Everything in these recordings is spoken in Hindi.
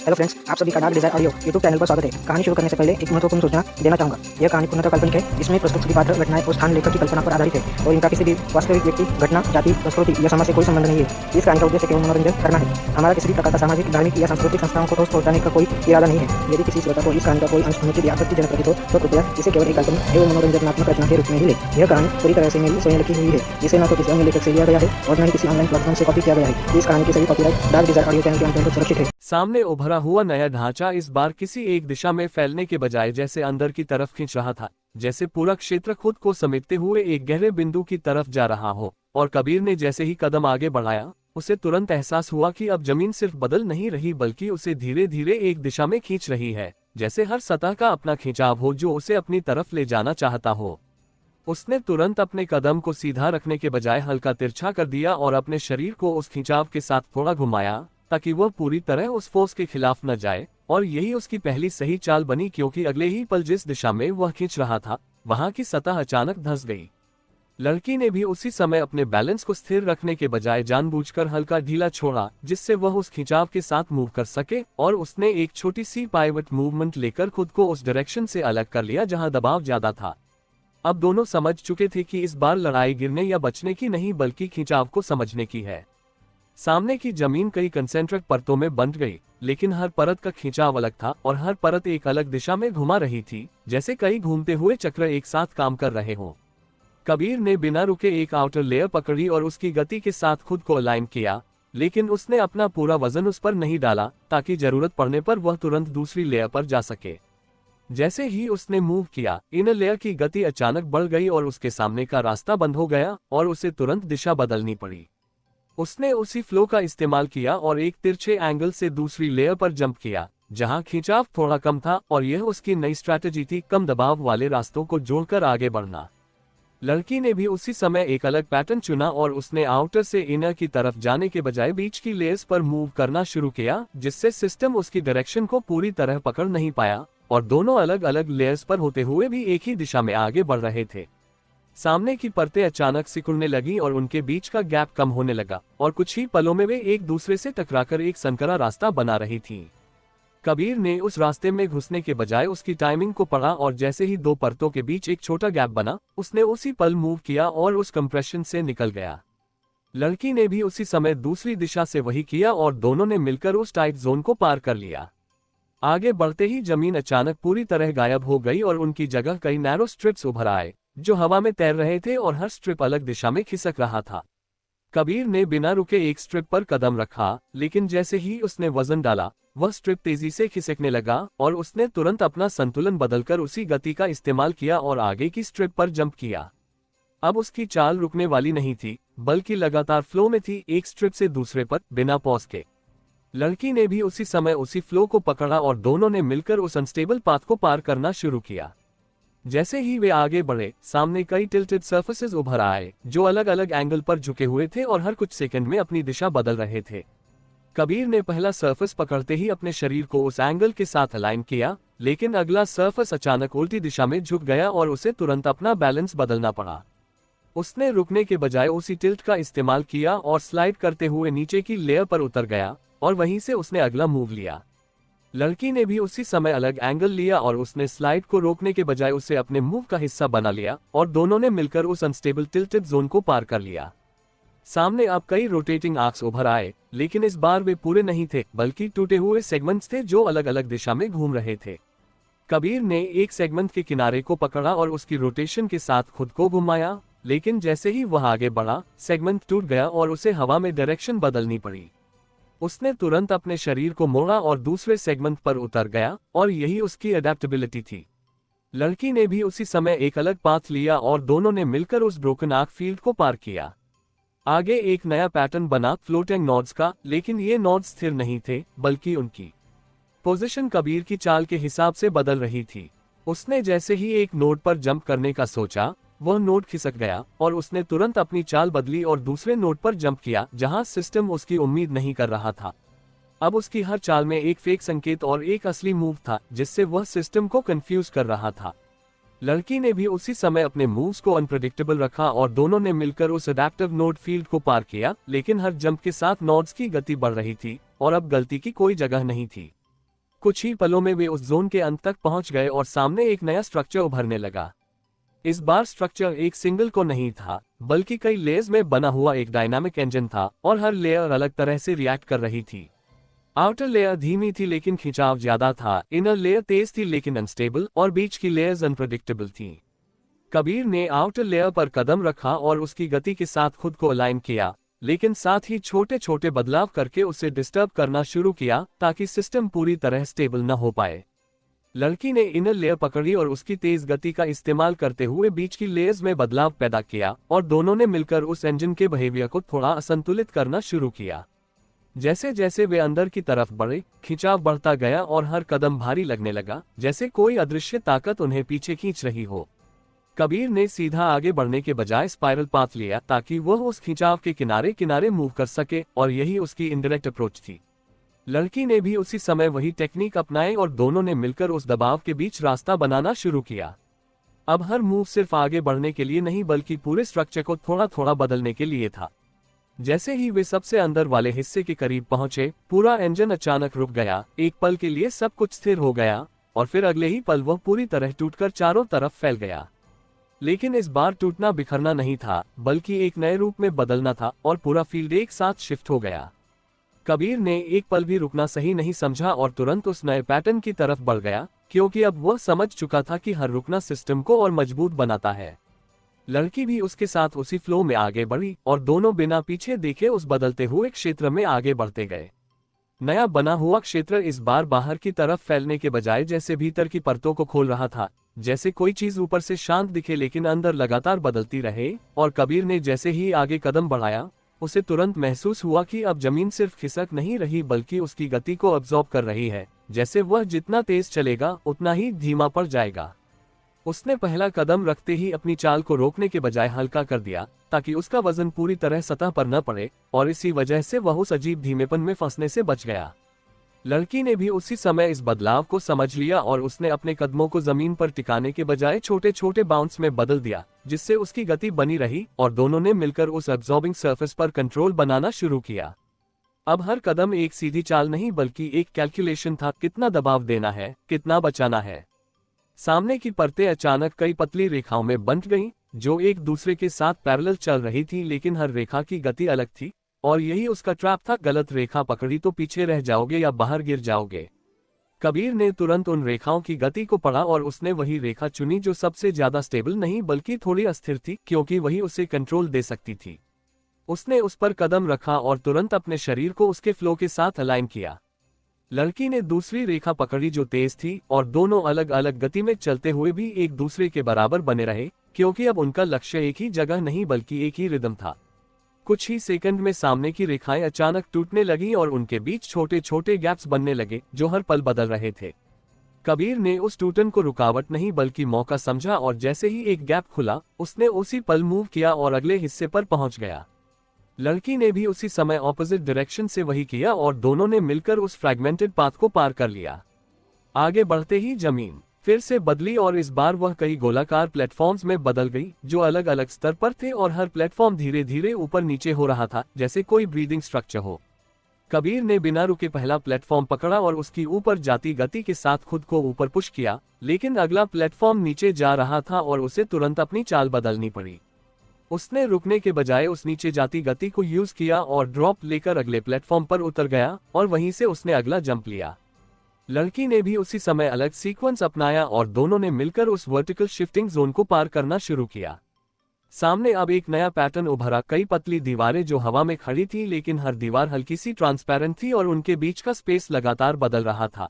हेलो फ्रेंड्स, आप सभी का dark desire audio YouTube channel पर स्वागत है। कहानी शुरू करने से पहले एक महत्वपूर्ण सूचना देना चाहूंगा। यह कहानी पूर्णतः काल्पनिक है। इसमें प्रस्तुत सभी पात्र, घटनाएं और स्थान लेखक की कल्पना पर आधारित है और इनका किसी भी वास्तविक व्यक्ति, घटना, जाति, संस्कृति या समाज से कोई संबंध नहीं है। इस कहानी का उद्देश्य केवल मनोरंजन करना है। हमारा किसी भी प्रकार का सामाजिक, धार्मिक या सांस्कृतिक संस्थाओं को ठोस पहुंचाने का कोई इरादा नहीं है। यदि किसी श्रोता को इस कहानी का कोई अंश अनुचित या आपत्तिजनक प्रतीत हो तो कृपया इसे केवल एक काल्पनिक एवं मनोरंजनात्मक रचना के रूप में ही ले। यह कहानी पूरी तरह से मेरी स्वयं लिखी हुई है, जिसे न तो किसी अन्य लेखक से लिया गया है और न ही किसी ऑनलाइन प्लेटफॉर्म से कॉपी किया गया है। इस कहानी की सभी copyright dark desire audio channel के अंतर्गत सुरक्षित है। सामने उभरा हुआ नया ढांचा इस बार किसी एक दिशा में फैलने के बजाय जैसे अंदर की तरफ खींच रहा था, जैसे पूरा क्षेत्र खुद को समेटते हुए एक गहरे बिंदु की तरफ जा रहा हो। और कबीर ने जैसे ही कदम आगे बढ़ाया, उसे तुरंत एहसास हुआ कि अब जमीन सिर्फ बदल नहीं रही बल्कि उसे धीरे धीरे एक दिशा में खींच रही है, जैसे हर सतह का अपना खिंचाव हो जो उसे अपनी तरफ ले जाना चाहता हो। उसने तुरंत अपने कदम को सीधा रखने के बजाय हल्का तिरछा कर दिया और अपने शरीर को उस खिंचाव के साथ थोड़ा घुमाया ताकि वह पूरी तरह उस फोर्स के खिलाफ न जाए। और यही उसकी पहली सही चाल बनी, क्योंकि अगले ही पल जिस दिशा में वह खींच रहा था वहां की सतह अचानक धंस गई। लड़की ने भी उसी समय अपने बैलेंस को स्थिर रखने के बजाय जानबूझकर हल्का ढीला छोड़ा, जिससे वह उस खिंचाव के साथ मूव कर सके। और उसने एक छोटी सी पाइवट मूवमेंट लेकर खुद को उस डायरेक्शन से अलग कर लिया जहां दबाव ज्यादा था। अब दोनों समझ चुके थे कि इस बार लड़ाई गिरने या बचने की नहीं बल्कि खिंचाव को समझने की है। सामने की जमीन कई कंसेंट्रिक परतों में बंट गई, लेकिन हर परत का खिंचाव अलग था और हर परत एक अलग दिशा में घुमा रही थी, जैसे कई घूमते हुए चक्र एक साथ काम कर रहे हों। कबीर ने बिना रुके एक आउटर लेयर पकड़ी और उसकी गति के साथ खुद को अलाइन किया, लेकिन उसने अपना पूरा वजन उस पर नहीं डाला ताकि जरूरत पड़ने पर वह तुरंत दूसरी लेयर पर जा सके। जैसे ही उसने मूव किया, इनर लेयर की गति अचानक बढ़ गई और उसके सामने का रास्ता बंद हो गया और उसे तुरंत दिशा बदलनी पड़ी। उसने उसी फ्लो का इस्तेमाल किया और एक तिरछे एंगल से दूसरी लेयर पर जंप किया जहां खिंचाव थोड़ा कम था, और यह उसकी नई स्ट्रैटेजी थी, कम दबाव वाले रास्तों को जोड़कर आगे बढ़ना। लड़की ने भी उसी समय एक अलग पैटर्न चुना और उसने आउटर से इनर की तरफ जाने के बजाय बीच की लेयर्स पर मूव करना शुरू किया, जिससे सिस्टम उसकी डायरेक्शन को पूरी तरह पकड़ नहीं पाया और दोनों अलग अलग लेयर्स पर होते हुए भी एक ही दिशा में आगे बढ़ रहे थे। सामने की परतें अचानक सिकुड़ने लगी और उनके बीच का गैप कम होने लगा और कुछ ही पलों में वे एक दूसरे से टकराकर एक संकरा रास्ता बना रही थीं। कबीर ने उस रास्ते में घुसने के बजाय उसकी टाइमिंग को पढ़ा और जैसे ही दो परतों के बीच एक छोटा गैप बना, उसने उसी पल मूव किया और उस कंप्रेशन से निकल गया। लड़की ने भी उसी समय दूसरी दिशा से वही किया और दोनों ने मिलकर उस टाइट जोन को पार कर लिया। आगे बढ़ते ही जमीन अचानक पूरी तरह गायब हो गई और उनकी जगह कई नैरो स्ट्रिप्स उभर आए जो हवा में तैर रहे थे और हर स्ट्रिप अलग दिशा में खिसक रहा था। कबीर ने बिना रुके एक स्ट्रिप पर कदम रखा, लेकिन जैसे ही उसने वजन डाला, वह स्ट्रिप तेजी से खिसकने लगा और उसने तुरंत अपना संतुलन बदलकर उसी गति का इस्तेमाल किया और आगे की स्ट्रिप पर जंप किया। अब उसकी चाल रुकने वाली नहीं थी, बल्कि लगातार फ्लो में थी, एक स्ट्रिप से दूसरे पर बिना पॉज के। लड़की ने भी उसी समय उसी फ्लो को पकड़ा और दोनों ने मिलकर उस अनस्टेबल पाथ को पार करना शुरू किया। जैसे ही वे आगे बढ़े, सामने कई टिल्टेड सर्फेसेस उभर आए जो अलग अलग एंगल पर झुके हुए थे और हर कुछ सेकंड में अपनी दिशा बदल रहे थे। कबीर ने पहला सर्फेस पकड़ते ही अपने शरीर को उस एंगल के साथ अलाइन किया, लेकिन अगला सर्फेस अचानक उल्टी दिशा में झुक गया और उसे तुरंत अपना बैलेंस बदलना पड़ा। उसने रुकने के बजाय उसी टिल्ट का इस्तेमाल किया और स्लाइड करते हुए नीचे की लेयर पर उतर गया और वहीं से उसने अगला मूव लिया। लड़की ने भी उसी समय अलग एंगल लिया और उसने स्लाइड को रोकने के बजाय उसे अपने मूव का हिस्सा बना लिया और दोनों ने मिलकर उस अनस्टेबल टिल्टेड जोन को पार कर लिया। सामने अब कई रोटेटिंग आर्क्स उभर आए, लेकिन इस बार वे पूरे नहीं थे बल्कि टूटे हुए सेगमेंट्स थे जो अलग अलग दिशा में घूम रहे थे। कबीर ने एक सेगमेंट के किनारे को पकड़ा और उसकी रोटेशन के साथ खुद को घुमाया, लेकिन जैसे ही वह आगे बढ़ा, सेगमेंट टूट गया और उसे हवा में डायरेक्शन बदलनी पड़ी। उसने तुरंत अपने शरीर को मोड़ा और दूसरे सेगमेंट पर उतर गया और यही उसकी अडेप्टेबिलिटी थी। लड़की ने भी उसी समय एक अलग पाथ लिया और दोनों ने मिलकर उस ब्रोकन आर्क फील्ड को पार किया। आगे एक नया पैटर्न बना फ्लोटिंग नोड्स का, लेकिन ये नोड्स स्थिर नहीं थे बल्कि उनकी पोजीशन कबीर की चाल के हिसाब से बदल रही थी। उसने जैसे ही एक नोड पर जंप करने का सोचा, वह नोड खिसक गया और उसने तुरंत अपनी चाल बदली और दूसरे नोड पर जंप किया जहां सिस्टम उसकी उम्मीद नहीं कर रहा था। अब उसकी हर चाल में एक फेक संकेत और एक असली मूव था, जिससे वह सिस्टम को कंफ्यूज कर रहा था। लड़की ने भी उसी समय अपने मूव्स को अनप्रेडिक्टेबल रखा और दोनों ने मिलकर उस अडैप्टिव नोड फील्ड को पार किया, लेकिन हर जंप के साथ नोड्स की गति बढ़ रही थी और अब गलती की कोई जगह नहीं थी। कुछ ही पलों में वे उस जोन के अंत तक पहुंच गए और सामने एक नया स्ट्रक्चर उभरने लगा। इस बार स्ट्रक्चर एक सिंगल को नहीं था, बल्कि कई लेयर्स में बना हुआ एक डायनामिक इंजन था और हर लेयर अलग तरह से रिएक्ट कर रही थी। आउटर लेयर धीमी थी लेकिन खिंचाव ज्यादा था, इनर लेयर तेज थी लेकिन अनस्टेबल, और बीच की लेयर्स अनप्रेडिक्टेबल थी। कबीर ने आउटर लेयर पर कदम रखा और उसकी गति के साथ खुद को अलाइन किया, लेकिन साथ ही छोटे छोटे बदलाव करके उसे डिस्टर्ब करना शुरू किया ताकि सिस्टम पूरी तरह स्टेबल न हो पाए। लड़की ने इनर लेयर पकड़ी और उसकी तेज गति का इस्तेमाल करते हुए बीच की लेयर्स में बदलाव पैदा किया और दोनों ने मिलकर उस इंजन के बिहेवियर को थोड़ा असंतुलित करना शुरू किया। जैसे जैसे वे अंदर की तरफ बढ़े, खिंचाव बढ़ता गया और हर कदम भारी लगने लगा, जैसे कोई अदृश्य ताकत उन्हें पीछे खींच रही हो। कबीर ने सीधा आगे बढ़ने के बजाय स्पाइरल पाथ लिया ताकि वह उस खिंचाव के किनारे किनारे मूव कर सके, और यही उसकी इनडायरेक्ट अप्रोच थी। लड़की ने भी उसी समय वही टेक्निक अपनाई और दोनों ने मिलकर उस दबाव के बीच रास्ता बनाना शुरू किया। अब हर मूव सिर्फ आगे बढ़ने के लिए नहीं बल्कि पूरे स्ट्रक्चर को थोड़ा थोड़ा बदलने के लिए था। जैसे ही वे सबसे अंदर वाले हिस्से के करीब पहुंचे, पूरा इंजन अचानक रुक गया। एक पल के लिए सब कुछ स्थिर हो गया और फिर अगले ही पल वह पूरी तरह टूटकर चारों तरफ फैल गया। लेकिन इस बार टूटना बिखरना नहीं था, बल्कि एक नए रूप में बदलना था और पूरा फील्ड एक साथ शिफ्ट हो गया। कबीर ने एक पल भी रुकना सही नहीं समझा और तुरंत उस नए पैटर्न की तरफ बढ़ गया, क्योंकि अब वह समझ चुका था कि हर रुकना सिस्टम को और मजबूत बनाता है। लड़की भी उसके साथ उसी फ्लो में आगे बढ़ी और दोनों बिना पीछे देखे उस बदलते हुए क्षेत्र में आगे बढ़ते गए। नया बना हुआ क्षेत्र इस बार बाहर की तरफ फैलने के बजाय जैसे भीतर की परतों को खोल रहा था, जैसे कोई चीज ऊपर से शांत दिखे लेकिन अंदर लगातार बदलती रहे। और कबीर ने जैसे ही आगे कदम बढ़ाया, उसे तुरंत महसूस हुआ कि अब जमीन सिर्फ खिसक नहीं रही बल्कि उसकी गति को अब्सॉर्ब कर रही है, जैसे वह जितना तेज चलेगा उतना ही धीमा पड़ जाएगा। उसने पहला कदम रखते ही अपनी चाल को रोकने के बजाय हल्का कर दिया ताकि उसका वजन पूरी तरह सतह पर न पड़े, और इसी वजह से वह उस अजीब धीमेपन में फंसने से बच गया। लड़की ने भी उसी समय इस बदलाव को समझ लिया और उसने अपने कदमों को जमीन पर टिकाने के बजाय छोटे छोटे बाउंस में बदल दिया, जिससे उसकी गति बनी रही और दोनों ने मिलकर उस अब्सॉर्बिंग सरफेस पर कंट्रोल बनाना शुरू किया। अब हर कदम एक सीधी चाल नहीं बल्कि एक कैलकुलेशन था, कितना दबाव देना है, कितना बचाना है। सामने की परतें अचानक कई पतली रेखाओं में बंट गईं, जो एक दूसरे के साथ पैरेलल चल रही थी, लेकिन हर रेखा की गति अलग थी, और यही उसका ट्रैप था। गलत रेखा पकड़ी तो पीछे रह जाओगे या बाहर गिर जाओगे। कबीर ने तुरंत उन रेखाओं की गति को पढ़ा और उसने वही रेखा चुनी जो सबसे ज्यादा स्टेबल नहीं बल्कि थोड़ी अस्थिर थी, क्योंकि वही उसे कंट्रोल दे सकती थी। उसने उस पर कदम रखा और तुरंत अपने शरीर को उसके फ्लो के साथ अलाइन किया। लड़की ने दूसरी रेखा पकड़ी जो तेज थी, और दोनों अलग अलग गति में चलते हुए भी एक दूसरे के बराबर बने रहे, क्योंकि अब उनका लक्ष्य एक ही जगह नहीं बल्कि एक ही रिदम था। कुछ ही सेकंड में सामने की रेखाएं अचानक टूटने लगी और उनके बीच छोटे छोटे गैप्स बनने लगे जो हर पल बदल रहे थे। कबीर ने उस टूटन को रुकावट नहीं बल्कि मौका समझा, और जैसे ही एक गैप खुला उसने उसी पल मूव किया और अगले हिस्से पर पहुंच गया। लड़की ने भी उसी समय ऑपोजिट डायरेक्शन से वही किया और दोनों ने मिलकर उस फ्रैगमेंटेड पाथ को पार कर लिया। आगे बढ़ते ही जमीन फिर से बदली और इस बार वह कई गोलाकार प्लेटफॉर्म्स में बदल गई जो अलग अलग स्तर पर थे, और हर प्लेटफॉर्म धीरे धीरे ऊपर नीचे हो रहा था जैसे कोई ब्रीदिंग स्ट्रक्चर हो। कबीर ने बिना रुके पहला प्लेटफॉर्म पकड़ा और उसकी ऊपर जाती गति के साथ खुद को ऊपर पुश किया, लेकिन अगला प्लेटफॉर्म नीचे जा रहा था और उसे तुरंत अपनी चाल बदलनी पड़ी। उसने रुकने के बजाय उस नीचे जाती गति को यूज किया और ड्रॉप लेकर अगले प्लेटफॉर्म पर उतर गया, और वहीं से उसने अगला जंप लिया। लड़की ने भी उसी समय अलग सीक्वेंस अपनाया और दोनों ने मिलकर उस वर्टिकल शिफ्टिंग जोन को पार करना शुरू किया। सामने अब एक नया पैटर्न उभरा, कई पतली दीवारें जो हवा में खड़ी थी, लेकिन हर दीवार हल्की सी ट्रांसपेरेंट थी और उनके बीच का स्पेस लगातार बदल रहा था।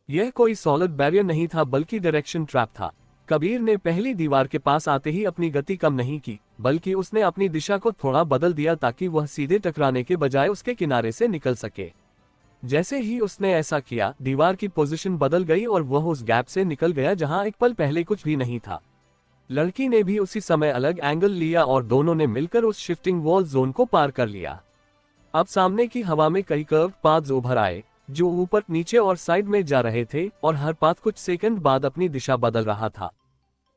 यह कोई सॉलिड बैरियर नहीं था बल्कि डायरेक्शन ट्रैप था। कबीर ने पहली दीवार के पास आते ही अपनी गति कम नहीं की, बल्कि उसने अपनी दिशा को थोड़ा बदल दिया ताकि वह सीधे टकराने के बजाय उसके किनारे से निकल सके। जैसे ही उसने ऐसा किया, दीवार की पोजीशन बदल गई और वह उस गैप से निकल गया जहां एक पल पहले कुछ भी नहीं था। लड़की ने भी उसी समय अलग एंगल लिया और दोनों ने मिलकर उस शिफ्टिंग वॉल जोन को पार कर लिया। अब सामने की हवा में कई कर्व पाथ्स उभर आए जो ऊपर नीचे और साइड में जा रहे थे, और हर पाथ कुछ सेकंड बाद अपनी दिशा बदल रहा था।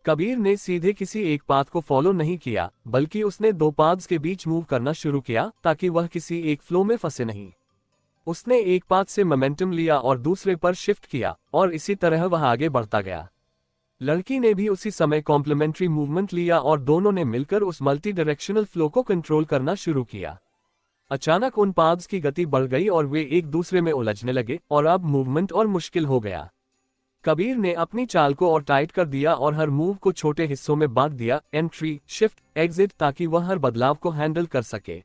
कबीर ने सीधे किसी एक पाथ को फॉलो नहीं किया, बल्कि उसने दो पाथ्स के बीच मूव करना शुरू किया ताकि वह किसी एक फ्लो में फंसे नहीं। उसने एक पाथ से मोमेंटम लिया और दूसरे पर शिफ्ट किया और इसी तरह वह आगे बढ़ता गया। लड़की ने भी उसी समय कॉम्प्लीमेंट्री मूवमेंट लिया और दोनों ने मिलकर उस मल्टी डायरेक्शनल फ्लो को कंट्रोल करना शुरू किया। अचानक उन पाथ्स की गति बढ़ गई और वे एक दूसरे में उलझने लगे और अब मूवमेंट और मुश्किल हो गया। कबीर ने अपनी चाल को और टाइट कर दिया और हर मूव को छोटे हिस्सों में बांट दिया, एंट्री, शिफ्ट, एग्जिट, ताकि वह हर बदलाव को हैंडल कर सके।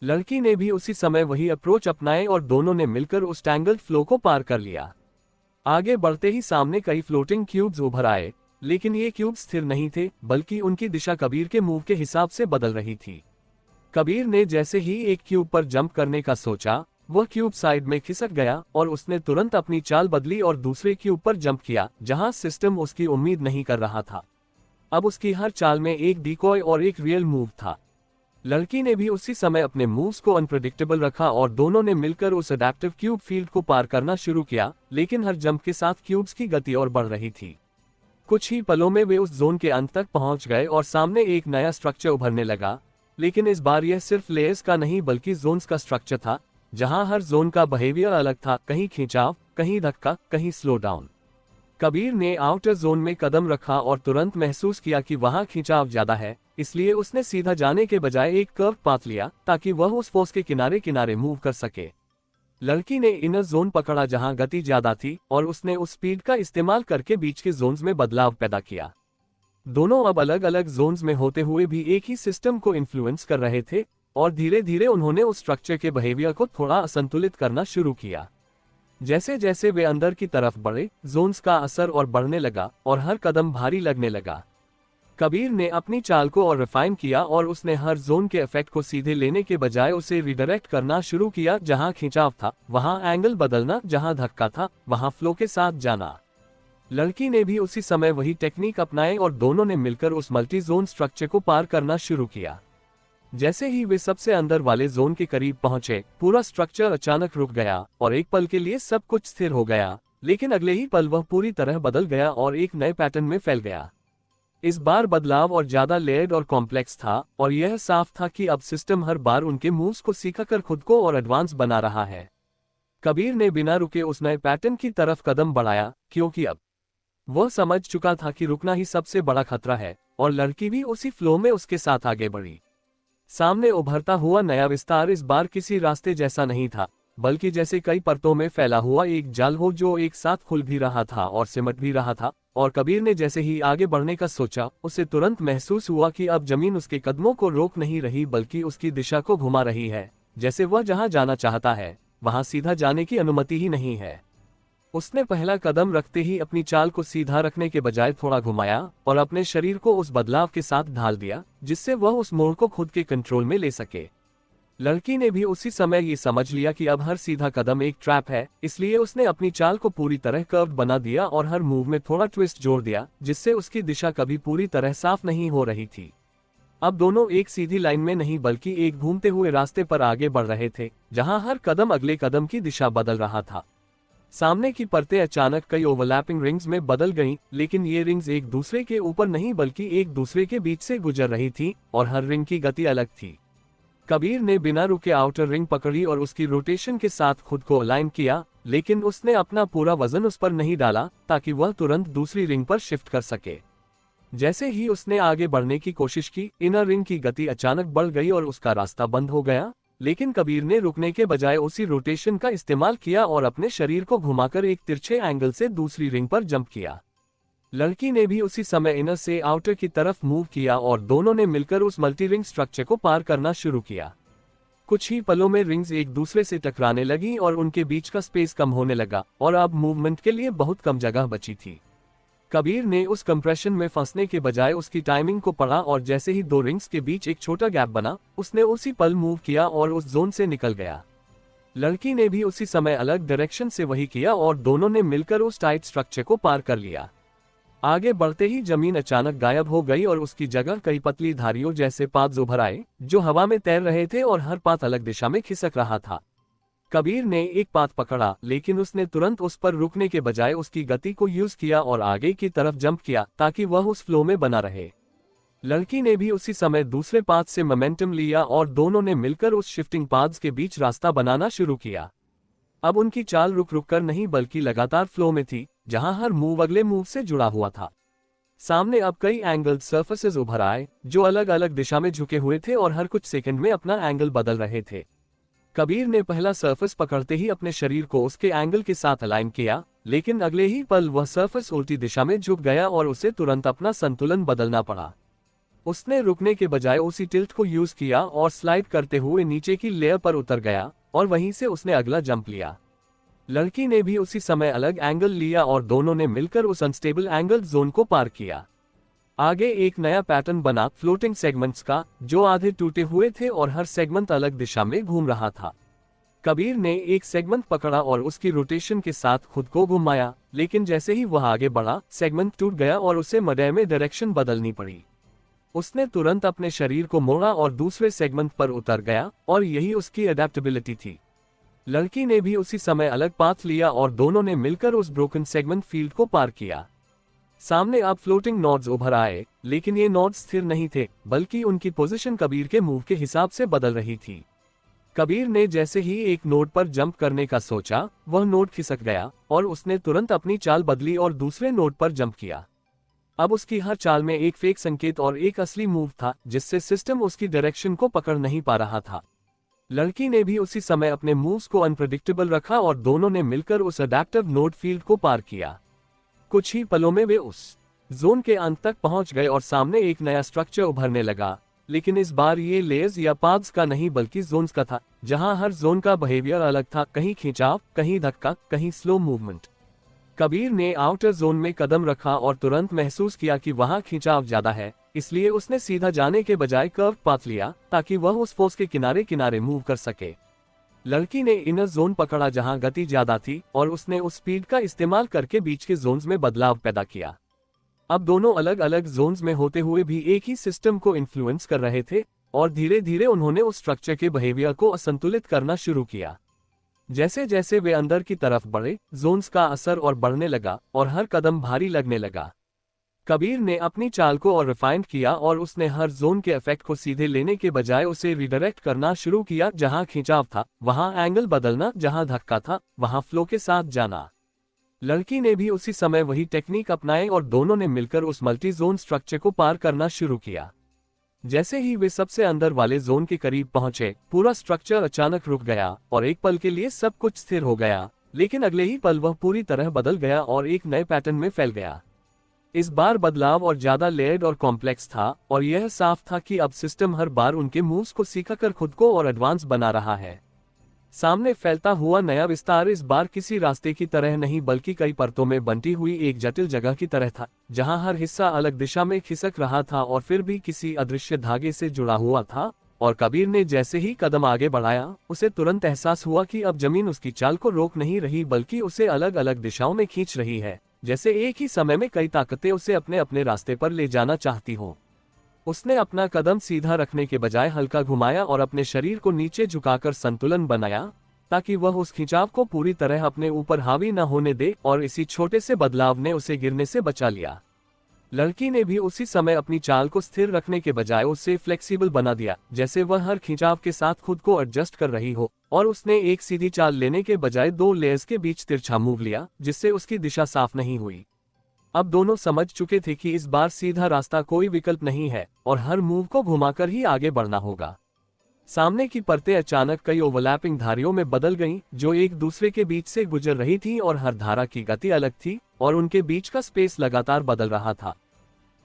लड़की ने भी उसी समय वही अप्रोच अपनाए और दोनों ने मिलकर उस टैंगल्ड फ्लो को पार कर लिया। आगे बढ़ते ही सामने कई फ्लोटिंग क्यूब्स उभर आए, लेकिन ये क्यूब स्थिर नहीं थे, बल्कि उनकी दिशा कबीर के मूव के हिसाब से बदल रही थी। कबीर ने जैसे ही एक क्यूब पर जंप करने का सोचा, वह क्यूब साइड में खिसक गया और उसने तुरंत अपनी चाल बदली और दूसरे क्यूब पर जंप किया, जहां सिस्टम उसकी उम्मीद नहीं कर रहा था। अब उसकी हर चाल में एक डिकॉय और एक रियल मूव था। लड़की ने भी उसी समय अपने मूव्स को अनप्रेडिक्टेबल रखा और दोनों ने मिलकर उस अडैप्टिव क्यूब फील्ड को पार करना शुरू किया, लेकिन हर जंप के साथ क्यूब्स की गति और बढ़ रही थी। कुछ ही पलों में वे उस जोन के अंत तक पहुंच गए और सामने एक नया स्ट्रक्चर उभरने लगा, लेकिन इस बार यह सिर्फ लेयर्स का नहीं बल्कि जोन्स का स्ट्रक्चर था, जहां हर जोन का बिहेवियर अलग था, कहीं खिंचाव, कहीं धक्का, कहीं स्लो डाउन। कबीर ने आउटर जोन में कदम रखा और तुरंत महसूस किया कि वहां खिंचाव ज्यादा है, इसलिए उसने सीधा जाने के बजाय एक कर्व पाथ लिया ताकि वह उस फोर्स के किनारे किनारे मूव कर सके। लड़की ने इनर जोन पकड़ा जहां गति ज्यादा थी और उसने उस स्पीड का इस्तेमाल करके बीच के जोन्स में बदलाव पैदा किया। दोनों अब अलग अलग जोन्स में होते हुए भी एक ही सिस्टम को इन्फ्लुएंस कर रहे थे और धीरे धीरे उन्होंने उस स्ट्रक्चर के बिहेवियर को थोड़ा असंतुलित करना शुरू किया। जैसे जैसे वे अंदर की तरफ बढ़े, जोन्स का असर और बढ़ने लगा और हर कदम भारी लगने लगा। कबीर ने अपनी चाल को और रिफाइन किया और उसने हर जोन के इफेक्ट को सीधे लेने के बजाय उसे रिडायरेक्ट करना शुरू किया, जहां खिंचाव था वहां एंगल बदलना, जहां धक्का था वहां फ्लो के साथ जाना। लड़की ने भी उसी समय वही टेक्निक अपनाए और दोनों ने मिलकर उस मल्टी जोन स्ट्रक्चर को पार करना शुरू किया। जैसे ही वे सबसे अंदर वाले जोन के करीब पहुंचे, पूरा स्ट्रक्चर अचानक रुक गया और एक पल के लिए सब कुछ स्थिर हो गया, लेकिन अगले ही पल वह पूरी तरह बदल गया और एक नए पैटर्न में फैल गया। इस बार बदलाव और ज्यादा लेयर्ड और कॉम्प्लेक्स था और यह साफ था कि अब सिस्टम हर बार उनके मूव्स को सीखकर खुद को और एडवांस बना रहा है। कबीर ने बिना रुके उस नए पैटर्न की तरफ कदम बढ़ाया, क्योंकि अब वह समझ चुका था कि रुकना ही सबसे बड़ा खतरा है, और लड़की भी उसी फ्लो में उसके साथ आगे बढ़ी। सामने उभरता हुआ नया विस्तार इस बार किसी रास्ते जैसा नहीं था, बल्कि जैसे कई परतों में फैला हुआ एक जाल हो जो एक साथ खुल भी रहा था और सिमट भी रहा था। और कबीर ने जैसे ही आगे बढ़ने का सोचा, उसे तुरंत महसूस हुआ कि अब जमीन उसके कदमों को रोक नहीं रही बल्कि उसकी दिशा को घुमा रही है, जैसे वह जहां जाना चाहता है वहां सीधा जाने की अनुमति ही नहीं है। उसने पहला कदम रखते ही अपनी चाल को सीधा रखने के बजाय थोड़ा घुमाया और अपने शरीर को उस बदलाव के साथ ढाल दिया, जिससे वह उस मोड़ को खुद के कंट्रोल में ले सके। लड़की ने भी उसी समय ये समझ लिया कि अब हर सीधा कदम एक ट्रैप है, इसलिए उसने अपनी चाल को पूरी तरह कर्व्ड बना दिया और हर मूव में थोड़ा ट्विस्ट जोड़ दिया, जिससे उसकी दिशा कभी पूरी तरह साफ नहीं हो रही थी। अब दोनों एक सीधी लाइन में नहीं बल्कि एक घूमते हुए रास्ते पर आगे बढ़ रहे थे, जहां हर कदम अगले कदम की दिशा बदल रहा था। सामने की परतें अचानक कई ओवरलैपिंग रिंग्स में बदल गईं, लेकिन ये रिंग्स एक दूसरे के ऊपर नहीं बल्कि एक दूसरे के बीच से गुजर रही थी और हर रिंग की गति अलग थी। कबीर ने बिना रुके आउटर रिंग पकड़ी और उसकी रोटेशन के साथ खुद को अलाइन किया, लेकिन उसने अपना पूरा वजन उस पर नहीं डाला ताकि वह तुरंत दूसरी रिंग पर शिफ्ट कर सके। जैसे ही उसने आगे बढ़ने की कोशिश की, इनर रिंग की गति अचानक बढ़ गई और उसका रास्ता बंद हो गया, लेकिन कबीर ने रुकने के बजाय उसी रोटेशन का इस्तेमाल किया और अपने शरीर को घुमाकर एक तिरछे एंगल से दूसरी रिंग पर जंप किया। लड़की ने भी उसी समय इनर से आउटर की तरफ मूव किया और दोनों ने मिलकर उस मल्टी रिंग स्ट्रक्चर को पार करना शुरू किया। कुछ ही पलों में रिंग्स एक दूसरे से टकराने लगी और उनके बीच का स्पेस कम होने लगा और अब मूवमेंट के लिए बहुत कम जगह बची थी। कबीर ने उस कंप्रेशन में फंसने के बजाय उसकी टाइमिंग को पढ़ा और जैसे ही दो रिंग्स के बीच एक छोटा गैप बना, उसने उसी पल मूव किया और उस जोन से निकल गया। लड़की ने भी उसी समय अलग डायरेक्शन से वही किया और दोनों ने मिलकर उस टाइट स्ट्रक्चर को पार कर लिया। आगे बढ़ते ही जमीन अचानक गायब हो गई और उसकी जगह कई पतली धारियों जैसे पाथ उभर आए, जो हवा में तैर रहे थे और हर पाथ अलग दिशा में खिसक रहा था। कबीर ने एक पाथ पकड़ा, लेकिन उसने तुरंत उस पर रुकने के बजाय उसकी गति को यूज किया और आगे की तरफ जंप किया ताकि वह उस फ्लो में बना रहे। लड़की ने भी उसी समय दूसरे पाथ से मोमेंटम लिया और दोनों ने मिलकर उस शिफ्टिंग पाथ्स के बीच रास्ता बनाना शुरू किया। अब उनकी चाल रुक रुक कर नहीं बल्कि लगातार फ्लो में थी, जहां हर मूव अगले मूव से जुड़ा हुआ था। सामने अब कई एंगल सर्फेसेस उभर आए जो अलग अलग दिशा में झुके हुए थे और हर कुछ सेकंड में अपना एंगल बदल रहे थे। कबीर ने पहला सर्फेस पकड़ते ही अपने शरीर को उसके एंगल के साथ अलाइन किया, लेकिन अगले ही पल वह सर्फेस उल्टी दिशा में झुक गया और उसे तुरंत अपना संतुलन बदलना पड़ा। उसने रुकने के बजाय उसी टिल्ट को यूज किया और स्लाइड करते हुए नीचे की लेयर पर उतर गया और वहीं से उसने अगला जंप लिया। लड़की ने भी उसी समय अलग एंगल लिया और दोनों ने मिलकर उस अनस्टेबल एंगल जोन को पार किया। आगे एक नया पैटर्न बना फ्लोटिंग सेगमेंट्स का, जो आधे टूटे हुए थे और हर सेगमेंट अलग दिशा में घूम रहा था। कबीर ने एक सेगमेंट पकड़ा और उसकी रोटेशन के साथ खुद को घुमाया, लेकिन जैसे ही वह आगे बढ़ा सेगमेंट टूट गया और उसे मडे में डायरेक्शन बदलनी पड़ी। उसने तुरंत अपने शरीर को मोड़ा और दूसरे सेगमेंट पर उतर गया और यही उसकी अडेप्टेबिलिटी थी। लड़की ने भी उसी समय अलग पाथ लिया और दोनों ने मिलकर उस ब्रोकन सेगमेंट फील्ड को पार किया। सामने अब फ्लोटिंग नोड्स उभर आए, लेकिन ये नोड्स स्थिर नहीं थे, बल्कि उनकी पोजीशन कबीर के मूव के हिसाब से बदल रही थी। कबीर ने जैसे ही एक नोड पर जंप करने का सोचा, वह नोड खिसक गया और उसने तुरंत अपनी चाल बदली और दूसरे नोड पर जंप किया। अब उसकी हर चाल में एक फेक संकेत और एक असली मूव था, जिससे सिस्टम उसकी डायरेक्शन को पकड़ नहीं पा रहा था। लड़की ने भी उसी समय अपने मूव्स को अनप्रेडिक्टेबल रखा और दोनों ने मिलकर उस अडैप्टिव नोड फील्ड को पार किया। कुछ ही पलों में वे उस जोन के अंत तक पहुंच गए और सामने एक नया स्ट्रक्चर उभरने लगा, लेकिन इस बार ये लेयर्स या पाथ्स का नहीं बल्कि जोन्स का था, जहां हर जोन का बिहेवियर अलग था, कहीं खिंचाव, कहीं धक्का, कहीं स्लो मूवमेंट। कबीर ने आउटर जोन में कदम रखा और तुरंत महसूस किया कि वहां खिंचाव ज्यादा है, इसलिए उसने सीधा जाने के बजाय कर्व पाथ लिया ताकि वह उस फोर्स के किनारे किनारे मूव कर सके। लड़की ने इनर जोन पकड़ा जहां गति ज्यादा थी और उसने उस स्पीड का इस्तेमाल करके बीच के जोन्स में बदलाव पैदा किया। अब दोनों अलग अलग जोन्स में होते हुए भी एक ही सिस्टम को इन्फ्लुएंस कर रहे थे और धीरे धीरे उन्होंने उस स्ट्रक्चर के बिहेवियर को असंतुलित करना शुरू किया। जैसे जैसे वे अंदर की तरफ बढ़े, जोन्स का असर और बढ़ने लगा और हर कदम भारी लगने लगा। कबीर ने अपनी चाल को और रिफाइंड किया और उसने हर जोन के इफेक्ट को सीधे लेने के बजाय उसे रिडायरेक्ट करना शुरू किया। जहां खिंचाव था वहां एंगल बदलना, जहां धक्का था वहां फ्लो के साथ जाना। लड़की ने भी उसी समय वही टेक्निक अपनाई और दोनों ने मिलकर उस मल्टी जोन स्ट्रक्चर को पार करना शुरू किया। जैसे ही वे सबसे अंदर वाले जोन के करीब पहुंचे, पूरा स्ट्रक्चर अचानक रुक गया और एक पल के लिए सब कुछ स्थिर हो गया, लेकिन अगले ही पल वह पूरी तरह बदल गया और एक नए पैटर्न में फैल गया। इस बार बदलाव और ज्यादा लेयर्ड और कॉम्प्लेक्स था और यह साफ था कि अब सिस्टम हर बार उनके मूव्स को सीखकर खुद को और एडवांस बना रहा है। सामने फैलता हुआ नया विस्तार इस बार किसी रास्ते की तरह नहीं बल्कि कई परतों में बंटी हुई एक जटिल जगह की तरह था, जहां हर हिस्सा अलग दिशा में खिसक रहा था और फिर भी किसी अदृश्य धागे से जुड़ा हुआ था। और कबीर ने जैसे ही कदम आगे बढ़ाया, उसे तुरंत एहसास हुआ कि अब जमीन उसकी चाल को रोक नहीं रही बल्कि उसे अलग अलग दिशाओं में खींच रही है, जैसे एक ही समय में कई ताकतें उसे अपने अपने रास्ते पर ले जाना चाहती हों। उसने अपना कदम सीधा रखने के बजाय हल्का घुमाया और अपने शरीर को नीचे झुकाकर संतुलन बनाया ताकि वह उस खिंचाव को पूरी तरह अपने ऊपर हावी न होने दे, और इसी छोटे से बदलाव ने उसे गिरने से बचा लिया। लड़की ने भी उसी समय अपनी चाल को स्थिर रखने के बजाय उसे फ्लेक्सिबल बना दिया, जैसे वह हर खिंचाव के साथ खुद को एडजस्ट कर रही हो, और उसने एक सीधी चाल लेने के बजाय दो लेयर्स के बीच तिरछा मूव लिया, जिससे उसकी दिशा साफ नहीं हुई। अब दोनों समझ चुके थे कि इस बार सीधा रास्ता कोई विकल्प नहीं है और हर मूव को घुमाकर ही आगे बढ़ना होगा। सामने की परतें अचानक कई ओवरलैपिंग धारियों में बदल गईं, जो एक दूसरे के बीच से गुजर रही थीं और हर धारा की गति अलग थी और उनके बीच का स्पेस लगातार बदल रहा था।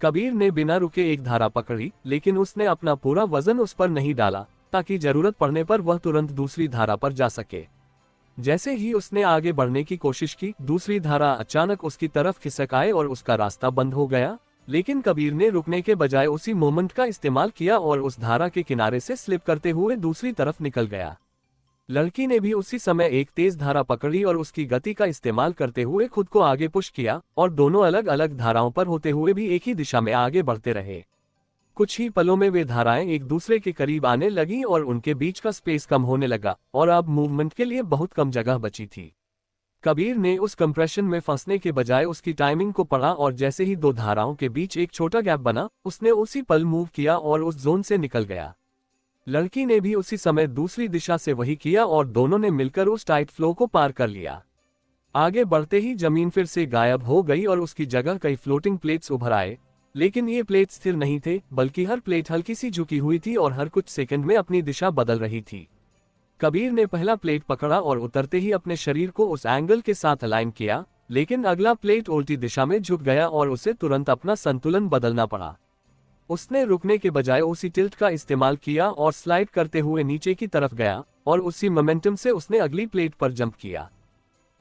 कबीर ने बिना रुके एक धारा पकड़ी, लेकिन उसने अपना पूरा वजन उस पर नहीं डाला ताकि जरूरत पड़ने पर वह तुरंत दूसरी धारा पर जा सके। जैसे ही उसने आगे बढ़ने की कोशिश की, दूसरी धारा अचानक उसकी तरफ खिसक आए और उसका रास्ता बंद हो गया, लेकिन कबीर ने रुकने के बजाय उसी मोमेंट का इस्तेमाल किया और उस धारा के किनारे से स्लिप करते हुए दूसरी तरफ निकल गया। लड़की ने भी उसी समय एक तेज धारा पकड़ी और उसकी गति का इस्तेमाल करते हुए खुद को आगे पुश किया, और दोनों अलग अलग धाराओं पर होते हुए भी एक ही दिशा में आगे बढ़ते रहे। कुछ ही पलों में वे धाराएं एक दूसरे के करीब आने लगी और उनके बीच का स्पेस कम होने लगा और अब मूवमेंट के लिए बहुत कम जगह बची थी। कबीर ने उस कंप्रेशन में फंसने के बजाय उसकी टाइमिंग को पढ़ा और जैसे ही दो धाराओं के बीच एक छोटा गैप बना, उसने उसी पल मूव किया और उस जोन से निकल गया। लड़की ने भी उसी समय दूसरी दिशा से वही किया और दोनों ने मिलकर उस टाइट फ्लो को पार कर लिया। आगे बढ़ते ही जमीन फिर से गायब हो गई और उसकी जगह कई फ्लोटिंग प्लेट्स उभर आए, लेकिन ये प्लेट स्थिर नहीं थे, बल्कि हर प्लेट हल्की सी झुकी हुई थी और हर कुछ सेकंड में अपनी दिशा बदल रही थी। कबीर ने पहला प्लेट पकड़ा और उतरते ही अपने शरीर को उस एंगल के साथ अलाइन किया, लेकिन अगला प्लेट उल्टी दिशा में झुक गया और उसे तुरंत अपना संतुलन बदलना पड़ा। उसने रुकने के बजाय उसी टिल्ट का इस्तेमाल किया और स्लाइड करते हुए नीचे की तरफ गया और उसी मोमेंटम से उसने अगली प्लेट पर जंप किया।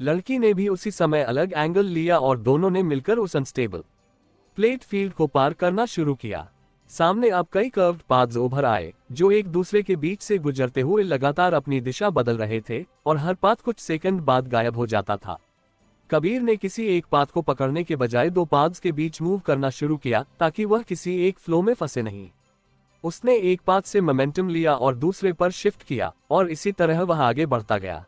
लड़की ने भी उसी समय अलग एंगल लिया और दोनों ने मिलकर उस अनस्टेबल प्लेट फील्ड को पार करना शुरू किया। सामने अब कई कर्व्ड पाथ्स उभर आए जो एक दूसरे के बीच से गुजरते हुए लगातार अपनी दिशा बदल रहे थे और हर पाथ कुछ सेकंड बाद गायब हो जाता था। कबीर ने किसी एक पाथ को पकड़ने के बजाय दो पाथ्स के बीच मूव करना शुरू किया ताकि वह किसी एक फ्लो में फंसे नहीं। उसने एक पाथ से मोमेंटम लिया और दूसरे पर शिफ्ट किया और इसी तरह वह आगे बढ़ता गया।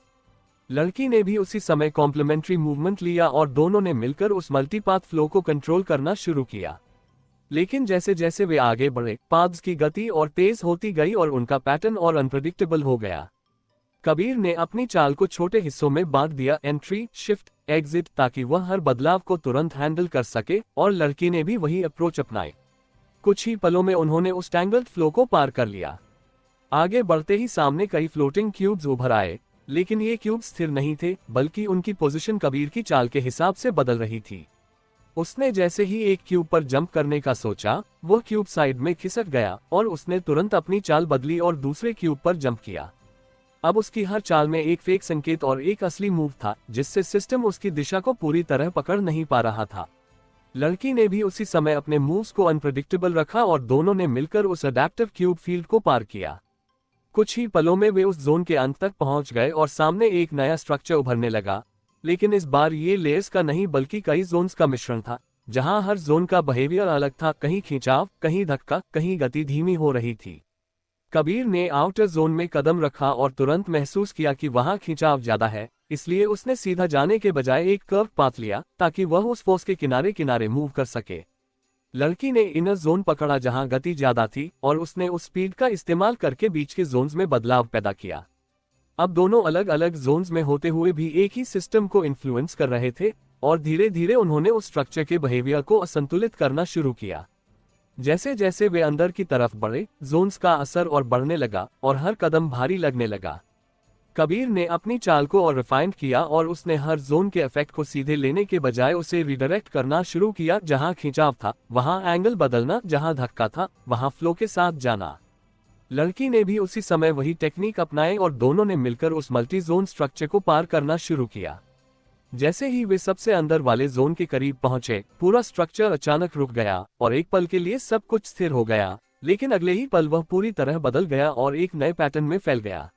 लड़की ने भी उसी समय कॉम्प्लीमेंट्री मूवमेंट लिया और दोनों ने मिलकर उस मल्टीपाथ फ्लो को कंट्रोल करना शुरू किया। लेकिन जैसे जैसे वे आगे बढ़े, पाथ्स की गति और तेज होती गई और उनका पैटर्न और अनप्रेडिक्टेबल हो गया। कबीर ने अपनी चाल को छोटे हिस्सों में बांट दिया, एंट्री, शिफ्ट, एग्जिट, ताकि वह हर बदलाव को तुरंत हैंडल कर सके, और लड़की ने भी वही अप्रोच अपनाई। कुछ ही पलों में उन्होंने उस टैंगल्ड फ्लो को पार कर लिया। आगे बढ़ते ही सामने कई फ्लोटिंग क्यूब्स उभर आए, लेकिन ये क्यूब स्थिर नहीं थे, बल्कि उनकी पोजीशन कबीर की चाल के हिसाब से बदल रही थी। उसने जैसे ही एक क्यूब पर जंप करने का सोचा, वह क्यूब साइड में खिसक गया और उसने तुरंत अपनी चाल बदली और दूसरे क्यूब पर जंप किया। अब उसकी हर चाल में एक फेक संकेत और एक असली मूव था, जिससे सिस्टम उसकी दिशा को पूरी तरह पकड़ नहीं पा रहा था। लड़की ने भी उसी समय अपने मूव्स को अनप्रेडिक्टेबल रखा और दोनों ने मिलकर उस अडैप्टिव क्यूब फील्ड को पार किया। कुछ ही पलों में वे उस जोन के अंत तक पहुंच गए और सामने एक नया स्ट्रक्चर उभरने लगा, लेकिन इस बार ये लेयर्स का नहीं बल्कि कई जोन्स का मिश्रण था, जहां हर जोन का बिहेवियर अलग था, कहीं खिंचाव, कहीं धक्का, कहीं गति धीमी हो रही थी। कबीर ने आउटर जोन में कदम रखा और तुरंत महसूस किया कि वहां खिंचाव ज्यादा है, इसलिए उसने सीधा जाने के बजाय एक कर्व पाथ लिया ताकि वह उस फोर्स के किनारे किनारे मूव कर सके। लड़की ने इनर जोन पकड़ा जहां गति ज्यादा थी और उसने उस स्पीड का इस्तेमाल करके बीच के जोन्स में बदलाव पैदा किया। अब दोनों अलग अलग जोन्स में होते हुए भी एक ही सिस्टम को इन्फ्लुएंस कर रहे थे और धीरे धीरे उन्होंने उस स्ट्रक्चर के बिहेवियर को असंतुलित करना शुरू किया। जैसे जैसे वे अंदर की तरफ बढ़े, जोन्स का असर और बढ़ने लगा और हर कदम भारी लगने लगा। कबीर ने अपनी चाल को और रिफाइंड किया और उसने हर जोन के इफेक्ट को सीधे लेने के बजाय उसे रिडायरेक्ट करना शुरू किया। जहां खिंचाव था वहां एंगल बदलना, जहां धक्का था वहां फ्लो के साथ जाना। लड़की ने भी उसी समय वही टेक्निक अपनाई और दोनों ने मिलकर उस मल्टी जोन स्ट्रक्चर को पार करना शुरू किया। जैसे ही वे सबसे अंदर वाले जोन के करीब पहुंचे, पूरा स्ट्रक्चर अचानक रुक गया और एक पल के लिए सब कुछ स्थिर हो गया, लेकिन अगले ही पल वह पूरी तरह बदल गया और एक नए पैटर्न में फैल गया।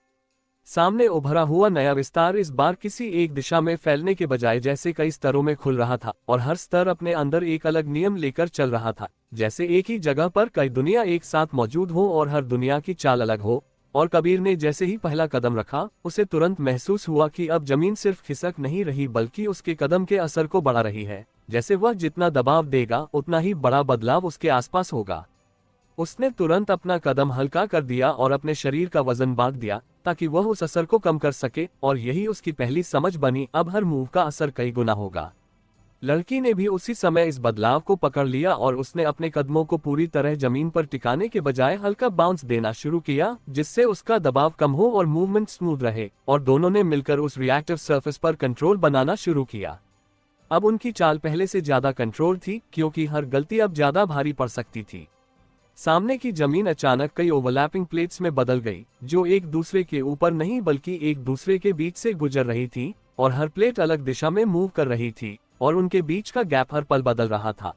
सामने उभरा हुआ नया विस्तार इस बार किसी एक दिशा में फैलने के बजाय जैसे कई स्तरों में खुल रहा था और हर स्तर अपने अंदर एक अलग नियम लेकर चल रहा था, जैसे एक ही जगह पर कई दुनिया एक साथ मौजूद हो और हर दुनिया की चाल अलग हो। और कबीर ने जैसे ही पहला कदम रखा, उसे तुरंत महसूस हुआ कि अब जमीन सिर्फ खिसक नहीं रही बल्कि उसके कदम के असर को बढ़ा रही है, जैसे वह जितना दबाव देगा उतना ही बड़ा बदलाव उसके आसपास होगा। उसने तुरंत अपना कदम हल्का कर दिया और अपने शरीर का वजन बांट दिया ताकि वह उस असर को कम कर सके, और यही उसकी पहली समझ बनी, अब हर मूव का असर कई गुना होगा। लड़की ने भी उसी समय इस बदलाव को पकड़ लिया और उसने अपने कदमों को पूरी तरह जमीन पर टिकाने के बजाय हल्का बाउंस देना शुरू किया, जिससे उसका दबाव कम हो और मूवमेंट स्मूथ रहे, और दोनों ने मिलकर उस रिएक्टिव सरफेस पर कंट्रोल बनाना शुरू किया। अब उनकी चाल पहले से ज्यादा कंट्रोल थी, क्योंकि हर गलती अब ज्यादा भारी पड़ सकती थी। सामने की जमीन अचानक कई ओवरलैपिंग प्लेट्स में बदल गई, जो एक दूसरे के ऊपर नहीं बल्कि एक दूसरे के बीच से गुजर रही थी, और हर प्लेट अलग दिशा में मूव कर रही थी और उनके बीच का गैप हर पल बदल रहा था।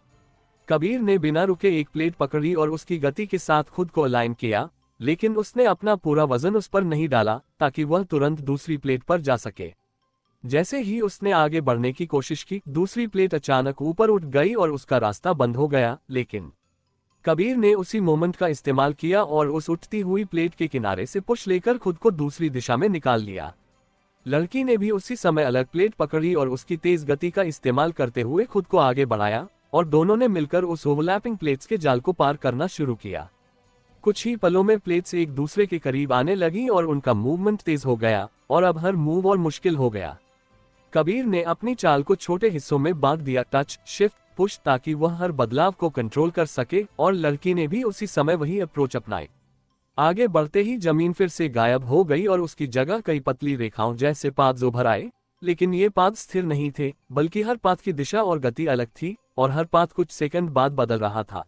कबीर ने बिना रुके एक प्लेट पकड़ी और उसकी गति के साथ खुद को अलाइन किया, लेकिन उसने अपना पूरा वजन उस पर नहीं डाला ताकि वह तुरंत दूसरी प्लेट पर जा सके। जैसे ही उसने आगे बढ़ने की कोशिश की, दूसरी प्लेट अचानक ऊपर उठ गई और उसका रास्ता बंद हो गया, लेकिन कबीर ने उसी मोमेंट का इस्तेमाल किया और उस उठती हुई प्लेट के किनारे से पुश लेकर खुद को दूसरी दिशा में निकाल लिया। लड़की ने भी उसी समय अलग प्लेट पकड़ी और उसकी तेज गति का इस्तेमाल करते हुए खुद को आगे बढ़ाया, और दोनों ने मिलकर उस ओवरलैपिंग प्लेट्स के जाल को पार करना शुरू किया। कुछ ही पलों में प्लेट्स एक दूसरे के करीब आने लगी और उनका मूवमेंट तेज हो गया और अब हर मूव और मुश्किल हो गया। कबीर ने अपनी चाल को छोटे हिस्सों में बांट दिया, टच, शिफ्ट, पुश, ताकि वह हर बदलाव को कंट्रोल कर सके, और लड़की ने भी उसी समय वही अप्रोच अपनाई। आगे बढ़ते ही जमीन फिर से गायब हो गई और उसकी जगह कई पतली रेखाओं जैसे पाथ उभर आए, लेकिन ये पाथ स्थिर नहीं थे, बल्कि हर पाथ की दिशा और गति अलग थी और हर पाथ कुछ सेकंड बाद बदल रहा था।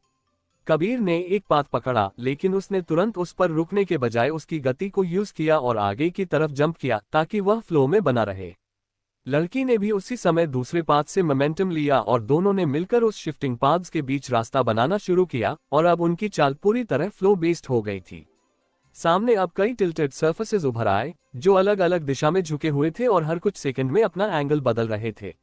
कबीर ने एक पाथ पकड़ा, लेकिन उसने तुरंत उस पर रुकने के बजाय उसकी गति को यूज किया और आगे की तरफ जंप किया ताकि वह फ्लो में बना रहे। लड़की ने भी उसी समय दूसरे पाथ से मोमेंटम लिया और दोनों ने मिलकर उस शिफ्टिंग पाथ्स के बीच रास्ता बनाना शुरू किया और अब उनकी चाल पूरी तरह फ्लो बेस्ड हो गई थी। सामने अब कई टिल्टेड सर्फेसेस उभर आए जो अलग अलग दिशा में झुके हुए थे और हर कुछ सेकंड में अपना एंगल बदल रहे थे।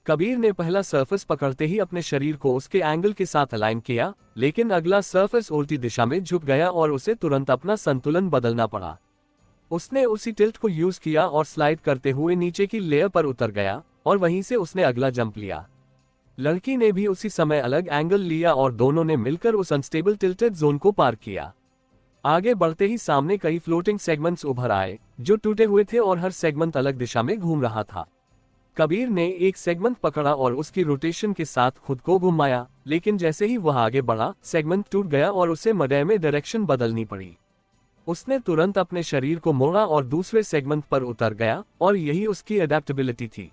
कबीर ने पहला सरफेस पकड़ते ही अपने शरीर को उसके एंगल के साथ अलाइन किया, लेकिन अगला सरफेस उल्टी दिशा में झुक गया और उसे तुरंत अपना संतुलन बदलना पड़ा। उसने उसी टिल्ट को यूज किया और स्लाइड करते हुए नीचे की लेयर पर उतर गया और वहीं से उसने अगला जंप लिया। लड़की ने भी उसी समय अलग एंगल लिया और दोनों ने मिलकर उस अनस्टेबल टिल्टेड जोन को पार किया। आगे बढ़ते ही सामने कई फ्लोटिंग सेगमेंट्स उभर आए जो टूटे हुए थे और हर सेगमेंट अलग दिशा में घूम रहा था। कबीर ने एक सेगमेंट पकड़ा और उसकी रोटेशन के साथ खुद को घुमाया, लेकिन जैसे ही वह आगे बढ़ा सेगमेंट टूट गया और उसे मडे में डायरेक्शन बदलनी पड़ी। उसने तुरंत अपने शरीर को मोड़ा और दूसरे सेगमेंट पर उतर गया और यही उसकी अडेप्टेबिलिटी थी।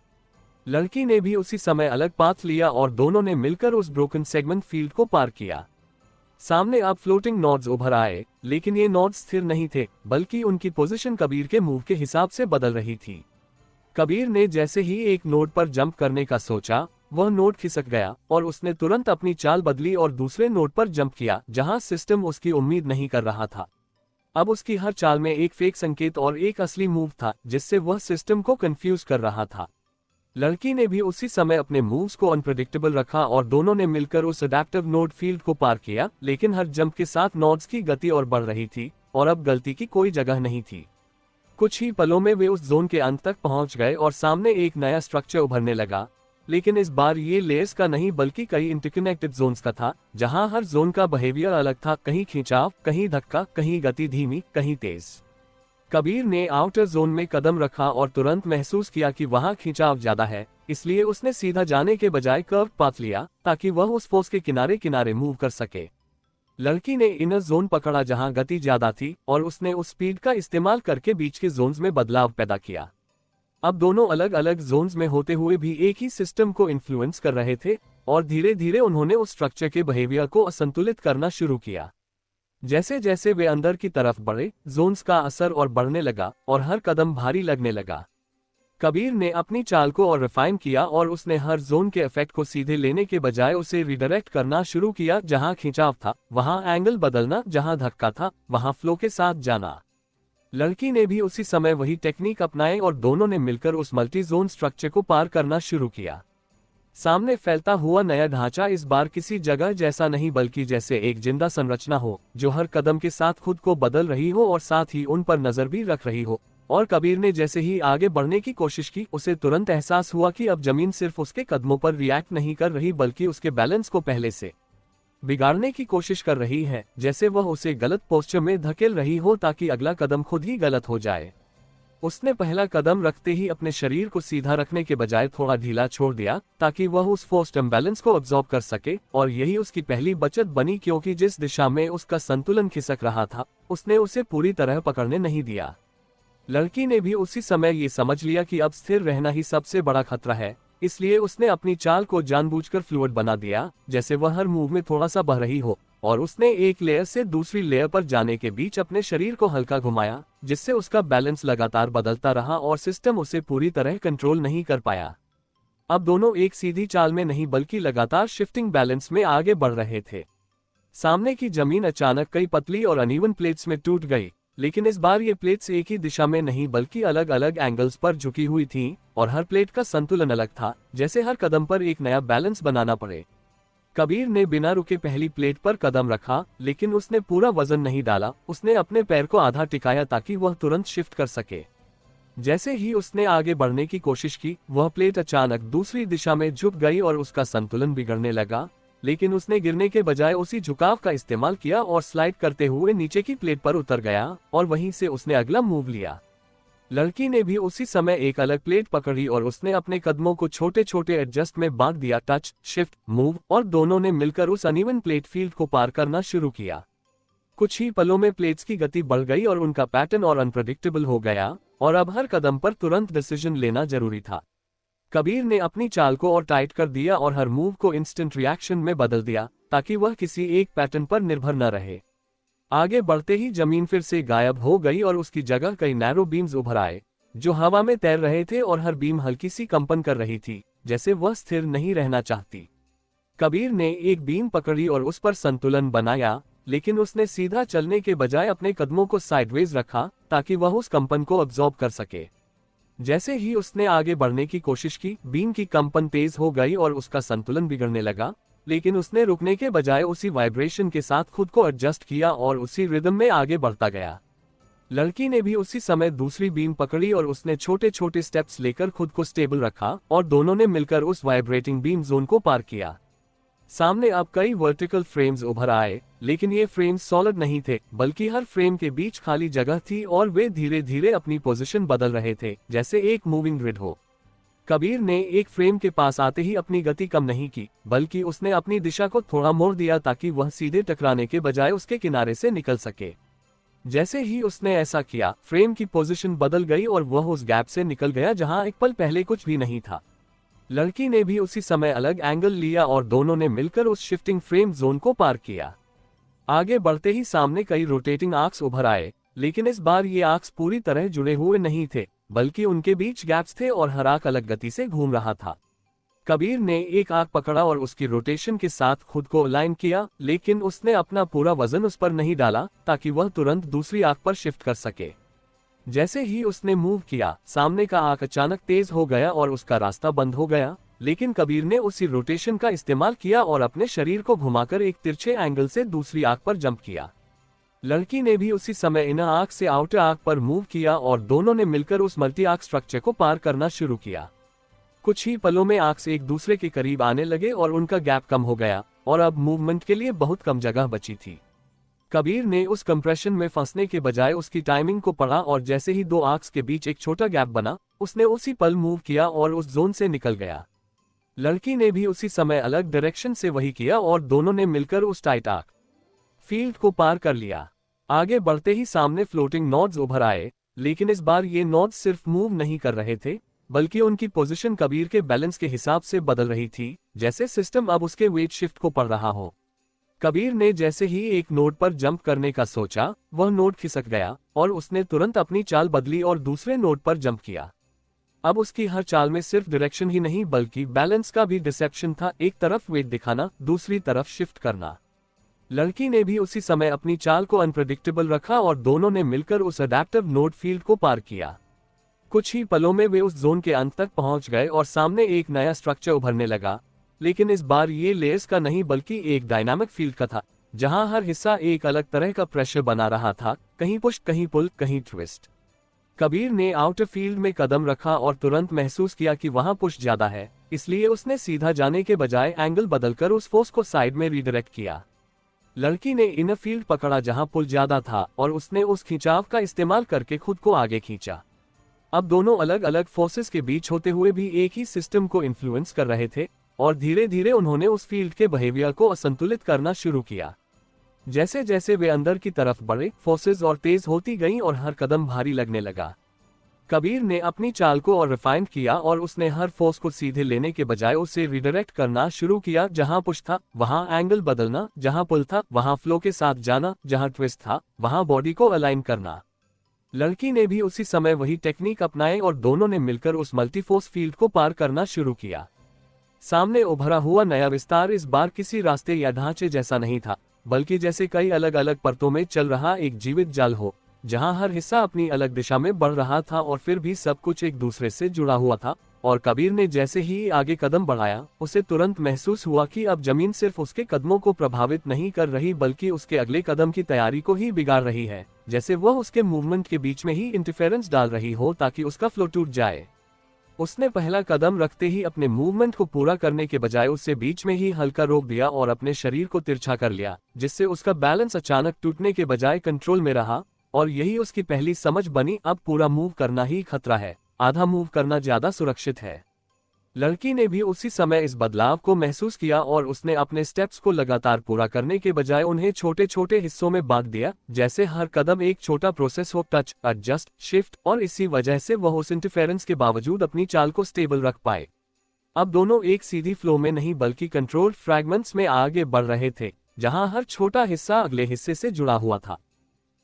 लड़की ने भी उसी समय अलग पाथ लिया और दोनों ने मिलकर उस ब्रोकन सेगमेंट फील्ड को पार किया। सामने अब फ्लोटिंग नोड्स उभर आए, लेकिन ये नोड्स स्थिर नहीं थे, बल्कि उनकी पोजीशन कबीर के मूव के हिसाब से बदल रही थी। कबीर ने जैसे ही एक नोड पर जंप करने का सोचा, वह नोड खिसक गया और उसने तुरंत अपनी चाल बदली और दूसरे नोड पर जंप किया जहां सिस्टम उसकी उम्मीद नहीं कर रहा था। अब उसकी हर चाल में एक फेक संकेत और एक असली मूव था जिससे वह सिस्टम को कंफ्यूज कर रहा था। लड़की ने भी उसी समय अपने मूव्स को अनप्रेडिक्टेबल रखा और दोनों ने मिलकर उस अडैप्टिव नोड फील्ड को पार किया, लेकिन हर जंप के साथ नोड्स की गति और बढ़ रही थी और अब गलती की कोई जगह नहीं थी। कुछ ही पलों में वे उस जोन के अंत तक पहुंच गए और सामने एक नया स्ट्रक्चर उभरने लगा, लेकिन इस बार ये लेयर्स का नहीं बल्कि कई इंटरकनेक्टेड जोन्स का था, जहां हर जोन का बिहेवियर अलग था, कहीं खिंचाव, कहीं धक्का, कहीं गति धीमी, कहीं तेज। कबीर ने आउटर जोन में कदम रखा और तुरंत महसूस किया कि वहां खिंचाव ज्यादा है, इसलिए उसने सीधा जाने के बजाय कर्व पाथ लिया ताकि वह उस फोर्स के किनारे किनारे मूव कर सके। लड़की ने इनर जोन पकड़ा जहां गति ज्यादा थी और उसने उस स्पीड का इस्तेमाल करके बीच के जोन्स में बदलाव पैदा किया। अब दोनों अलग अलग जोन्स में होते हुए भी एक ही सिस्टम को इन्फ्लुएंस कर रहे थे और धीरे धीरे उन्होंने उस स्ट्रक्चर के बिहेवियर को असंतुलित करना शुरू किया। जैसे जैसे वे अंदर की तरफ बढ़े, जोन्स का असर और बढ़ने लगा और हर कदम भारी लगने लगा। कबीर ने अपनी चाल को और रिफाइन किया और उसने हर जोन के इफेक्ट को सीधे लेने के बजाय उसे रिडायरेक्ट करना शुरू किया। जहां खिंचाव था वहां एंगल बदलना, जहां धक्का था वहां फ्लो के साथ जाना। लड़की ने भी उसी समय वही टेक्निक अपनाए और दोनों ने मिलकर उस मल्टी जोन स्ट्रक्चर को पार करना शुरू किया। सामने फैलता हुआ नया ढांचा इस बार किसी जगह जैसा नहीं बल्कि जैसे एक जिंदा संरचना हो जो हर कदम के साथ खुद को बदल रही हो और साथ ही उन पर नजर भी रख रही हो। और कबीर ने जैसे ही आगे बढ़ने की कोशिश की, उसे तुरंत एहसास हुआ कि अब जमीन सिर्फ उसके कदमों पर रिएक्ट नहीं कर रही बल्कि उसके बैलेंस को पहले से बिगाड़ने की कोशिश कर रही है, जैसे वह उसे गलत पोस्चर में धकेल रही हो ताकि अगला कदम खुद ही गलत हो जाए। उसने पहला कदम रखते ही अपने शरीर को सीधा रखने के बजाय थोड़ा ढीला छोड़ दिया ताकि वह उस फोर्स्ड इम्बैलेंस को अब्सॉर्ब कर सके, और यही उसकी पहली बचत बनी क्योंकि जिस दिशा में उसका संतुलन खिसक रहा था उसने उसे पूरी तरह पकड़ने नहीं दिया। लड़की ने भी उसी समय ये समझ लिया कि अब स्थिर रहना ही सबसे बड़ा खतरा है, इसलिए उसने अपनी चाल को जानबूझकर फ्लूइड बना दिया, जैसे वह हर मूव में थोड़ा सा बह रही हो, और उसने एक लेयर से दूसरी लेयर पर जाने के बीच अपने शरीर को हल्का घुमाया, जिससे उसका बैलेंस लगातार बदलता रहा और सिस्टम उसे पूरी तरह कंट्रोल नहीं कर पाया। अब दोनों एक सीधी चाल में नहीं बल्कि लगातार शिफ्टिंग बैलेंस में आगे बढ़ रहे थे। सामने की जमीन अचानक कई पतली और अनइवन प्लेट्स में टूट गई, लेकिन इस बार ये प्लेट्स एक ही दिशा में नहीं बल्कि अलग अलग एंगल्स पर झुकी हुई थीं और हर प्लेट का संतुलन अलग था, जैसे हर कदम पर एक नया बैलेंस बनाना पड़े। कबीर ने बिना रुके पहली प्लेट पर कदम रखा, लेकिन उसने पूरा वजन नहीं डाला। उसने अपने पैर को आधा टिकाया ताकि वह तुरंत शिफ्ट कर सके। जैसे ही उसने आगे बढ़ने की कोशिश की, वह प्लेट अचानक दूसरी दिशा में झुक गई और उसका संतुलन बिगड़ने लगा। लेकिन उसने गिरने के बजाय उसी झुकाव का इस्तेमाल किया और स्लाइड करते हुए नीचे की प्लेट पर उतर गया और वहीं से उसने अगला मूव लिया। लड़की ने भी उसी समय एक अलग प्लेट पकड़ी और उसने अपने कदमों को छोटे छोटे एडजस्ट में बांट दिया, टच, शिफ्ट, मूव, और दोनों ने मिलकर उस अनइवन प्लेट फील्ड को पार करना शुरू किया। कुछ ही पलों में प्लेट्स की गति बढ़ गई और उनका पैटर्न और अनप्रेडिक्टेबल हो गया और अब हर कदम पर तुरंत डिसीजन लेना जरूरी था। कबीर ने अपनी चाल को और टाइट कर दिया और हर मूव को इंस्टेंट रिएक्शन में बदल दिया ताकि वह किसी एक पैटर्न पर निर्भर न रहे। आगे बढ़ते ही जमीन फिर से गायब हो गई और उसकी जगह कई नैरो बीम्स उभर आए जो हवा में तैर रहे थे और हर बीम हल्की सी कंपन कर रही थी, जैसे वह स्थिर नहीं रहना चाहती। कबीर ने एक बीम पकड़ी और उस पर संतुलन बनाया, लेकिन उसने सीधा चलने के बजाय अपने कदमों को साइडवेज रखा ताकि वह उस कंपन को अब्सॉर्ब कर सके। जैसे ही उसने आगे बढ़ने की कोशिश की, बीम की कंपन तेज हो गई और उसका संतुलन बिगड़ने लगा, लेकिन उसने रुकने के बजाय उसी वाइब्रेशन के साथ खुद को एडजस्ट किया और उसी रिदम में आगे बढ़ता गया। लड़की ने भी उसी समय दूसरी बीम पकड़ी और उसने छोटे छोटे स्टेप्स लेकर खुद को स्टेबल रखा और दोनों ने मिलकर उस वाइब्रेटिंग बीम जोन को पार किया। सामने अब कई वर्टिकल फ्रेम्स उभर आए, लेकिन ये फ्रेम्स सॉलिड नहीं थे, बल्कि हर फ्रेम के बीच खाली जगह थी और वे धीरे धीरे अपनी पोजीशन बदल रहे थे, जैसे एक मूविंग ग्रिड हो। कबीर ने एक फ्रेम के पास आते ही अपनी गति कम नहीं की, बल्कि उसने अपनी दिशा को थोड़ा मोड़ दिया ताकि वह सीधे टकराने के बजाय उसके किनारे से निकल सके। जैसे ही उसने ऐसा किया, फ्रेम की पोजीशन बदल गई और वह उस गैप से निकल गया जहां एक पल पहले कुछ भी नहीं था। लड़की ने भी उसी समय अलग एंगल लिया और दोनों ने मिलकर उस शिफ्टिंग फ्रेम जोन को पार किया। आगे बढ़ते ही सामने कई रोटेटिंग आर्क्स उभर आए, लेकिन इस बार ये आर्क्स पूरी तरह जुड़े हुए नहीं थे, बल्कि उनके बीच गैप्स थे और हर आर्क अलग गति से घूम रहा था। कबीर ने एक आर्क पकड़ा और उसकी रोटेशन के साथ खुद को अलाइन किया, लेकिन उसने अपना पूरा वजन उस पर नहीं डाला ताकि वह तुरंत दूसरी आर्क पर शिफ्ट कर सके। जैसे ही उसने मूव किया, सामने का आर्क अचानक तेज हो गया और उसका रास्ता बंद हो गया, लेकिन कबीर ने उसी रोटेशन का इस्तेमाल किया और अपने शरीर को घुमाकर एक तिरछे एंगल से दूसरी आर्क पर जंप किया। लड़की ने भी उसी समय इनर आर्क से आउटर आर्क पर मूव किया और दोनों ने मिलकर उस मल्टी आर्क स्ट्रक्चर को पार करना शुरू किया। कुछ ही पलों में आर्क्स एक दूसरे के करीब आने लगे और उनका गैप कम हो गया और अब मूवमेंट के लिए बहुत कम जगह बची थी। कबीर ने उस कंप्रेशन में फंसने के बजाय उसकी टाइमिंग को पढ़ा और जैसे ही दो आर्क्स के बीच एक छोटा गैप बना, उसने उसी पल मूव किया और उस जोन से निकल गया। लड़की ने भी उसी समय अलग डायरेक्शन से वही किया और दोनों ने मिलकर उस टाइट आर्क फील्ड को पार कर लिया। आगे बढ़ते ही सामने फ्लोटिंग नोड्स उभर आए, लेकिन इस बार ये नोड्स सिर्फ मूव नहीं कर रहे थे, बल्कि उनकी पोजीशन कबीर के बैलेंस के हिसाब से बदल रही थी, जैसे सिस्टम अब उसके वेट शिफ्ट को पढ़ रहा हो। कबीर ने जैसे ही एक नोड पर जंप करने का सोचा, वह नोड खिसक गया और उसने तुरंत अपनी चाल बदली और दूसरे नोड पर जंप किया। अब उसकी हर चाल में सिर्फ डायरेक्शन ही नहीं बल्कि बैलेंस का भी डिसेप्शन था, एक तरफ वेट दिखाना, दूसरी तरफ शिफ्ट करना। लड़की ने भी उसी समय अपनी चाल को अनप्रेडिक्टेबल रखा और दोनों ने मिलकर उस अडैप्टिव नोड फील्ड को पार किया। कुछ ही पलों में वे उस जोन के अंत तक पहुंच गए और सामने एक नया स्ट्रक्चर उभरने लगा, लेकिन इस बार ये लेयर्स का नहीं बल्कि एक डायनामिक फील्ड का था, जहां हर हिस्सा एक अलग तरह का प्रेशर बना रहा था, कहीं पुश, कहीं पुल, कहीं ट्विस्ट। कबीर ने आउटर फील्ड में कदम रखा और तुरंत महसूस किया कि वहां पुश ज्यादा है, इसलिए उसने सीधा जाने के बजाय एंगल बदलकर उस फोर्स को साइड में रीडायरेक्ट किया। लड़की ने इनर फील्ड पकड़ा जहां पुल ज्यादा था और उसने उस खिंचाव का इस्तेमाल करके खुद को आगे खींचा। अब दोनों अलग अलग फोर्सेस के बीच होते हुए भी एक ही सिस्टम को इन्फ्लुएंस कर रहे थे और धीरे धीरे उन्होंने उस फील्ड के बिहेवियर को असंतुलित करना शुरू किया। जैसे जैसे वे अंदर की तरफ बढ़े, फोर्सेस और तेज होती गईं और हर कदम भारी लगने लगा। कबीर ने अपनी चाल को और रिफाइन किया और उसने हर फोर्स को सीधे लेने के बजाय उसे रिडायरेक्ट करना शुरू किया। जहां पुश था वहां एंगल बदलना, जहां पुल था वहां फ्लो के साथ जाना, जहां ट्विस्ट था वहां बॉडी को अलाइन करना। लड़की ने भी उसी समय वही टेक्निक अपनाए और दोनों ने मिलकर उस मल्टीफोर्स फील्ड को पार करना शुरू किया। सामने उभरा हुआ नया विस्तार इस बार किसी रास्ते या ढांचे जैसा नहीं था, बल्कि जैसे कई अलग अलग परतों में चल रहा एक जीवित जाल हो, जहां हर हिस्सा अपनी अलग दिशा में बढ़ रहा था और फिर भी सब कुछ एक दूसरे से जुड़ा हुआ था। और कबीर ने जैसे ही आगे कदम बढ़ाया, उसे तुरंत महसूस हुआ कि अब जमीन सिर्फ उसके कदमों को प्रभावित नहीं कर रही बल्कि उसके अगले कदम की तैयारी को ही बिगाड़ रही है, जैसे वह उसके मूवमेंट के बीच में ही इंटरफेरेंस डाल रही हो ताकि उसका फ्लो टूट जाए। उसने पहला कदम रखते ही अपने मूवमेंट को पूरा करने के बजाय उससे बीच में ही हल्का रोक दिया और अपने शरीर को तिरछा कर लिया, जिससे उसका बैलेंस अचानक टूटने के बजाय कंट्रोल में रहा। और यही उसकी पहली समझ बनी, अब पूरा मूव करना ही खतरा है, आधा मूव करना ज्यादा सुरक्षित है। लड़की ने भी उसी समय इस बदलाव को महसूस किया और उसने अपने स्टेप्स को लगातार पूरा करने के बजाय उन्हें छोटे छोटे हिस्सों में बांट दिया, जैसे हर कदम एक छोटा प्रोसेस हो, टच, एडजस्ट, शिफ्ट, और इसी वजह से वह उस इंटरफेरेंस के बावजूद अपनी चाल को स्टेबल रख पाए। अब दोनों एक सीधी फ्लो में नहीं बल्कि कंट्रोल्ड फ्रैगमेंट्स में आगे बढ़ रहे थे, जहां हर छोटा हिस्सा अगले हिस्से से जुड़ा हुआ था।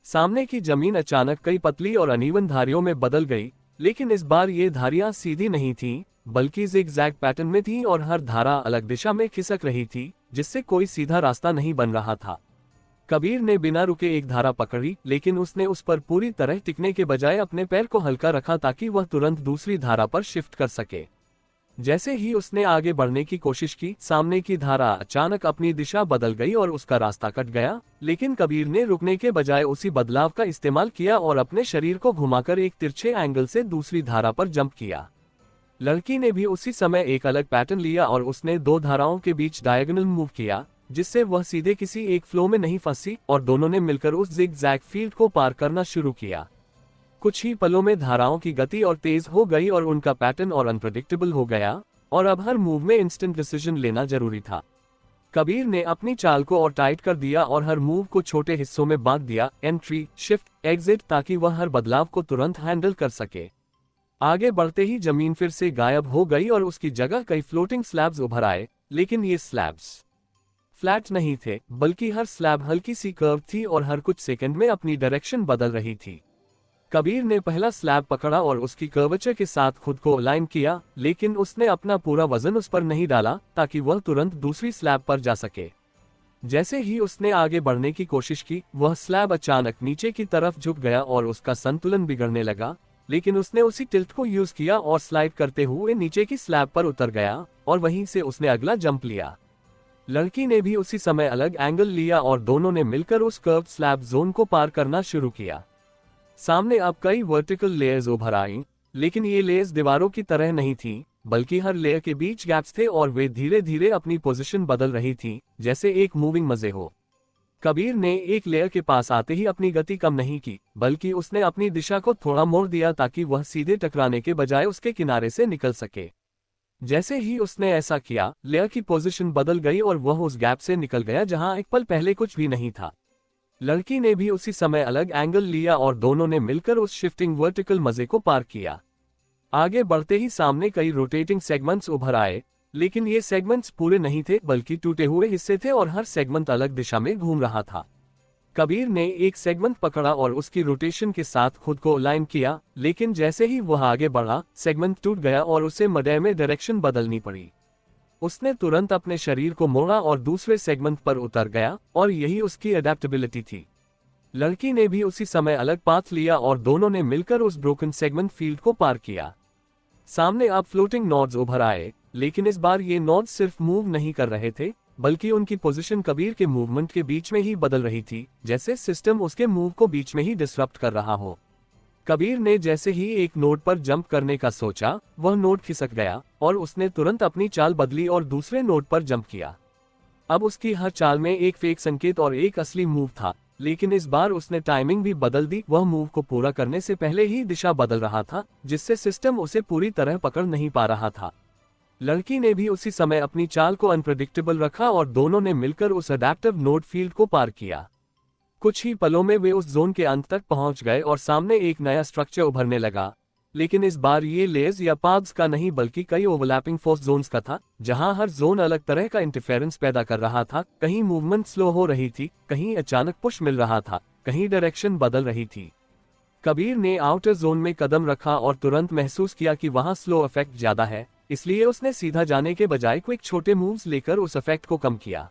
सामने की जमीन अचानक कई पतली और अनइवन धारियों में बदल गई, लेकिन इस बार ये धारियां सीधी नहीं थीं, बल्कि जिगजैग पैटर्न में थी और हर धारा अलग दिशा में खिसक रही थी, जिससे कोई सीधा रास्ता नहीं बन रहा था। कबीर ने बिना रुके एक धारा पकड़ी, लेकिन उसने उस पर पूरी तरह टिकने के बजाय अपने पैर को हल्का रखा ताकि वह तुरंत दूसरी धारा पर शिफ्ट कर सके। जैसे ही उसने आगे बढ़ने की कोशिश की, सामने की धारा अचानक अपनी दिशा बदल गई और उसका रास्ता कट गया, लेकिन कबीर ने रुकने के बजाय उसी बदलाव का इस्तेमाल किया और अपने शरीर को घुमाकर एक तिरछे एंगल से दूसरी धारा पर जंप किया। लड़की ने भी उसी समय एक अलग पैटर्न लिया और उसने दो धाराओं के बीच डायगोनल मूव किया, जिससे वह सीधे किसी एक फ्लो में नहीं फंसी और दोनों ने मिलकर उस जिगजैग फील्ड को पार करना शुरू किया। कुछ ही पलों में धाराओं की गति और तेज हो गई और उनका पैटर्न और अनप्रेडिक्टेबल हो गया, और अब हर मूव में इंस्टेंट डिसीजन लेना जरूरी था। कबीर ने अपनी चाल को और टाइट कर दिया और हर मूव को छोटे हिस्सों में बांट दिया, एंट्री, शिफ्ट, एग्जिट, ताकि वह हर बदलाव को तुरंत हैंडल कर सके। आगे बढ़ते ही जमीन फिर से गायब हो गई और उसकी जगह कई फ्लोटिंग स्लैब्स उभर आए, लेकिन ये स्लैब्स फ्लैट नहीं थे, बल्कि हर स्लैब हल्की सी कर्व थी और हर कुछ सेकंड में अपनी डायरेक्शन बदल रही थी। कबीर ने पहला स्लैब पकड़ा और उसकी कर्वेचर के साथ खुद को अलाइन किया, लेकिन उसने अपना पूरा वजन उस पर नहीं डाला ताकि वह तुरंत दूसरी स्लैब पर जा सके। जैसे ही उसने आगे बढ़ने की कोशिश की, वह स्लैब अचानक नीचे की तरफ झुक गया और उसका संतुलन बिगड़ने लगा, लेकिन उसने उसी टिल्ट को यूज किया और स्लाइड करते हुए नीचे की स्लैब पर उतर गया और वहीं से उसने अगला जंप लिया। लड़की ने भी उसी समय अलग एंगल लिया और दोनों ने मिलकर उस कर्व्ड स्लैब जोन को पार करना शुरू किया। सामने अब कई वर्टिकल लेयर्स उभर आईं, लेकिन ये लेयर्स दीवारों की तरह नहीं थी, बल्कि हर लेयर के बीच गैप्स थे और वे धीरे धीरे अपनी पोजीशन बदल रही थी, जैसे एक मूविंग मजे हो। कबीर ने एक लेयर के पास आते ही अपनी गति कम नहीं की, बल्कि उसने अपनी दिशा को थोड़ा मोड़ दिया ताकि वह सीधे टकराने के बजाय उसके किनारे से निकल सके। जैसे ही उसने ऐसा किया, लेयर की पोजीशन बदल गई और वह उस गैप से निकल गया जहां एक पल पहले कुछ भी नहीं था। लड़की ने भी उसी समय अलग एंगल लिया और दोनों ने मिलकर उस शिफ्टिंग वर्टिकल मजे को पार किया। आगे बढ़ते ही सामने कई रोटेटिंग सेगमेंट्स उभर आए, लेकिन ये सेगमेंट्स पूरे नहीं थे बल्कि टूटे हुए हिस्से थे और हर सेगमेंट अलग दिशा में घूम रहा था। कबीर ने एक सेगमेंट पकड़ा और उसकी रोटेशन के साथ खुद को अलाइन किया, लेकिन जैसे ही वह आगे बढ़ा, सेगमेंट टूट गया और उसे मध्य में डायरेक्शन बदलनी पड़ी। उसने तुरंत अपने शरीर को मोड़ा और दूसरे सेगमेंट पर उतर गया, और यही उसकी अडेप्टेबिलिटी थी। लड़की ने भी उसी समय अलग पाथ लिया और दोनों ने मिलकर उस ब्रोकन सेगमेंट फील्ड को पार किया। सामने अब फ्लोटिंग नोड्स उभर आए, लेकिन इस बार ये नोड्स सिर्फ मूव नहीं कर रहे थे, बल्कि उनकी पोजीशन कबीर के मूवमेंट के बीच में ही बदल रही थी, जैसे सिस्टम उसके मूव को बीच में ही डिसरप्ट कर रहा हो। कबीर ने जैसे ही एक नोड पर जंप करने का सोचा, वह नोड खिसक गया और उसने तुरंत अपनी चाल बदली और दूसरे नोड पर जंप किया। अब उसकी हर चाल में एक फेक संकेत और एक असली मूव था, लेकिन इस बार उसने टाइमिंग भी बदल दी। वह मूव को पूरा करने से पहले ही दिशा बदल रहा था, जिससे सिस्टम उसे पूरी तरह पकड़ नहीं पा रहा था। लड़की ने भी उसी समय अपनी चाल को अनप्रेडिक्टेबल रखा और दोनों ने मिलकर उस अडैप्टिव नोड फील्ड को पार किया। कुछ ही पलों में वे उस जोन के अंत तक पहुंच गए और सामने एक नया स्ट्रक्चर उभरने लगा, लेकिन इस बार ये लेयर्स या पाथ्स का नहीं बल्कि कई ओवरलैपिंग फोर्स जोन्स का था, जहां हर जोन अलग तरह का इंटरफेरेंस पैदा कर रहा था। कहीं मूवमेंट स्लो हो रही थी, कहीं अचानक पुश मिल रहा था, कहीं डायरेक्शन बदल रही थी। कबीर ने आउटर जोन में कदम रखा और तुरंत महसूस किया कि वहां स्लो इफेक्ट ज्यादा है, इसलिए उसने सीधा जाने के बजाय क्विक छोटे मूव्स लेकर उस इफेक्ट को कम किया।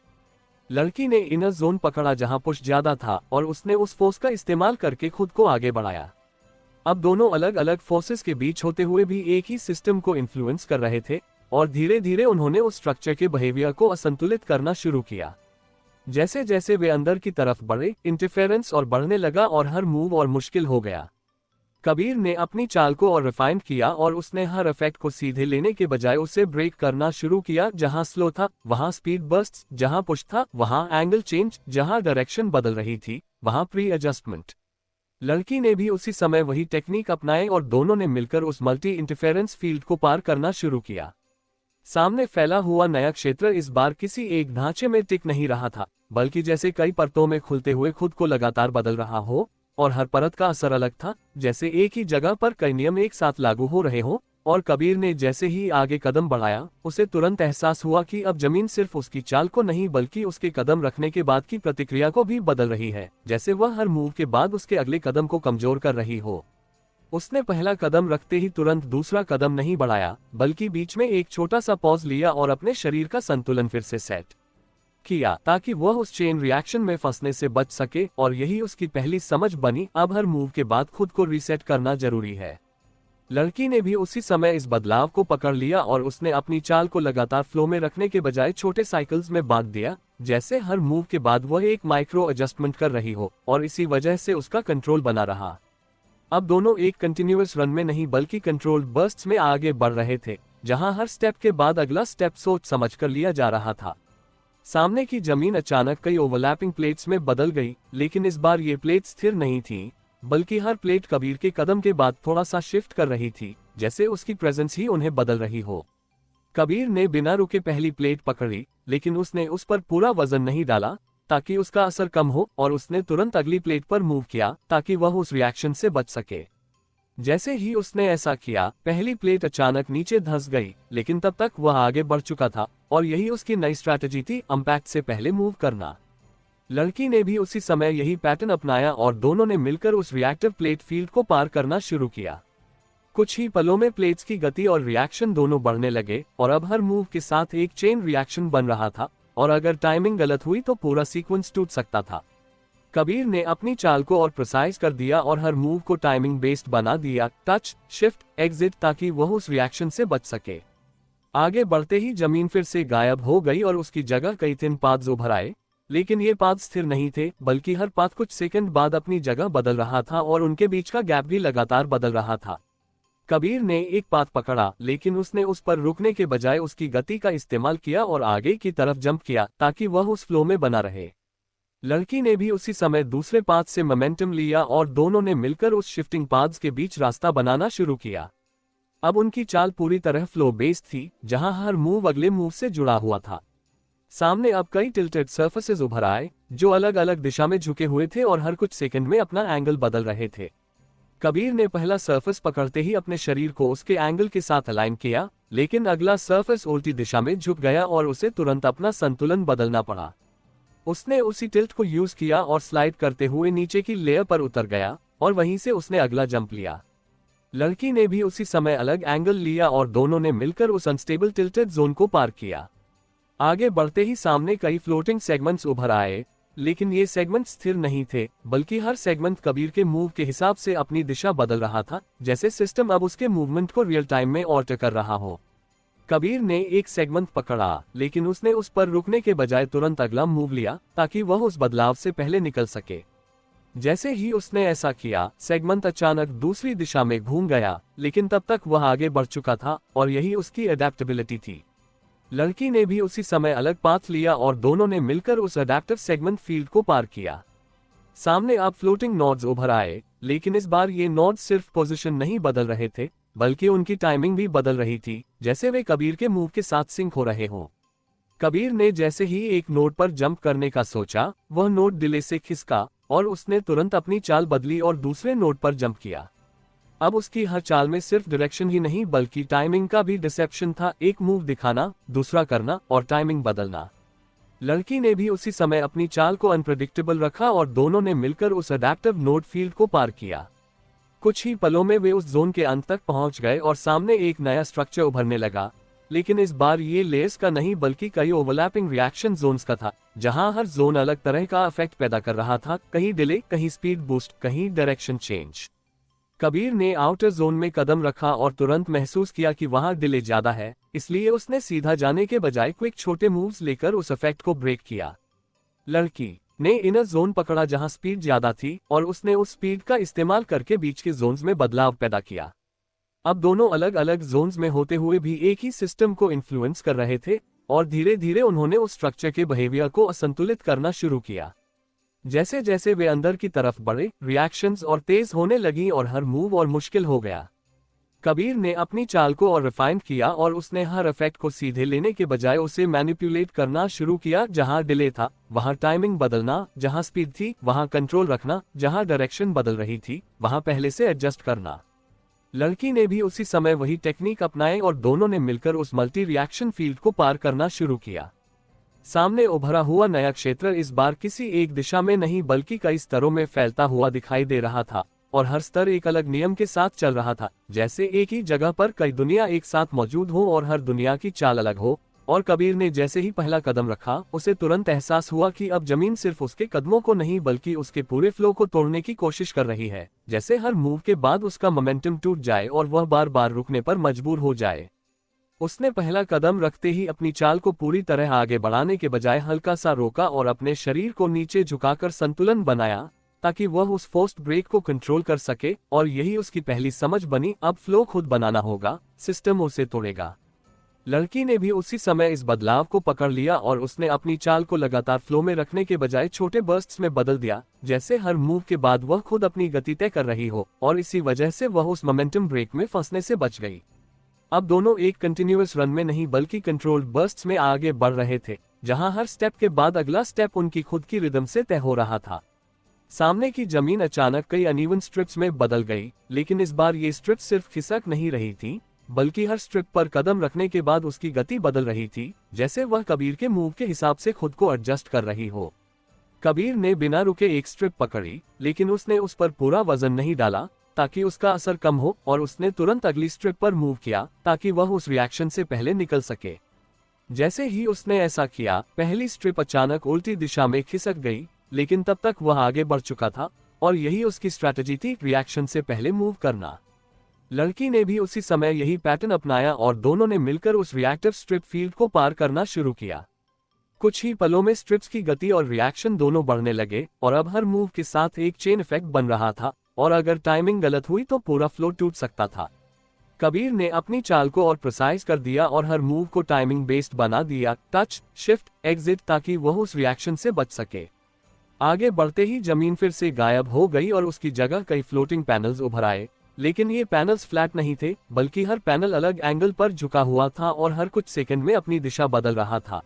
लड़की ने इनर जोन पकड़ा जहां पुश ज्यादा था और उसने उस फोर्स का इस्तेमाल करके खुद को आगे बढ़ाया। अब दोनों अलग अलग फोर्सेस के बीच होते हुए भी एक ही सिस्टम को इन्फ्लुएंस कर रहे थे, और धीरे धीरे उन्होंने उस स्ट्रक्चर के बिहेवियर को असंतुलित करना शुरू किया। जैसे जैसे वे अंदर की तरफ बढ़े, इंटरफेरेंस और बढ़ने लगा और हर मूव और मुश्किल हो गया। कबीर ने अपनी चाल को और रिफाइन किया और उसने हर इफेक्ट को सीधे लेने के बजाय उसे ब्रेक करना शुरू किया। जहां स्लो था वहां स्पीड बर्स्ट, जहां पुश था वहां एंगल चेंज, जहां डायरेक्शन बदल रही थी वहां प्री एडजस्टमेंट। लड़की ने भी उसी समय वही टेक्निक अपनाए और दोनों ने मिलकर उस मल्टी इंटरफेरेंस फील्ड को पार करना शुरू किया। सामने फैला हुआ नया क्षेत्र इस बार किसी एक ढांचे में टिक नहीं रहा था, बल्कि जैसे कई परतों में खुलते हुए खुद को लगातार बदल रहा हो, और हर परत का असर अलग था, जैसे एक ही जगह पर कई नियम एक साथ लागू हो रहे हो। और कबीर ने जैसे ही आगे कदम बढ़ाया, उसे तुरंत एहसास हुआ कि अब जमीन सिर्फ उसकी चाल को नहीं बल्कि उसके कदम रखने के बाद की प्रतिक्रिया को भी बदल रही है, जैसे वह हर मूव के बाद उसके अगले कदम को कमजोर कर रही हो। उसने पहला कदम रखते ही तुरंत दूसरा कदम नहीं बढ़ाया, बल्कि बीच में एक छोटा सा पॉज लिया और अपने शरीर का संतुलन फिर से सेट किया, ताकि वह उस चेन रिएक्शन में फंसने से बच सके। और यही उसकी पहली समझ बनी, अब हर मूव के बाद खुद को रीसेट करना जरूरी है। लड़की ने भी उसी समय इस बदलाव को पकड़ लिया और उसने अपनी चाल को लगातार फ्लो में रखने के बजाय छोटे साइकिल्स में बांट दिया, जैसे हर मूव के बाद वह एक माइक्रो एडजस्टमेंट कर रही हो, और इसी वजह से उसका कंट्रोल बना रहा। अब दोनों एक कंटिन्यूअस रन में नहीं बल्कि कंट्रोल्ड बर्स्ट्स में आगे बढ़ रहे थे, जहां हर स्टेप के बाद अगला स्टेप सोच समझ कर लिया जा रहा था। सामने की जमीन अचानक कई ओवरलैपिंग प्लेट्स में बदल गई, लेकिन इस बार ये प्लेट स्थिर नहीं थी, बल्कि हर प्लेट कबीर के कदम के बाद थोड़ा सा शिफ्ट कर रही थी, जैसे उसकी प्रेजेंस ही उन्हें बदल रही हो। कबीर ने बिना रुके पहली प्लेट पकड़ी, लेकिन उसने उस पर पूरा वजन नहीं डाला ताकि उसका असर कम हो, और उसने तुरंत अगली प्लेट पर मूव किया ताकि वह उस रिएक्शन से बच सके। जैसे ही उसने ऐसा किया, पहली प्लेट अचानक नीचे धंस गई, लेकिन तब तक वह आगे बढ़ चुका था, और यही उसकी नई स्ट्रैटेजी थी, इंपैक्ट से पहले मूव करना। लड़की ने भी उसी समय यही पैटर्न अपनाया और दोनों ने मिलकर उस रिएक्टिव प्लेट फील्ड को पार करना शुरू किया। कुछ ही पलों में प्लेट्स की गति और रिएक्शन दोनों बढ़ने लगे, और अब हर मूव के साथ एक चेन रिएक्शन बन रहा था, और अगर टाइमिंग गलत हुई तो पूरा सीक्वेंस टूट सकता था। कबीर ने अपनी चाल को और प्रिसाइज कर दिया और हर मूव को टाइमिंग बेस्ड बना दिया, टच, शिफ्ट, एग्जिट, ताकि वह उस रिएक्शन से बच सके। आगे बढ़ते ही जमीन फिर से गायब हो गई और उसकी जगह कई थिन पाथ्स उभर आए, लेकिन ये पाथ स्थिर नहीं थे, बल्कि हर पाथ कुछ सेकंड बाद अपनी जगह बदल रहा था और उनके बीच का गैप भी लगातार बदल रहा था। कबीर ने एक पाथ पकड़ा, लेकिन उसने उस पर रुकने के बजाय उसकी गति का इस्तेमाल किया और आगे की तरफ जंप किया ताकि वह उस फ्लो में बना रहे। लड़की ने भी उसी समय दूसरे पाथ से मोमेंटम लिया और दोनों ने मिलकर उस शिफ्टिंग पाथ्स के बीच रास्ता बनाना शुरू किया। अब उनकी चाल पूरी तरह फ्लो बेस्ड थी, जहां हर मूव अगले मूव से जुड़ा हुआ था। सामने अब कई टिल्टेड सर्फेसेस उभर आए, जो अलग अलग दिशा में झुके हुए थे और हर कुछ सेकंड में अपना एंगल बदल रहे थे। कबीर ने पहला सर्फेस पकड़ते ही अपने शरीर को उसके एंगल के साथ अलाइन किया, लेकिन अगला सर्फेस उल्टी दिशा में झुक गया और उसे तुरंत अपना संतुलन बदलना पड़ा। उसने उसी टिल्ट को यूज किया और स्लाइड करते हुए नीचे की लेयर पर उतर गया, और वहीं से उसने अगला जंप लिया। लड़की ने भी उसी समय अलग एंगल लिया और दोनों ने मिलकर उस अनस्टेबल टिल्टेड जोन को पार किया। आगे बढ़ते ही सामने कई फ्लोटिंग सेगमेंट्स उभर आए, लेकिन ये सेगमेंट स्थिर नहीं थे, बल्कि हर सेगमेंट कबीर के मूव के हिसाब से अपनी दिशा बदल रहा था, जैसे सिस्टम अब उसके मूवमेंट को रियल टाइम में ऑल्टर कर रहा हो। कबीर ने एक सेगमेंट पकड़ा, लेकिन उसने उस पर रुकने के बजाय तुरंत अगला मूव लिया ताकि वह उस बदलाव से पहले निकल सके। जैसे ही उसने ऐसा किया, सेगमेंट अचानक दूसरी दिशा में घूम गया, लेकिन तब तक वह आगे बढ़ चुका था, और यही उसकी अडेप्टेबिलिटी थी। लड़की ने भी उसी समय अलग पाथ लिया और दोनों ने मिलकर उस अडेप्टिव सेगमेंट फील्ड को पार किया। सामने अब फ्लोटिंग नोड्स उभर आए, लेकिन इस बार ये नोड्स सिर्फ पोजीशन नहीं बदल रहे थे, बल्कि उनकी टाइमिंग भी बदल रही थी, जैसे वे कबीर के मूव के साथ सिंक हो रहे हों। कबीर ने जैसे ही एक नोड पर जंप करने का सोचा, वह नोड डिले से खिसका और उसने तुरंत अपनी चाल बदली और दूसरे नोड पर जंप किया। अब उसकी हर चाल में सिर्फ डायरेक्शन ही नहीं बल्कि टाइमिंग का भी डिसेप्शन था, एक मूव दिखाना, दूसरा करना और टाइमिंग बदलना। लड़की ने भी उसी समय अपनी चाल को अनप्रेडिक्टेबल रखा और दोनों ने मिलकर उस अडेप्टिव नोड फील्ड को पार किया। कुछ ही पलों में वे उस जोन के अंत तक पहुंच गए और सामने एक नया स्ट्रक्चर उभरने लगा, लेकिन इस बार ये लेयर्स का नहीं बल्कि कई ओवरलैपिंग रिएक्शन जोन्स का था, जहां हर जोन अलग तरह का इफेक्ट पैदा कर रहा था, कहीं डिले, कहीं स्पीड बूस्ट, कहीं डायरेक्शन चेंज। कबीर ने आउटर जोन में कदम रखा और तुरंत महसूस किया कि वहां डिले ज्यादा है, इसलिए उसने सीधा जाने के बजाय क्विक छोटे मूव्स लेकर उस इफेक्ट को ब्रेक किया। लड़की ने इनर जोन पकड़ा जहां स्पीड ज्यादा थी और उसने उस स्पीड का इस्तेमाल करके बीच के जोन्स में बदलाव पैदा किया। अब दोनों अलग अलग जोन्स में होते हुए भी एक ही सिस्टम को इन्फ्लुएंस कर रहे थे और धीरे धीरे उन्होंने उस स्ट्रक्चर के बिहेवियर को असंतुलित करना शुरू किया। जैसे जैसे वे अंदर की तरफ बढ़े, रिएक्शंस और तेज होने लगी और हर मूव और मुश्किल हो गया। कबीर ने अपनी चाल को और रिफाइन किया और उसने हर इफेक्ट को सीधे लेने के बजाय उसे मैनिपुलेट करना शुरू किया। जहां डिले था वहां टाइमिंग बदलना, जहां स्पीड थी वहां कंट्रोल रखना, जहां डायरेक्शन बदल रही थी वहां पहले से एडजस्ट करना। लड़की ने भी उसी समय वही टेक्निक अपनाई और दोनों ने मिलकर उस मल्टी रिएक्शन फील्ड को पार करना शुरू किया। सामने उभरा हुआ नया क्षेत्र इस बार किसी एक दिशा में नहीं बल्कि कई स्तरों में फैलता हुआ दिखाई दे रहा था और हर स्तर एक अलग नियम के साथ चल रहा था, जैसे एक ही जगह पर कई दुनिया एक साथ मौजूद हो और हर दुनिया की चाल अलग हो। और कबीर ने जैसे ही पहला कदम रखा उसे तुरंत एहसास हुआ कि अब जमीन सिर्फ उसके कदमों को नहीं बल्कि उसके पूरे फ्लो को तोड़ने की कोशिश कर रही है, जैसे हर मूव के बाद उसका मोमेंटम टूट जाए और वह बार बार रुकने पर मजबूर हो जाए। उसने पहला कदम रखते ही अपनी चाल को पूरी तरह आगे बढ़ाने के बजाय हल्का सा रोका और अपने शरीर को नीचे झुकाकर संतुलन बनाया ताकि वह उस फोर्स्ड ब्रेक को कंट्रोल कर सके। और यही उसकी पहली समझ बनी, अब फ्लो खुद बनाना होगा, सिस्टम उसे तोड़ेगा। लड़की ने भी उसी समय इस बदलाव को पकड़ लिया और उसने अपनी चाल को लगातार फ्लो में रखने के बजाय छोटे बर्स्ट्स में बदल दिया, जैसे हर मूव के बाद वह खुद अपनी गति तय कर रही हो और इसी वजह से वह उस मोमेंटम ब्रेक में फंसने से बच गई। अब दोनों एक कंटिन्यूअस रन में नहीं बल्कि कंट्रोल्ड बर्स्ट्स में आगे बढ़ रहे थे, जहां हर स्टेप के बाद अगला स्टेप उनकी खुद की रिदम से तय हो रहा था। सामने की जमीन अचानक कई अनइवन स्ट्रिप्स में बदल गई, लेकिन इस बार ये स्ट्रिप्स सिर्फ खिसक नहीं रही थी बल्कि हर स्ट्रिप पर कदम रखने के बाद उसकी गति बदल रही थी, जैसे वह कबीर के मूव के हिसाब से खुद को एडजस्ट कर रही हो। कबीर ने बिना रुके एक स्ट्रिप पकड़ी, लेकिन उसने उस पर पूरा वजन नहीं डाला ताकि उसका असर कम हो और उसने तुरंत अगली स्ट्रिप पर मूव किया ताकि वह उस रिएक्शन से पहले निकल सके। जैसे ही उसने ऐसा किया, पहली स्ट्रिप अचानक उल्टी दिशा में खिसक गई, लेकिन तब तक वह आगे बढ़ चुका था और यही उसकी स्ट्रैटेजी थी, रिएक्शन से पहले मूव करना। लड़की ने भी उसी समय यही पैटर्न अपनाया और दोनों ने मिलकर उस रिएक्टिव स्ट्रिप फील्ड को पार करना शुरू किया। कुछ ही पलों में स्ट्रिप्स की गति और रिएक्शन दोनों बढ़ने लगे और अब हर मूव के साथ एक चेन इफेक्ट बन रहा था और अगर टाइमिंग गलत हुई तो पूरा फ्लो टूट सकता था। कबीर ने अपनी चाल को और प्रिसाइज कर दिया और हर मूव को टाइमिंग बेस्ड बना दिया, टच, शिफ्ट, एग्जिट, ताकि वह उस रिएक्शन से बच सके। आगे बढ़ते ही जमीन फिर से गायब हो गई और उसकी जगह कई फ्लोटिंग पैनल्स उभर आए, लेकिन ये पैनल्स फ्लैट नहीं थे बल्कि हर पैनल अलग एंगल पर झुका हुआ था और हर कुछ सेकंड में अपनी दिशा बदल रहा था।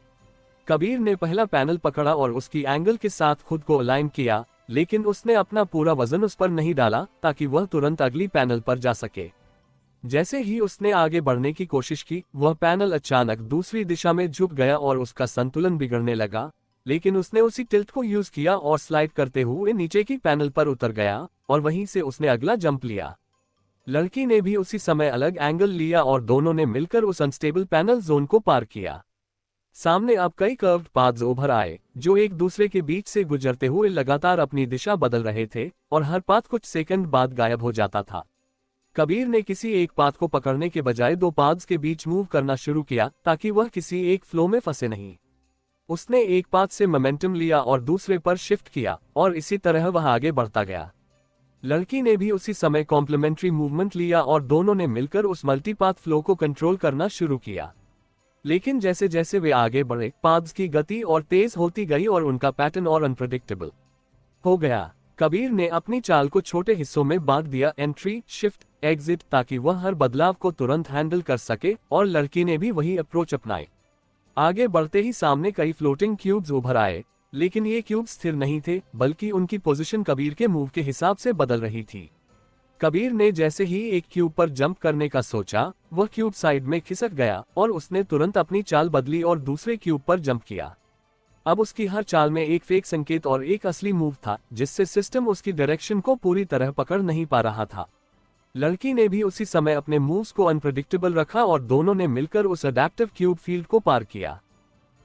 कबीर ने पहला पैनल पकड़ा और उसकी एंगल के साथ खुद को अलाइन किया, लेकिन उसने अपना पूरा वजन उस पर नहीं डाला ताकि वह तुरंत अगली पैनल पर जा सके। जैसे ही उसने आगे बढ़ने की कोशिश की, वह पैनल अचानक दूसरी दिशा में झुक गया और उसका संतुलन बिगड़ने लगा, लेकिन उसने उसी टिल्ट को यूज किया और स्लाइड करते हुए नीचे की पैनल पर उतर गया और वहीं से उसने अगला जंप लिया। लड़की ने भी उसी समय अलग एंगल लिया और दोनों ने मिलकर उस अनस्टेबल पैनल जोन को पार किया। सामने अब कई कर्व्ड पाथ्स उभर आए जो एक दूसरे के बीच से गुजरते हुए लगातार अपनी दिशा बदल रहे थे और हर पाथ कुछ सेकंड बाद गायब हो जाता था। कबीर ने किसी एक पाथ को पकड़ने के बजाय दो पाथ्स के बीच मूव करना शुरू किया ताकि वह किसी एक फ्लो में फंसे नहीं। उसने एक पाथ से मोमेंटम लिया और दूसरे पर शिफ्ट किया और इसी तरह वह आगे बढ़ता गया। लड़की ने भी उसी समय कॉम्प्लीमेंट्री मूवमेंट लिया और दोनों ने मिलकर उस मल्टीपाथ फ्लो को कंट्रोल करना शुरू किया। लेकिन जैसे जैसे वे आगे बढ़े, पाथ्स की गति और तेज होती गई और उनका पैटर्न और अनप्रेडिक्टेबल हो गया। कबीर ने अपनी चाल को छोटे हिस्सों में बांट दिया, एंट्री, शिफ्ट, एग्जिट, ताकि वह हर बदलाव को तुरंत हैंडल कर सके और लड़की ने भी वही अप्रोच अपनाई। आगे बढ़ते ही सामने कई फ्लोटिंग क्यूब्स उभर आए, लेकिन ये क्यूब स्थिर नहीं थे बल्कि उनकी पोजीशन कबीर के मूव के हिसाब से बदल रही थी। कबीर ने जैसे ही एक क्यूब पर जंप करने का सोचा, वह क्यूब साइड में खिसक गया और उसने तुरंत अपनी चाल बदली और दूसरे क्यूब पर जंप किया। अब उसकी हर चाल में एक फेक संकेत और एक असली मूव था, जिससे सिस्टम उसकी डायरेक्शन को पूरी तरह पकड़ नहीं पा रहा था। लड़की ने भी उसी समय अपने मूव्स को अनप्रेडिक्टेबल रखा और दोनों ने मिलकर उस अडैप्टिव क्यूब फील्ड को पार किया।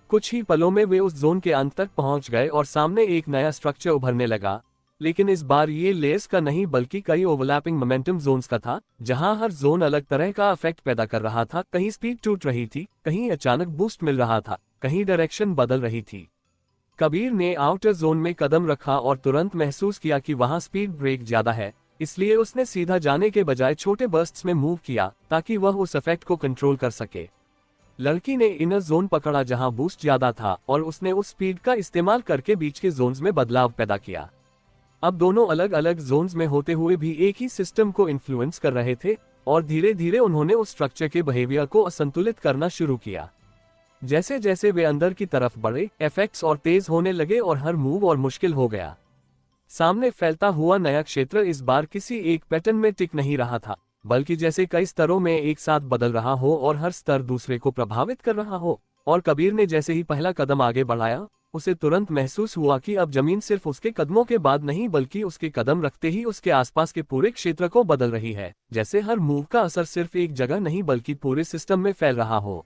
कुछ ही पलों में वे उस जोन के अंत तक पहुंच गए और सामने एक नया स्ट्रक्चर उभरने लगा, लेकिन इस बार ये लेयर्स का नहीं बल्कि कई ओवरलैपिंग मोमेंटम जोन्स का था, जहां हर जोन अलग तरह का इफेक्ट पैदा कर रहा था। कहीं स्पीड टूट रही थी, कहीं अचानक बूस्ट मिल रहा था, कहीं डायरेक्शन बदल रही थी। कबीर ने आउटर जोन में कदम रखा और तुरंत महसूस किया कि वहां स्पीड ब्रेक ज्यादा है, इसलिए उसने सीधा जाने के बजाय छोटे बर्स्ट्स में मूव किया ताकि वह उस इफेक्ट को कंट्रोल कर सके। लड़की ने इनर जोन पकड़ा जहां बूस्ट ज्यादा था और उसने उस स्पीड का इस्तेमाल करके बीच के जोन्स में बदलाव पैदा किया। अब दोनों अलग अलग जोन्स में होते हुए भी एक ही सिस्टम को इन्फ्लुएंस कर रहे थे और धीरे धीरे उन्होंने उस स्ट्रक्चर के बिहेवियर को असंतुलित करना शुरू किया। जैसे जैसे वे अंदर की तरफ बढ़े, इफेक्ट्स और तेज होने लगे और हर मूव और मुश्किल हो गया। सामने फैलता हुआ नया क्षेत्र इस बार किसी एक पैटर्न में टिक नहीं रहा था, बल्कि जैसे कई स्तरों में एक साथ बदल रहा हो और हर स्तर दूसरे को प्रभावित कर रहा हो। और कबीर ने जैसे ही पहला कदम आगे बढ़ाया, उसे तुरंत महसूस हुआ कि अब जमीन सिर्फ उसके कदमों के बाद नहीं बल्कि उसके कदम रखते ही उसके आसपास के पूरे क्षेत्र को बदल रही है, जैसे हर मूव का असर सिर्फ एक जगह नहीं बल्कि पूरे सिस्टम में फैल रहा हो।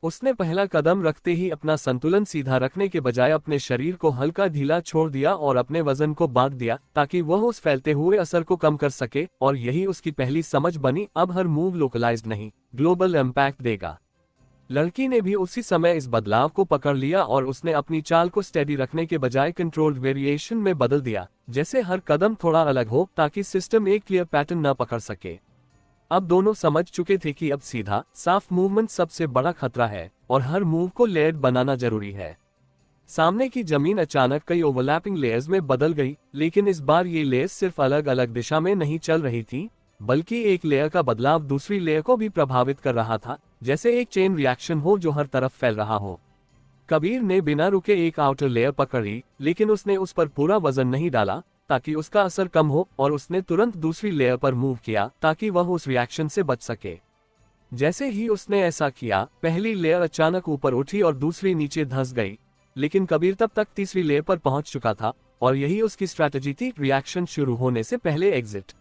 उसने पहला कदम रखते ही अपना संतुलन सीधा रखने के बजाय अपने शरीर को हल्का ढीला छोड़ दिया और अपने वजन को बांट दिया ताकि वह उस फैलते हुए असर को कम कर सके, और यही उसकी पहली समझ बनी, अब हर मूव लोकलाइज्ड नहीं, ग्लोबल इम्पैक्ट देगा। लड़की ने भी उसी समय इस बदलाव को पकड़ लिया और उसने अपनी चाल को स्टेडी रखने के बजाय कंट्रोल्ड वेरिएशन में बदल दिया, जैसे हर कदम थोड़ा अलग हो ताकि सिस्टम एक क्लियर पैटर्न न पकड़ सके। अब दोनों समझ चुके थे कि अब सीधा साफ मूवमेंट सबसे बड़ा खतरा है और हर मूव को लेयर्ड बनाना जरूरी है। सामने की जमीन अचानक कई ओवरलैपिंग लेयर्स में बदल गई, लेकिन इस बार ये लेयर्स सिर्फ अलग अलग दिशा में नहीं चल रही थी, बल्कि एक लेयर का बदलाव दूसरी लेयर को भी प्रभावित कर रहा था, जैसे एक चेन रिएक्शन हो जो हर तरफ फैल रहा हो। कबीर ने बिना रुके एक आउटर लेयर पकड़ी, लेकिन उसने उस पर पूरा वजन नहीं डाला ताकि उसका असर कम हो, और उसने तुरंत दूसरी लेयर पर मूव किया ताकि वह उस रिएक्शन से बच सके। जैसे ही उसने ऐसा किया, पहली लेयर अचानक ऊपर उठी और दूसरी नीचे धंस गई, लेकिन कबीर तब तक तीसरी लेयर पर पहुंच चुका था और यही उसकी स्ट्रैटेजी थी, रिएक्शन शुरू होने से पहले एग्जिट।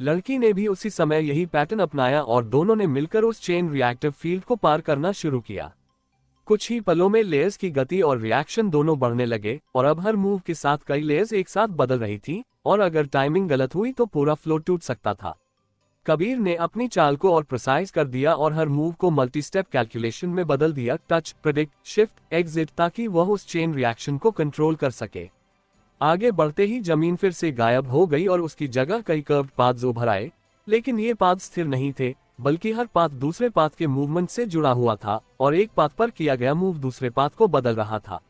लड़की ने भी उसी समय यही पैटर्न अपनाया और दोनों ने मिलकर उस चेन रिएक्टिव फील्ड को पार करना शुरू किया। कुछ ही पलों में लेयर्स की गति और रिएक्शन दोनों बढ़ने लगे और अब हर मूव के साथ कई लेयर्स एक साथ बदल रही थी, और अगर टाइमिंग गलत हुई तो पूरा फ्लो टूट सकता था। कबीर ने अपनी चाल को और प्रिसाइज कर दिया और हर मूव को मल्टी स्टेप कैलकुलेशन में बदल दिया, टच, प्रेडिक्ट, शिफ्ट, एग्जिट, ताकि वह उस चेन रिएक्शन को कंट्रोल कर सके। आगे बढ़ते ही जमीन फिर से गायब हो गई और उसकी जगह कई कर्व्ड पाथ्स उभर आए, लेकिन ये पाथ स्थिर नहीं थे, बल्कि हर पाथ दूसरे पाथ के मूवमेंट से जुड़ा हुआ था और एक पाथ पर किया गया मूव दूसरे पाथ को बदल रहा था।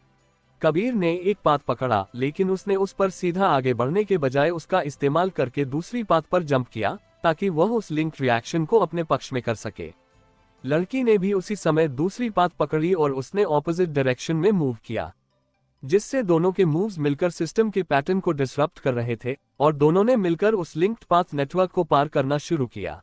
कबीर ने एक पाथ पकड़ा, लेकिन उसने उस पर सीधा आगे बढ़ने के बजाय उसका इस्तेमाल करके दूसरी पाथ पर जंप किया ताकि वह उस लिंक रिएक्शन को अपने पक्ष में कर सके। लड़की ने भी उसी समय दूसरी पाथ पकड़ी और उसने ऑपोजिट डायरेक्शन में मूव किया, जिससे दोनों के मूव्स मिलकर सिस्टम के पैटर्न को डिसरप्ट कर रहे थे और दोनों ने मिलकर उस लिंक्ड पाथ नेटवर्क को पार करना शुरू किया।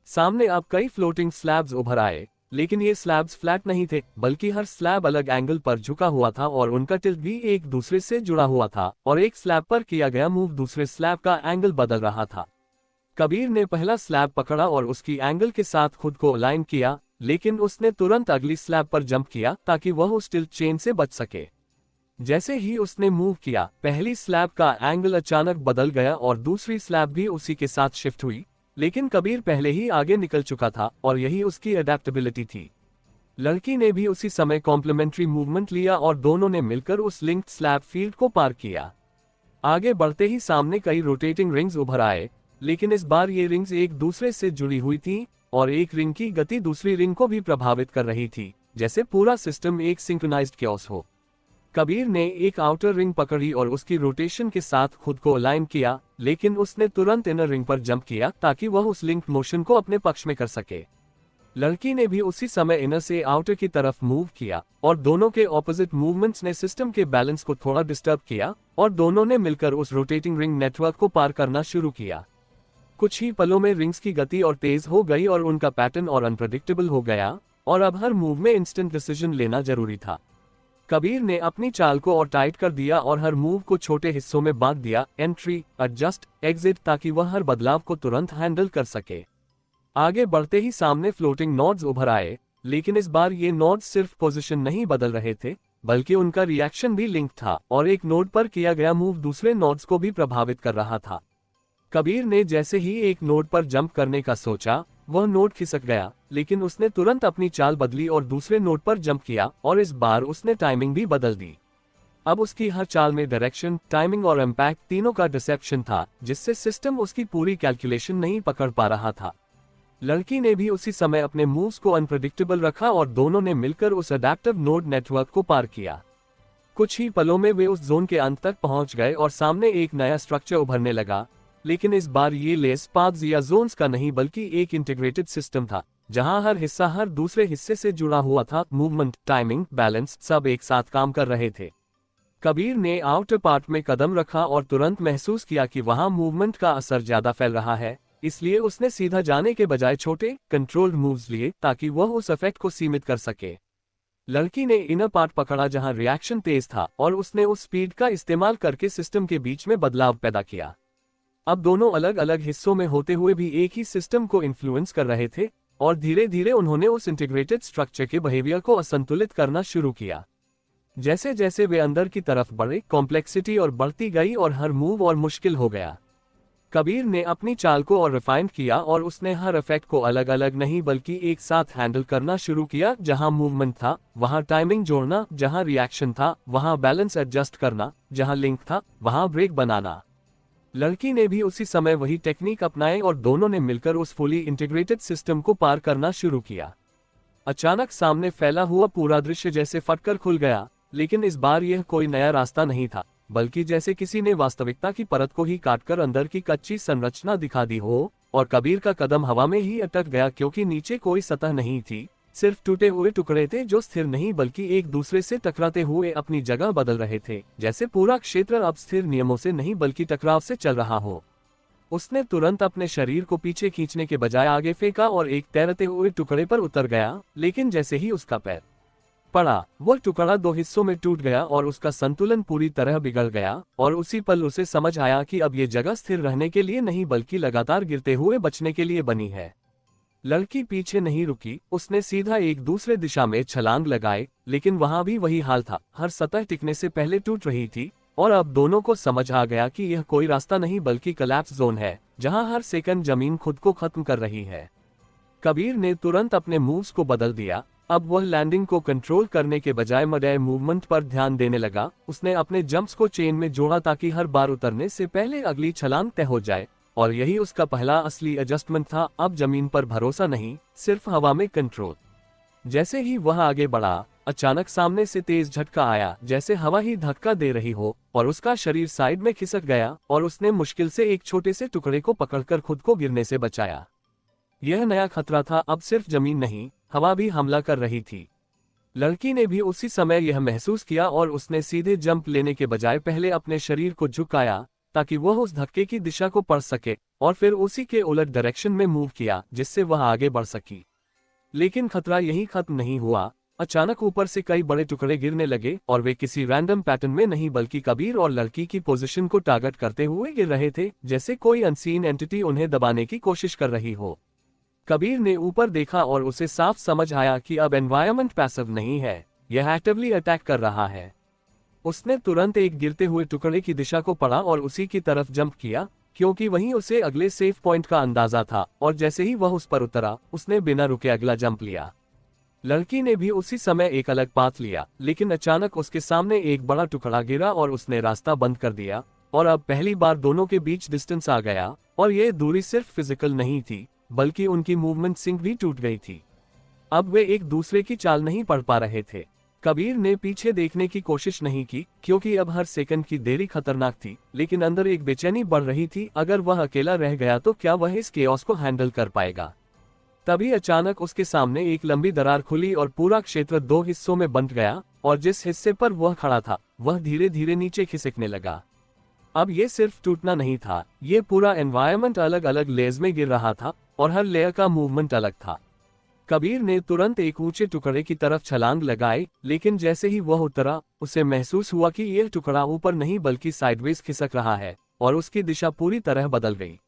सामने अब कई फ्लोटिंग स्लैब्स उभर आए, लेकिन ये स्लैब्स फ्लैट नहीं थे, बल्कि हर स्लैब अलग एंगल पर झुका हुआ था और उनका टिल्ट भी एक दूसरे से जुड़ा हुआ था, और एक स्लैब पर किया गया मूव दूसरे स्लैब का एंगल बदल रहा था। कबीर ने पहला स्लैब पकड़ा और उसकी एंगल के साथ खुद को अलाइन किया, लेकिन उसने तुरंत अगली स्लैब पर जंप किया ताकि वह उस टिल्ट चेन से बच सके। जैसे ही उसने मूव किया, पहली स्लैब का एंगल अचानक बदल गया और दूसरी स्लैब भी उसी के साथ शिफ्ट हुई, लेकिन कबीर पहले ही आगे निकल चुका था और यही उसकी अडेप्टेबिलिटी थी। लड़की ने भी उसी समय कॉम्प्लीमेंट्री मूवमेंट लिया और दोनों ने मिलकर उस लिंक्ड स्लैब फील्ड को पार किया। आगे बढ़ते ही सामने कई रोटेटिंग रिंग्स उभर आए, लेकिन इस बार ये रिंग्स एक दूसरे से जुड़ी हुई थी और एक रिंग की गति दूसरी रिंग को भी प्रभावित कर रही थी, जैसे पूरा सिस्टम एक सिंक्रोनाइज्ड क्योस हो। कबीर ने एक आउटर रिंग पकड़ी और उसकी रोटेशन के साथ खुद को अलाइन किया, लेकिन उसने तुरंत इनर रिंग पर जंप किया ताकि वह उस लिंक मोशन को अपने पक्ष में कर सके। लड़की ने भी उसी समय इनर से आउटर की तरफ मूव किया और दोनों के ऑपोजिट मूवमेंट्स ने सिस्टम के बैलेंस को थोड़ा डिस्टर्ब किया और दोनों ने मिलकर उस रोटेटिंग रिंग नेटवर्क को पार करना शुरू किया। कुछ ही पलों में रिंग्स की गति और तेज हो गई और उनका पैटर्न और अनप्रेडिक्टेबल हो गया, और अब हर मूव में इंस्टेंट डिसीजन लेना जरूरी था। कबीर ने अपनी चाल को और टाइट कर दिया और हर मूव को छोटे हिस्सों में बांट दिया, एंट्री, एडजस्ट, एग्जिट, ताकि वह हर बदलाव को तुरंत हैंडल कर सके। आगे बढ़ते ही सामने फ्लोटिंग नोड्स उभर आए, लेकिन इस बार ये नोड्स सिर्फ पोजीशन नहीं बदल रहे थे, बल्कि उनका रिएक्शन भी लिंक था और एक नोड पर किया गया मूव दूसरे नोड्स को भी प्रभावित कर रहा था। कबीर ने जैसे ही एक नोड पर जंप करने का सोचा, वह नोड खिसक गया, लेकिन उसने तुरंत अपनी चाल बदली और दूसरे नोड पर जंप किया और इस बार उसने टाइमिंग भी बदल दी। अब उसकी हर चाल में डायरेक्शन, टाइमिंग और इम्पैक्ट तीनों का डिसेप्शन था, जिससे सिस्टम उसकी पूरी कैलकुलेशन नहीं पकड़ पा रहा था। लड़की ने भी उसी समय अपने मूव्स को अनप्रेडिक्टेबल रखा और दोनों ने मिलकर उस अडैप्टिव नोड नेटवर्क को पार किया। कुछ ही पलों में वे उस जोन के अंत तक पहुंच गए और सामने एक नया स्ट्रक्चर उभरने लगा, लेकिन इस बार ये लेस पाथ्स या जोन्स का नहीं बल्कि एक इंटीग्रेटेड सिस्टम था, जहां हर हिस्सा हर दूसरे हिस्से से जुड़ा हुआ था। मूवमेंट, टाइमिंग, बैलेंस सब एक साथ काम कर रहे थे। कबीर ने आउटर पार्ट में कदम रखा और तुरंत महसूस किया कि वहां मूवमेंट का असर ज्यादा फैल रहा है, इसलिए उसने सीधा जाने के बजाय छोटे कंट्रोल्ड मूव्स लिए ताकि वह उस इफेक्ट को सीमित कर सके। लड़की ने इनर पार्ट पकड़ा जहां रिएक्शन तेज था और उसने उस स्पीड का इस्तेमाल करके सिस्टम के बीच में बदलाव पैदा किया। अब दोनों अलग अलग हिस्सों में होते हुए भी एक ही सिस्टम को इन्फ्लुएंस कर रहे थे और धीरे धीरे उन्होंने उस इंटीग्रेटेड स्ट्रक्चर के बिहेवियर को असंतुलित करना शुरू किया। जैसे जैसे वे अंदर की तरफ बढ़े, कॉम्प्लेक्सिटी और बढ़ती गई और हर मूव और मुश्किल हो गया। कबीर ने अपनी चाल को और रिफाइन किया और उसने हर इफेक्ट को अलग अलग नहीं बल्कि एक साथ हैंडल करना शुरू किया। जहां मूवमेंट था वहां टाइमिंग जोड़ना, जहां रिएक्शन था वहां बैलेंस एडजस्ट करना, जहां लिंक था वहां ब्रेक बनाना। लड़की ने भी उसी समय वही टेक्निक अपनाई और दोनों ने मिलकर उस फुली इंटीग्रेटेड सिस्टम को पार करना शुरू किया। अचानक सामने फैला हुआ पूरा दृश्य जैसे फटकर खुल गया, लेकिन इस बार यह कोई नया रास्ता नहीं था, बल्कि जैसे किसी ने वास्तविकता की परत को ही काटकर अंदर की कच्ची संरचना दिखा दी हो। और कबीर का कदम हवा में ही अटक गया, क्योंकि नीचे कोई सतह नहीं थी, सिर्फ टूटे हुए टुकड़े थे जो स्थिर नहीं बल्कि एक दूसरे से टकराते हुए अपनी जगह बदल रहे थे, जैसे पूरा क्षेत्र अब स्थिर नियमों से नहीं बल्कि टकराव से चल रहा हो। उसने तुरंत अपने शरीर को पीछे खींचने के बजाय आगे फेंका और एक तैरते हुए टुकड़े पर उतर गया, लेकिन जैसे ही उसका पैर पड़ा, वह टुकड़ा दो हिस्सों में टूट गया और उसका संतुलन पूरी तरह बिगड़ गया। और उसी पल उसे समझ आया कि अब ये जगह स्थिर रहने के लिए नहीं बल्कि लगातार गिरते हुए बचने के लिए बनी है। लड़की पीछे नहीं रुकी, उसने सीधा एक दूसरे दिशा में छलांग लगाए, लेकिन वहां भी वही हाल था, हर सतह टिकने से पहले टूट रही थी। और अब दोनों को समझ आ गया कि यह कोई रास्ता नहीं बल्कि कोलैप्स जोन है, जहां हर सेकंड जमीन खुद को खत्म कर रही है। कबीर ने तुरंत अपने मूव्स को बदल दिया। अब वह लैंडिंग को कंट्रोल करने के बजाय मडे मूवमेंट पर ध्यान देने लगा। उसने अपने जंप्स को चेन में जोड़ा ताकि हर बार उतरने से पहले अगली छलांग तय हो जाए, और यही उसका पहला असली एडजस्टमेंट था। अब जमीन पर भरोसा नहीं, सिर्फ हवा में कंट्रोल। जैसे ही वह आगे बढ़ा, अचानक सामने से तेज झटका आया, जैसे हवा ही धक्का दे रही हो, और उसका शरीर साइड में खिसक गया और उसने मुश्किल से एक छोटे से टुकड़े को पकड़कर खुद को गिरने से बचाया। यह नया खतरा था, अब सिर्फ जमीन नहीं, हवा भी हमला कर रही थी। लड़की ने भी उसी समय यह महसूस किया और उसने सीधे जंप लेने के बजाय पहले अपने शरीर को झुकाया ताकि वह उस धक्के की दिशा को पढ़ सके, और फिर उसी के उलट डायरेक्शन में मूव किया जिससे वह आगे बढ़ सकी। लेकिन खतरा यही खत्म नहीं हुआ। अचानक ऊपर से कई बड़े टुकड़े गिरने लगे और वे किसी रैंडम पैटर्न में नहीं बल्कि कबीर और लड़की की पोजीशन को टारगेट करते हुए गिर रहे थे, जैसे कोई अनसीन एंटिटी उन्हें दबाने की कोशिश कर रही हो। कबीर ने ऊपर देखा और उसे साफ समझ आया कि अब एनवायरनमेंट पैसिव नहीं है, यह एक्टिवली अटैक कर रहा है। उसने तुरंत एक गिरते हुए टुकड़े की दिशा को पढ़ा और उसी की तरफ जंप किया, क्योंकि वहीं उसे अगले सेफ पॉइंट का अंदाजा था। और जैसे ही वह उस पर उतरा, उसने बिना रुके अगला जंप लिया। लड़की ने भी उसी समय एक अलग पाथ लिया, लेकिन अचानक उसके सामने एक बड़ा टुकड़ा गिरा और उसने रास्ता बंद कर दिया। और अब पहली बार दोनों के बीच डिस्टेंस आ गया, और यह दूरी सिर्फ फिजिकल नहीं थी बल्कि उनकी मूवमेंट सिंक भी टूट गई थी। अब वे एक दूसरे की चाल नहीं पढ़ पा रहे थे। कबीर ने पीछे देखने की कोशिश नहीं की, क्योंकि अब हर सेकंड की देरी खतरनाक थी, लेकिन अंदर एक बेचैनी बढ़ रही थी। अगर वह अकेला रह गया तो क्या वह इस केओस को हैंडल कर पाएगा? तभी अचानक उसके सामने एक लंबी दरार खुली और पूरा क्षेत्र दो हिस्सों में बंट गया, और जिस हिस्से पर वह खड़ा था वह धीरे धीरे नीचे खिसकने लगा। अब ये सिर्फ टूटना नहीं था, ये पूरा एनवायरनमेंट अलग अलग लेयर्स में गिर रहा था और हर लेयर का मूवमेंट अलग था। कबीर ने तुरंत एक ऊंचे टुकड़े की तरफ छलांग लगाई, लेकिन जैसे ही वह उतरा, उसे महसूस हुआ कि यह टुकड़ा ऊपर नहीं बल्कि साइडवेज खिसक रहा है, और उसकी दिशा पूरी तरह बदल गई।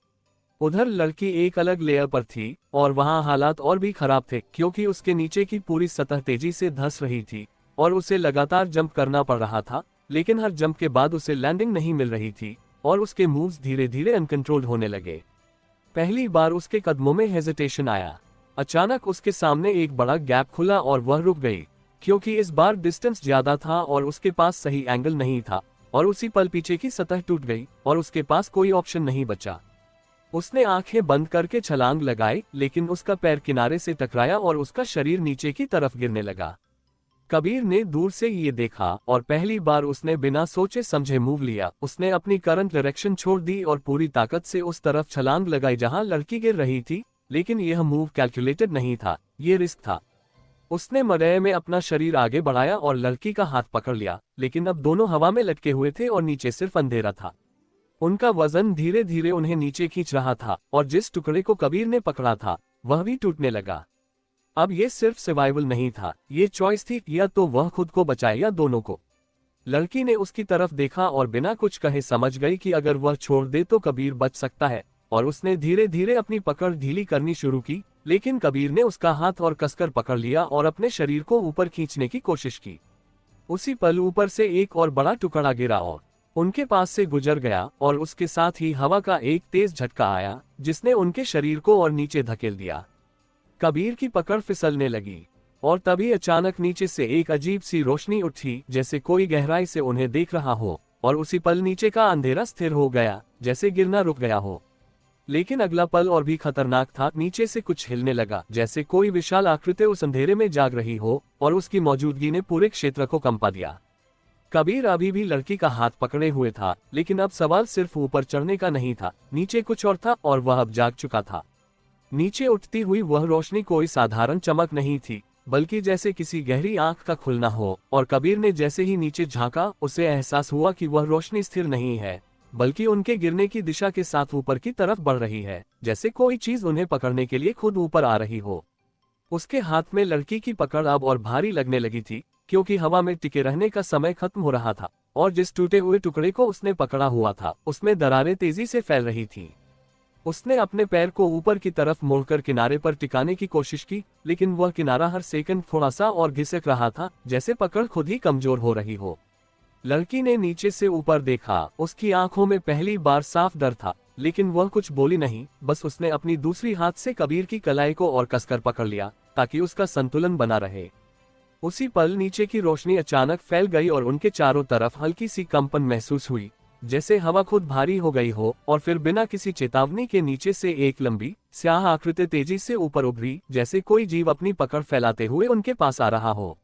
उधर लड़की एक अलग लेयर पर थी और वहां हालात और भी खराब थे, क्योंकि उसके नीचे की पूरी सतह तेजी से धंस रही थी और उसे लगातार जंप करना पड़ रहा था। लेकिन हर जंप के बाद उसे लैंडिंग नहीं मिल रही थी और उसके मूव्स धीरे धीरे अनकंट्रोल्ड होने लगे। पहली बार उसके कदमों में हेजिटेशन आया। अचानक उसके सामने एक बड़ा गैप खुला और वह रुक गई। क्योंकि इस बार डिस्टेंस ज्यादा था और उसके पास सही एंगल नहीं था, और उसी पल पीछे की सतह टूट गई और उसके पास कोई ऑप्शन नहीं बचा। उसने आंखें बंद करके छलांग लगाई, लेकिन उसका पैर किनारे से टकराया और उसका शरीर नीचे की तरफ गिरने लगा। कबीर ने दूर से ये देखा और पहली बार उसने बिना सोचे समझे मूव लिया। उसने अपनी करंट डायरेक्शन छोड़ दी और पूरी ताकत से उस तरफ छलांग लगाई जहां लड़की गिर रही थी, लेकिन यह मूव कैलकुलेटेड नहीं था, ये रिस्क था। उसने मलय में अपना शरीर आगे बढ़ाया और लड़की का हाथ पकड़ लिया, लेकिन अब दोनों हवा में लटके हुए थे और नीचे सिर्फ अंधेरा था। उनका वजन धीरे धीरे उन्हें नीचे खींच रहा था और जिस टुकड़े को कबीर ने पकड़ा था वह भी टूटने लगा। अब ये सिर्फ सर्वाइवल नहीं था, ये चॉइस थी, या तो वह खुद को बचाए या दोनों को। लड़की ने उसकी तरफ देखा और बिना कुछ कहे समझ गई कि अगर वह छोड़ दे तो कबीर बच सकता है, और उसने धीरे धीरे अपनी पकड़ ढीली करनी शुरू की, लेकिन कबीर ने उसका हाथ और कसकर पकड़ लिया और अपने शरीर को ऊपर खींचने की कोशिश की। उसी पल ऊपर से एक और बड़ा टुकड़ा गिरा और उनके पास से गुजर गया, और उसके साथ ही हवा का एक तेज झटका आया जिसने उनके शरीर को और नीचे धकेल दिया। कबीर की पकड़ फिसलने लगी और तभी अचानक नीचे से एक अजीब सी रोशनी उठी, जैसे कोई गहराई से उन्हें देख रहा हो, और उसी पल नीचे का अंधेरा स्थिर हो गया, जैसे गिरना रुक गया हो। लेकिन अगला पल और भी खतरनाक था। नीचे से कुछ हिलने लगा, जैसे कोई विशाल आकृति उस अंधेरे में जाग रही हो, और उसकी मौजूदगी ने पूरे क्षेत्र को कंपा दिया। कबीर अभी भी लड़की का हाथ पकड़े हुए था, लेकिन अब सवाल सिर्फ ऊपर चढ़ने का नहीं था, नीचे कुछ और था, और वह अब जाग चुका था। नीचे उठती हुई वह रोशनी कोई साधारण चमक नहीं थी, बल्कि जैसे किसी गहरी आंख का खुलना हो, और कबीर ने जैसे ही नीचे झांका उसे एहसास हुआ कि वह रोशनी स्थिर नहीं है, बल्कि उनके गिरने की दिशा के साथ ऊपर की तरफ बढ़ रही है, जैसे कोई चीज उन्हें पकड़ने के लिए खुद ऊपर आ रही हो। उसके हाथ में लड़की की पकड़ अब और भारी लगने लगी थी, क्योंकि हवा में टिके रहने का समय खत्म हो रहा था, और जिस टूटे हुए टुकड़े को उसने पकड़ा हुआ था उसमें दरारें तेजी से फैल रही थीं। उसने अपने पैर को ऊपर की तरफ मोड़कर किनारे पर टिकाने की कोशिश की, लेकिन वह किनारा हर सेकंड थोड़ा सा और घिसक रहा था, जैसे पकड़ खुद ही कमजोर हो रही हो। लड़की ने नीचे से ऊपर देखा, उसकी आंखों में पहली बार साफ डर था, लेकिन वह कुछ बोली नहीं, बस उसने अपनी दूसरी हाथ से कबीर की कलाई को और कसकर पकड़ लिया ताकि उसका संतुलन बना रहे। उसी पल नीचे की रोशनी अचानक फैल गई और उनके चारों तरफ हल्की सी कंपन महसूस हुई, जैसे हवा खुद भारी हो गई हो, और फिर बिना किसी चेतावनी के नीचे से एक लंबी स्याह आकृति तेजी से ऊपर उभरी, जैसे कोई जीव अपनी पकड़ फैलाते हुए उनके पास आ रहा हो।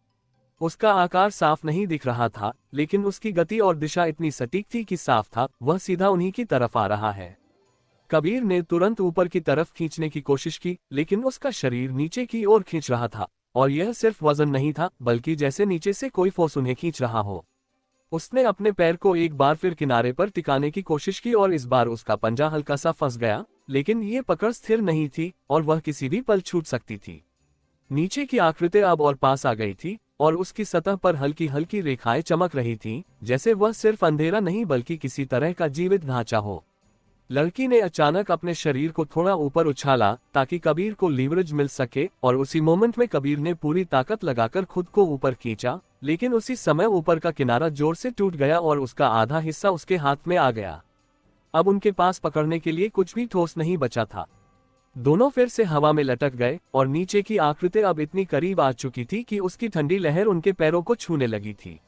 उसका आकार साफ नहीं दिख रहा था, लेकिन उसकी गति और दिशा इतनी सटीक थी कि साफ था वह सीधा उन्हीं की तरफ आ रहा है। कबीर ने तुरंत ऊपर की तरफ खींचने की कोशिश की, लेकिन उसका शरीर नीचे की ओर खींच रहा था, और यह सिर्फ वजन नहीं था, बल्कि जैसे नीचे से कोई फोर्स उन्हें खींच रहा हो। उसने अपने पैर को एक बार फिर किनारे पर टिकाने की कोशिश की, और इस बार उसका पंजा हल्का सा फंस गया, लेकिन ये पकड़ स्थिर नहीं थी और वह किसी भी पल छूट सकती थी। नीचे की आकृति अब और पास आ गई थी, और उसकी सतह पर हल्की हल्की रेखाएं चमक रही थीं, जैसे वह सिर्फ अंधेरा नहीं बल्कि किसी तरह का जीवित ढांचा हो। लड़की ने अचानक अपने शरीर को थोड़ा ऊपर उछाला ताकि कबीर को लीवरेज मिल सके, और उसी मोमेंट में कबीर ने पूरी ताकत लगाकर खुद को ऊपर खींचा, लेकिन उसी समय ऊपर का किनारा जोर से टूट गया और उसका आधा हिस्सा उसके हाथ में आ गया। अब उनके पास पकड़ने के लिए कुछ भी ठोस नहीं बचा था। दोनों फिर से हवा में लटक गए, और नीचे की आकृति अब इतनी करीब आ चुकी थी कि उसकी ठंडी लहर उनके पैरों को छूने लगी थी।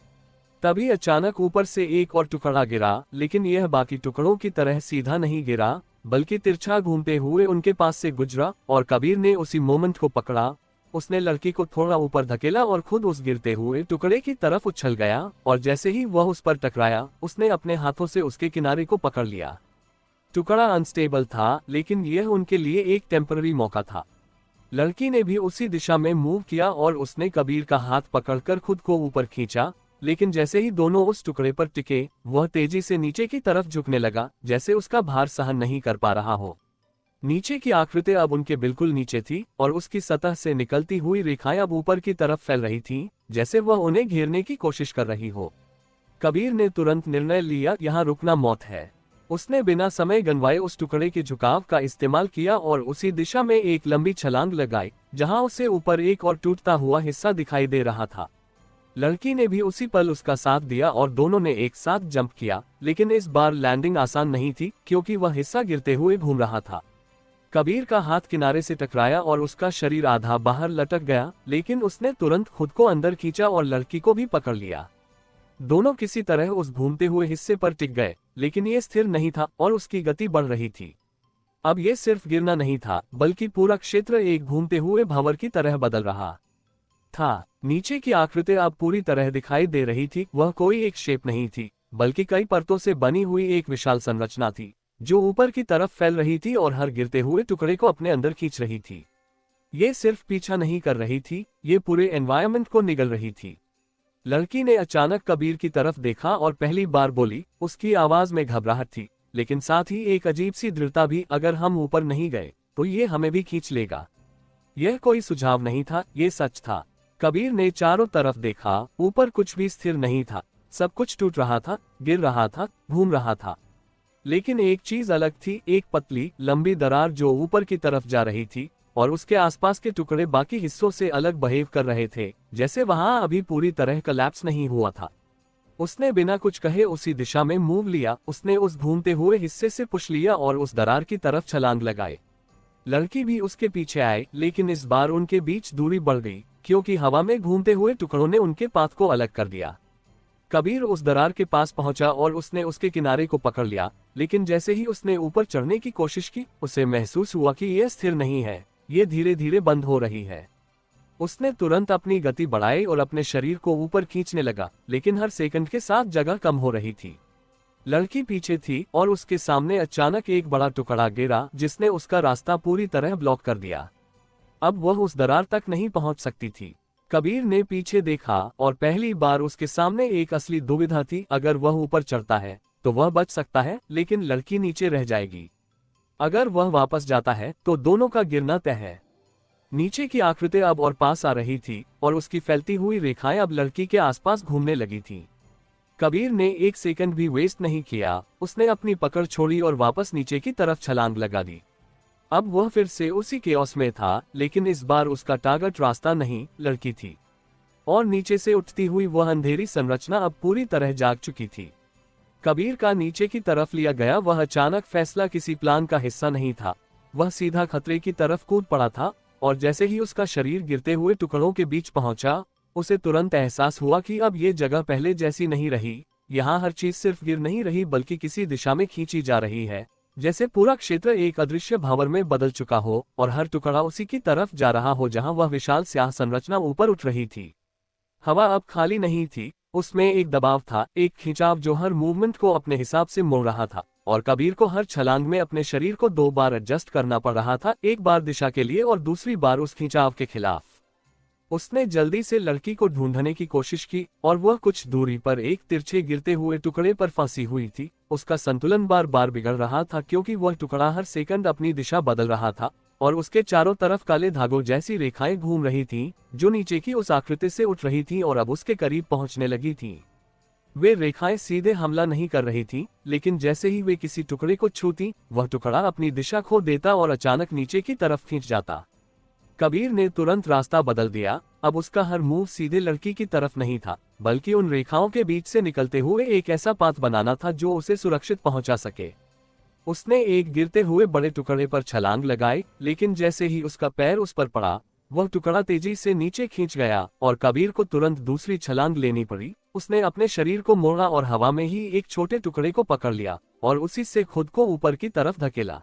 तभी अचानक ऊपर से एक और टुकड़ा गिरा, लेकिन यह बाकी टुकड़ों की तरह सीधा नहीं गिरा, बल्कि तिरछा घूमते हुए उनके पास से गुजरा, और कबीर ने उसी मोमेंट को पकड़ा। उसने लड़की को थोड़ा ऊपर धकेला और खुद उस गिरते हुए टुकड़े की तरफ उछल गया, और जैसे ही वह उस पर टकराया उसने अपने हाथों से उसके किनारे को पकड़ लिया। टुकड़ा अनस्टेबल था, लेकिन यह उनके लिए एक टेम्पररी मौका था। लड़की ने भी उसी दिशा में मूव किया और उसने कबीर का हाथ पकड़कर खुद को ऊपर खींचा, लेकिन जैसे ही दोनों उस टुकड़े पर टिके वह तेजी से नीचे की तरफ झुकने लगा, जैसे उसका भार सहन नहीं कर पा रहा हो। नीचे की आकृति अब उनके बिल्कुल नीचे थी, और उसकी सतह से निकलती हुई रेखाएं अब ऊपर की तरफ फैल रही थीं, जैसे वह उन्हें घेरने की कोशिश कर रही हो। कबीर ने तुरंत निर्णय लिया, यहाँ रुकना मौत है। उसने बिना समय गंवाए उस टुकड़े के झुकाव का इस्तेमाल किया और उसी दिशा में एक लंबी छलांग लगाई, जहां उसे ऊपर एक और टूटता हुआ हिस्सा दिखाई दे रहा था। लड़की ने भी उसी पल उसका साथ दिया और दोनों ने एक साथ जंप किया, लेकिन इस बार लैंडिंग आसान नहीं थी, क्योंकि वह हिस्सा गिरते हुए घूम रहा था। कबीर का हाथ किनारे से टकराया और उसका शरीर आधा बाहर लटक गया, लेकिन उसने तुरंत खुद को अंदर खींचा और लड़की को भी पकड़ लिया। दोनों किसी तरह उस घूमते हुए हिस्से पर टिक गए, लेकिन ये स्थिर नहीं था और उसकी गति बढ़ रही थी। अब ये सिर्फ गिरना नहीं था, बल्कि पूरा क्षेत्र एक घूमते हुए भंवर की तरह बदल रहा था। नीचे की आकृति अब पूरी तरह दिखाई दे रही थी। वह कोई एक शेप नहीं थी, बल्कि कई परतों से बनी हुई एक विशाल संरचना थी, जो ऊपर की तरफ फैल रही थी और हर गिरते हुए टुकड़े को अपने अंदर खींच रही थी। ये सिर्फ पीछा नहीं कर रही थी, ये पूरे एनवायरनमेंट को निगल रही थी। लड़की ने अचानक कबीर की तरफ देखा और पहली बार बोली। उसकी आवाज में घबराहट थी, लेकिन साथ ही एक अजीब सी दृढ़ता भी। अगर हम ऊपर नहीं गए तो ये हमें भी खींच लेगा। यह कोई सुझाव नहीं था, ये सच था। कबीर ने चारों तरफ देखा। ऊपर कुछ भी स्थिर नहीं था, सब कुछ टूट रहा था, गिर रहा था, घूम रहा था। लेकिन एक चीज अलग थी, एक पतली लंबी दरार जो ऊपर की तरफ जा रही थी, और उसके आसपास के टुकड़े बाकी हिस्सों से अलग बिहेव कर रहे थे, जैसे वहां अभी पूरी तरह कोलैप्स नहीं हुआ था। उसने बिना कुछ कहे उसी दिशा में मूव लिया। उसने उस घूमते हुए हिस्से से पुश लिया और उस दरार की तरफ छलांग लगाए। लड़की भी उसके पीछे आए, लेकिन इस बार उनके बीच दूरी बढ़ गई, क्योंकि हवा में घूमते हुए टुकड़ों ने उनके पाथ को अलग कर दिया। कबीर उस दरार के पास पहुंचा और उसने उसके किनारे को पकड़ लिया, लेकिन जैसे ही उसने ऊपर चढ़ने की कोशिश की, उसे महसूस हुआ कि यह स्थिर नहीं है, ये धीरे धीरे बंद हो रही है। उसने तुरंत अपनी गति बढ़ाई और अपने शरीर को ऊपर खींचने लगा, लेकिन हर सेकंड के साथ जगह कम हो रही थी। लड़की पीछे थी और उसके सामने अचानक एक बड़ा टुकड़ा गिरा, जिसने उसका रास्ता पूरी तरह ब्लॉक कर दिया। अब वह उस दरार तक नहीं पहुंच सकती थी। कबीर ने पीछे देखा और पहली बार उसके सामने एक असली दुविधा थी। अगर वह ऊपर चढ़ता है तो वह बच सकता है, लेकिन लड़की नीचे रह जाएगी। अगर वह वापस जाता है तो दोनों का गिरना तय है। नीचे की आकृति अब और पास आ रही थी और उसकी फैलती हुई रेखाएं अब लड़की के आसपास घूमने लगी थीं। कबीर ने एक सेकंड भी वेस्ट नहीं किया। उसने अपनी पकड़ छोड़ी और वापस नीचे की तरफ छलांग लगा दी। अब वह फिर से उसी केओस में था, लेकिन इस बार उसका टारगेट रास्ता नहीं, लड़की थी। और नीचे से उठती हुई वह अंधेरी संरचना अब पूरी तरह जाग चुकी थी। कबीर का नीचे की तरफ लिया गया वह अचानक फैसला किसी प्लान का हिस्सा नहीं था। वह सीधा खतरे की तरफ कूद पड़ा था, और जैसे ही उसका शरीर गिरते हुए टुकड़ों के बीच पहुंचा, उसे तुरंत एहसास हुआ कि अब ये जगह पहले जैसी नहीं रही। यहाँ हर चीज सिर्फ गिर नहीं रही, बल्कि किसी दिशा में खींची जा रही है, जैसे पूरा क्षेत्र एक अदृश्य भंवर में बदल चुका हो और हर टुकड़ा उसी की तरफ जा रहा हो जहां वह विशाल स्याह संरचना ऊपर उठ रही थी। हवा अब खाली नहीं थी, उसमें एक दबाव था, एक खिंचाव जो हर मूवमेंट को अपने हिसाब से मोड़ रहा था, और कबीर को हर छलांग में अपने शरीर को 2 बार एडजस्ट करना पड़ रहा था, एक बार दिशा के लिए और दूसरी बार उस खिंचाव के खिलाफ। उसने जल्दी से लड़की को ढूंढने की कोशिश की, और वह कुछ दूरी पर एक तिरछे गिरते हुए टुकड़े पर फंसी हुई थी। उसका संतुलन बार बार बिगड़ रहा था, क्योंकि वह टुकड़ा हर सेकंड अपनी दिशा बदल रहा था, और उसके चारों तरफ काले धागों जैसी रेखाएं घूम रही थीं, जो नीचे की उस आकृति से उठ रही थीं और अब उसके करीब पहुंचने लगी थीं। वे रेखाएं सीधे हमला नहीं कर रही थीं, लेकिन जैसे ही वे किसी टुकड़े को छूती, वह टुकड़ा अपनी दिशा खो देता और अचानक नीचे की तरफ खींच जाता। कबीर ने तुरंत रास्ता बदल दिया। अब उसका हर मूव सीधे लड़की की तरफ नहीं था, बल्कि उन रेखाओं के बीच से निकलते हुए एक ऐसा पाथ बनाना था जो उसे सुरक्षित पहुंचा सके। उसने एक गिरते हुए बड़े टुकड़े पर छलांग लगाई, लेकिन जैसे ही उसका पैर उस पर पड़ा, वह टुकड़ा तेजी से नीचे खींच गया और कबीर को तुरंत दूसरी छलांग लेनी पड़ी। उसने अपने शरीर को मोड़ा और हवा में ही एक छोटे टुकड़े को पकड़ लिया और उसी से खुद को ऊपर की तरफ धकेला।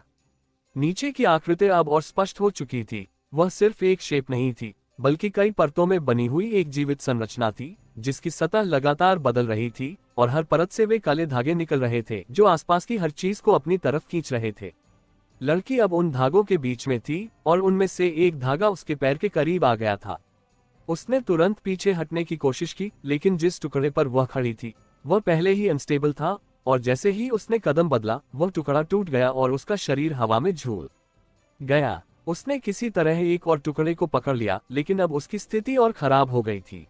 नीचे की आकृति अब और स्पष्ट हो चुकी थी। वह सिर्फ एक शेप नहीं थी, बल्कि कई परतों में बनी हुई एक जीवित संरचना थी, जिसकी सतह लगातार बदल रही थी और हर परत से वे काले धागे निकल रहे थे जो आसपास की हर चीज को अपनी तरफ खींच रहे थे। लड़की अब उन धागों के बीच में थी और उनमें से एक धागा उसके पैर के करीब आ गया था। उसने तुरंत पीछे हटने की कोशिश की, लेकिन जिस टुकड़े पर वह खड़ी थी वह पहले ही अनस्टेबल था, और जैसे ही उसने कदम बदला, वह टुकड़ा टूट गया और उसका शरीर हवा में झूल गया। उसने किसी तरह एक और टुकड़े को पकड़ लिया, लेकिन अब उसकी स्थिति और खराब हो गई थी।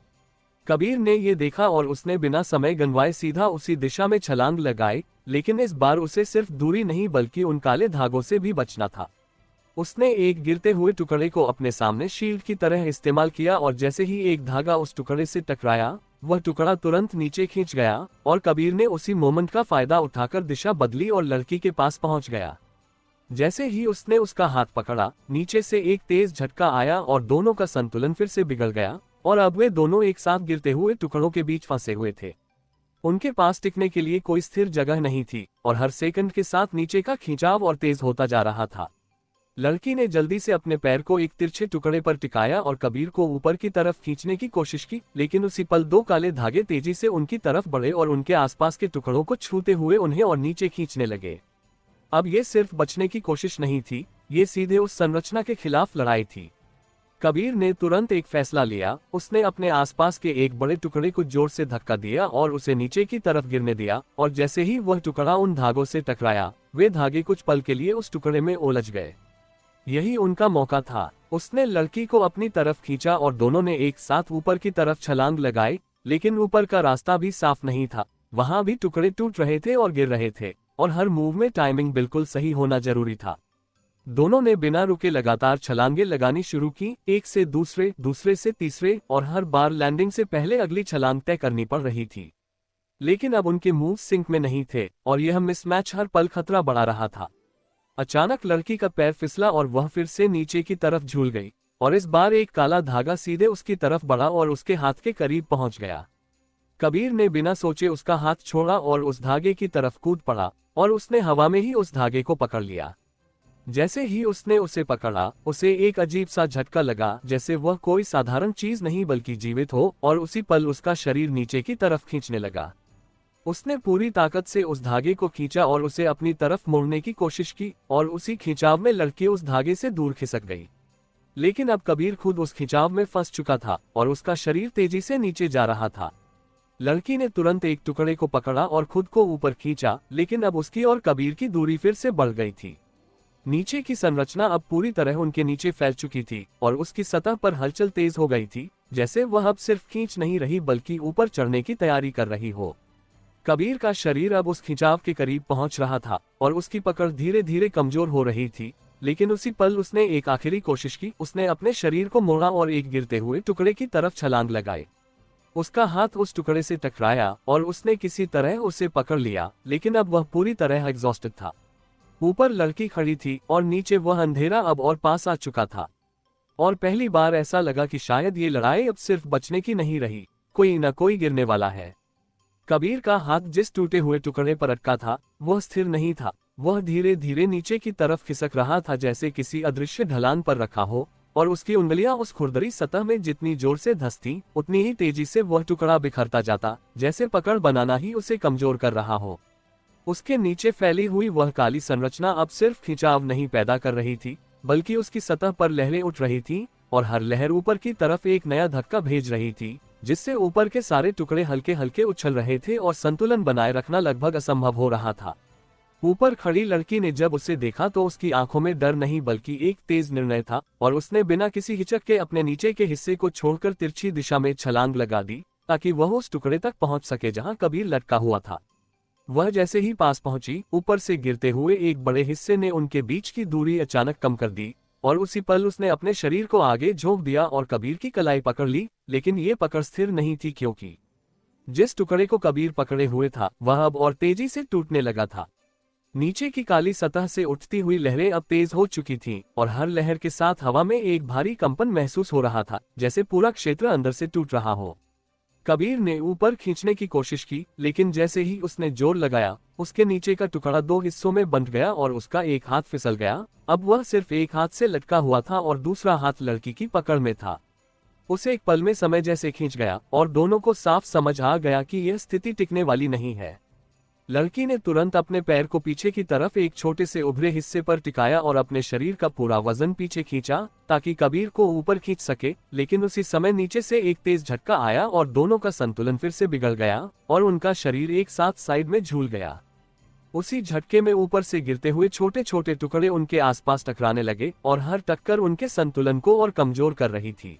कबीर ने ये देखा और उसने बिना समय गंवाए सीधा उसी दिशा में छलांग लगाई, लेकिन इस बार उसे सिर्फ दूरी नहीं बल्कि उन काले धागों से भी बचना था। उसने एक गिरते हुए टुकड़े को अपने सामने शील्ड की तरह इस्तेमाल किया और जैसे ही एक धागा उस टुकड़े से टकराया, वह टुकड़ा तुरंत नीचे खींच गया और कबीर ने उसी मोमेंट का फायदा उठाकर दिशा बदली और लड़की के पास पहुंच गया। जैसे ही उसने उसका हाथ पकड़ा, नीचे से एक तेज झटका आया और दोनों का संतुलन फिर से बिगड़ गया और अब वे दोनों एक साथ गिरते हुए टुकड़ों के बीच फंसे हुए थे। उनके पास टिकने के लिए कोई स्थिर जगह नहीं थी और हर सेकंड के साथ नीचे का खिंचाव और तेज होता जा रहा था। लड़की ने जल्दी से अपने पैर को एक तिरछे टुकड़े पर टिकाया और कबीर को ऊपर की तरफ खींचने की कोशिश की, लेकिन उसी पल दो काले धागे तेजी से उनकी तरफ बढ़े और उनके आसपास के टुकड़ों को छूते हुए उन्हें और नीचे खींचने लगे। अब ये सिर्फ बचने की कोशिश नहीं थी, ये सीधे उस संरचना के खिलाफ लड़ाई थी। कबीर ने तुरंत एक फैसला लिया। उसने अपने आसपास के एक बड़े टुकड़े को जोर से धक्का दिया और उसे नीचे की तरफ गिरने दिया, और जैसे ही वह टुकड़ा उन धागों से टकराया, वे धागे कुछ पल के लिए उस टुकड़े में उलझ गए। यही उनका मौका था। उसने लड़की को अपनी तरफ खींचा और दोनों ने एक साथ ऊपर की तरफ छलांग लगाई, लेकिन ऊपर का रास्ता भी साफ नहीं था। वहां भी टुकड़े टूट रहे थे और गिर रहे थे, और हर मूव में टाइमिंग बिल्कुल सही होना जरूरी था। दोनों ने बिना रुके लगातार छलांगे लगानी शुरू की, एक से दूसरे, दूसरे से तीसरे, और हर बार लैंडिंग से पहले अगली छलांग तय करनी पड़ रही थी। लेकिन अब उनके मूव सिंक में नहीं थे और यह मिसमैच हर पल खतरा बढ़ा रहा था। अचानक लड़की का पैर फिसला और वह फिर से नीचे की तरफ झूल गई, और इस बार एक काला धागा सीधे उसकी तरफ बढ़ा और उसके हाथ के करीब पहुंच गया। कबीर ने बिना सोचे उसका हाथ छोड़ा और उस धागे की तरफ कूद पड़ा, और उसने हवा में ही उस धागे को पकड़ लिया। जैसे ही उसने उसे पकड़ा, उसे एक अजीब सा झटका लगा, जैसे वह कोई साधारण चीज नहीं बल्कि जीवित हो, और उसी पल उसका शरीर नीचे की तरफ खींचने लगा। उसने पूरी ताकत से उस धागे को खींचा और उसे अपनी तरफ मोड़ने की कोशिश की, और उसी खिंचाव में लड़की उस धागे से दूर खिसक गई। लेकिन अब कबीर खुद उस खिंचाव में फंस चुका था और उसका शरीर तेजी से नीचे जा रहा था। लड़की ने तुरंत एक टुकड़े को पकड़ा और खुद को ऊपर खींचा, लेकिन अब उसकी और कबीर की दूरी फिर से बढ़ गई थी। नीचे की संरचना अब पूरी तरह उनके नीचे फैल चुकी थी और उसकी सतह पर हलचल तेज हो गई थी, जैसे वह अब सिर्फ खींच नहीं रही बल्कि ऊपर चढ़ने की तैयारी कर रही हो। कबीर का शरीर अब उस खिंचाव के करीब पहुंच रहा था और उसकी पकड़ धीरे धीरे कमजोर हो रही थी, लेकिन उसी पल उसने एक आखिरी कोशिश की। उसने अपने शरीर को मोड़ा और एक गिरते हुए टुकड़े की तरफ छलांग लगाई। उसका हाथ उस टुकड़े से टकराया और उसने किसी तरह उसे पकड़ लिया, लेकिन अब वह पूरी तरह एग्जॉस्टेड था। ऊपर लड़की खड़ी थी और नीचे वह अंधेरा अब और पास आ चुका था, और पहली बार ऐसा लगा कि शायद ये लड़ाई अब सिर्फ बचने की नहीं रही, कोई न कोई गिरने वाला है। कबीर का हाथ जिस टूटे हुए टुकड़े पर अटका था, वह स्थिर नहीं था। वह धीरे धीरे नीचे की तरफ खिसक रहा था, जैसे किसी अदृश्य ढलान पर रखा हो, और उसकी उंगलियां उस खुरदरी सतह में जितनी जोर से धंसती, उतनी ही तेजी से वह टुकड़ा बिखरता जाता, जैसे पकड़ बनाना ही उसे कमजोर कर रहा हो। उसके नीचे फैली हुई वह काली संरचना अब सिर्फ खिंचाव नहीं पैदा कर रही थी, बल्कि उसकी सतह पर लहरें उठ रही थीं, और हर लहर ऊपर की तरफ एक नया धक्का भेज रही थी, जिससे ऊपर के सारे टुकड़े हल्के हल्के उछल रहे थे और संतुलन बनाए रखना लगभग असंभव हो रहा था। ऊपर खड़ी लड़की ने जब उसे देखा तो उसकी आंखों में डर नहीं बल्कि एक तेज निर्णय था, और उसने बिना किसी हिचक के अपने नीचे के हिस्से को छोड़कर तिरछी दिशा में छलांग लगा दी, ताकि वह उस टुकड़े तक पहुंच सके जहां कबीर लटका हुआ था। वह जैसे ही पास पहुंची, ऊपर से गिरते हुए एक बड़े हिस्से ने उनके बीच की दूरी अचानक कम कर दी, और उसी पल उसने अपने शरीर को आगे झोंक दिया और कबीर की कलाई पकड़ ली। लेकिन ये पकड़ स्थिर नहीं थी, क्योंकि जिस टुकड़े को कबीर पकड़े हुए था वह अब और तेजी से टूटने लगा था। नीचे की काली सतह से उठती हुई लहरें अब तेज हो चुकी थीं, और हर लहर के साथ हवा में एक भारी कंपन महसूस हो रहा था, जैसे पूरा क्षेत्र अंदर से टूट रहा हो। कबीर ने ऊपर खींचने की कोशिश की, लेकिन जैसे ही उसने जोर लगाया, उसके नीचे का टुकड़ा दो हिस्सों में बंट गया और उसका एक हाथ फिसल गया। अब वह सिर्फ एक हाथ से लटका हुआ था और दूसरा हाथ लड़की की पकड़ में था। उसे एक पल में समय जैसे खींच गया और दोनों को साफ समझ आ गया कि यह स्थिति टिकने वाली नहीं है। लड़की ने तुरंत अपने पैर को पीछे की तरफ एक छोटे से उभरे हिस्से पर टिकाया और अपने शरीर का पूरा वजन पीछे खींचा ताकि कबीर को ऊपर खींच सके, लेकिन उसी समय नीचे से एक तेज झटका आया और दोनों का संतुलन फिर से बिगड़ गया और उनका शरीर एक साथ साइड में झूल गया। उसी झटके में ऊपर से गिरते हुए छोटे छोटे टुकड़े उनके आसपास टकराने लगे और हर टक्कर उनके संतुलन को और कमजोर कर रही थी।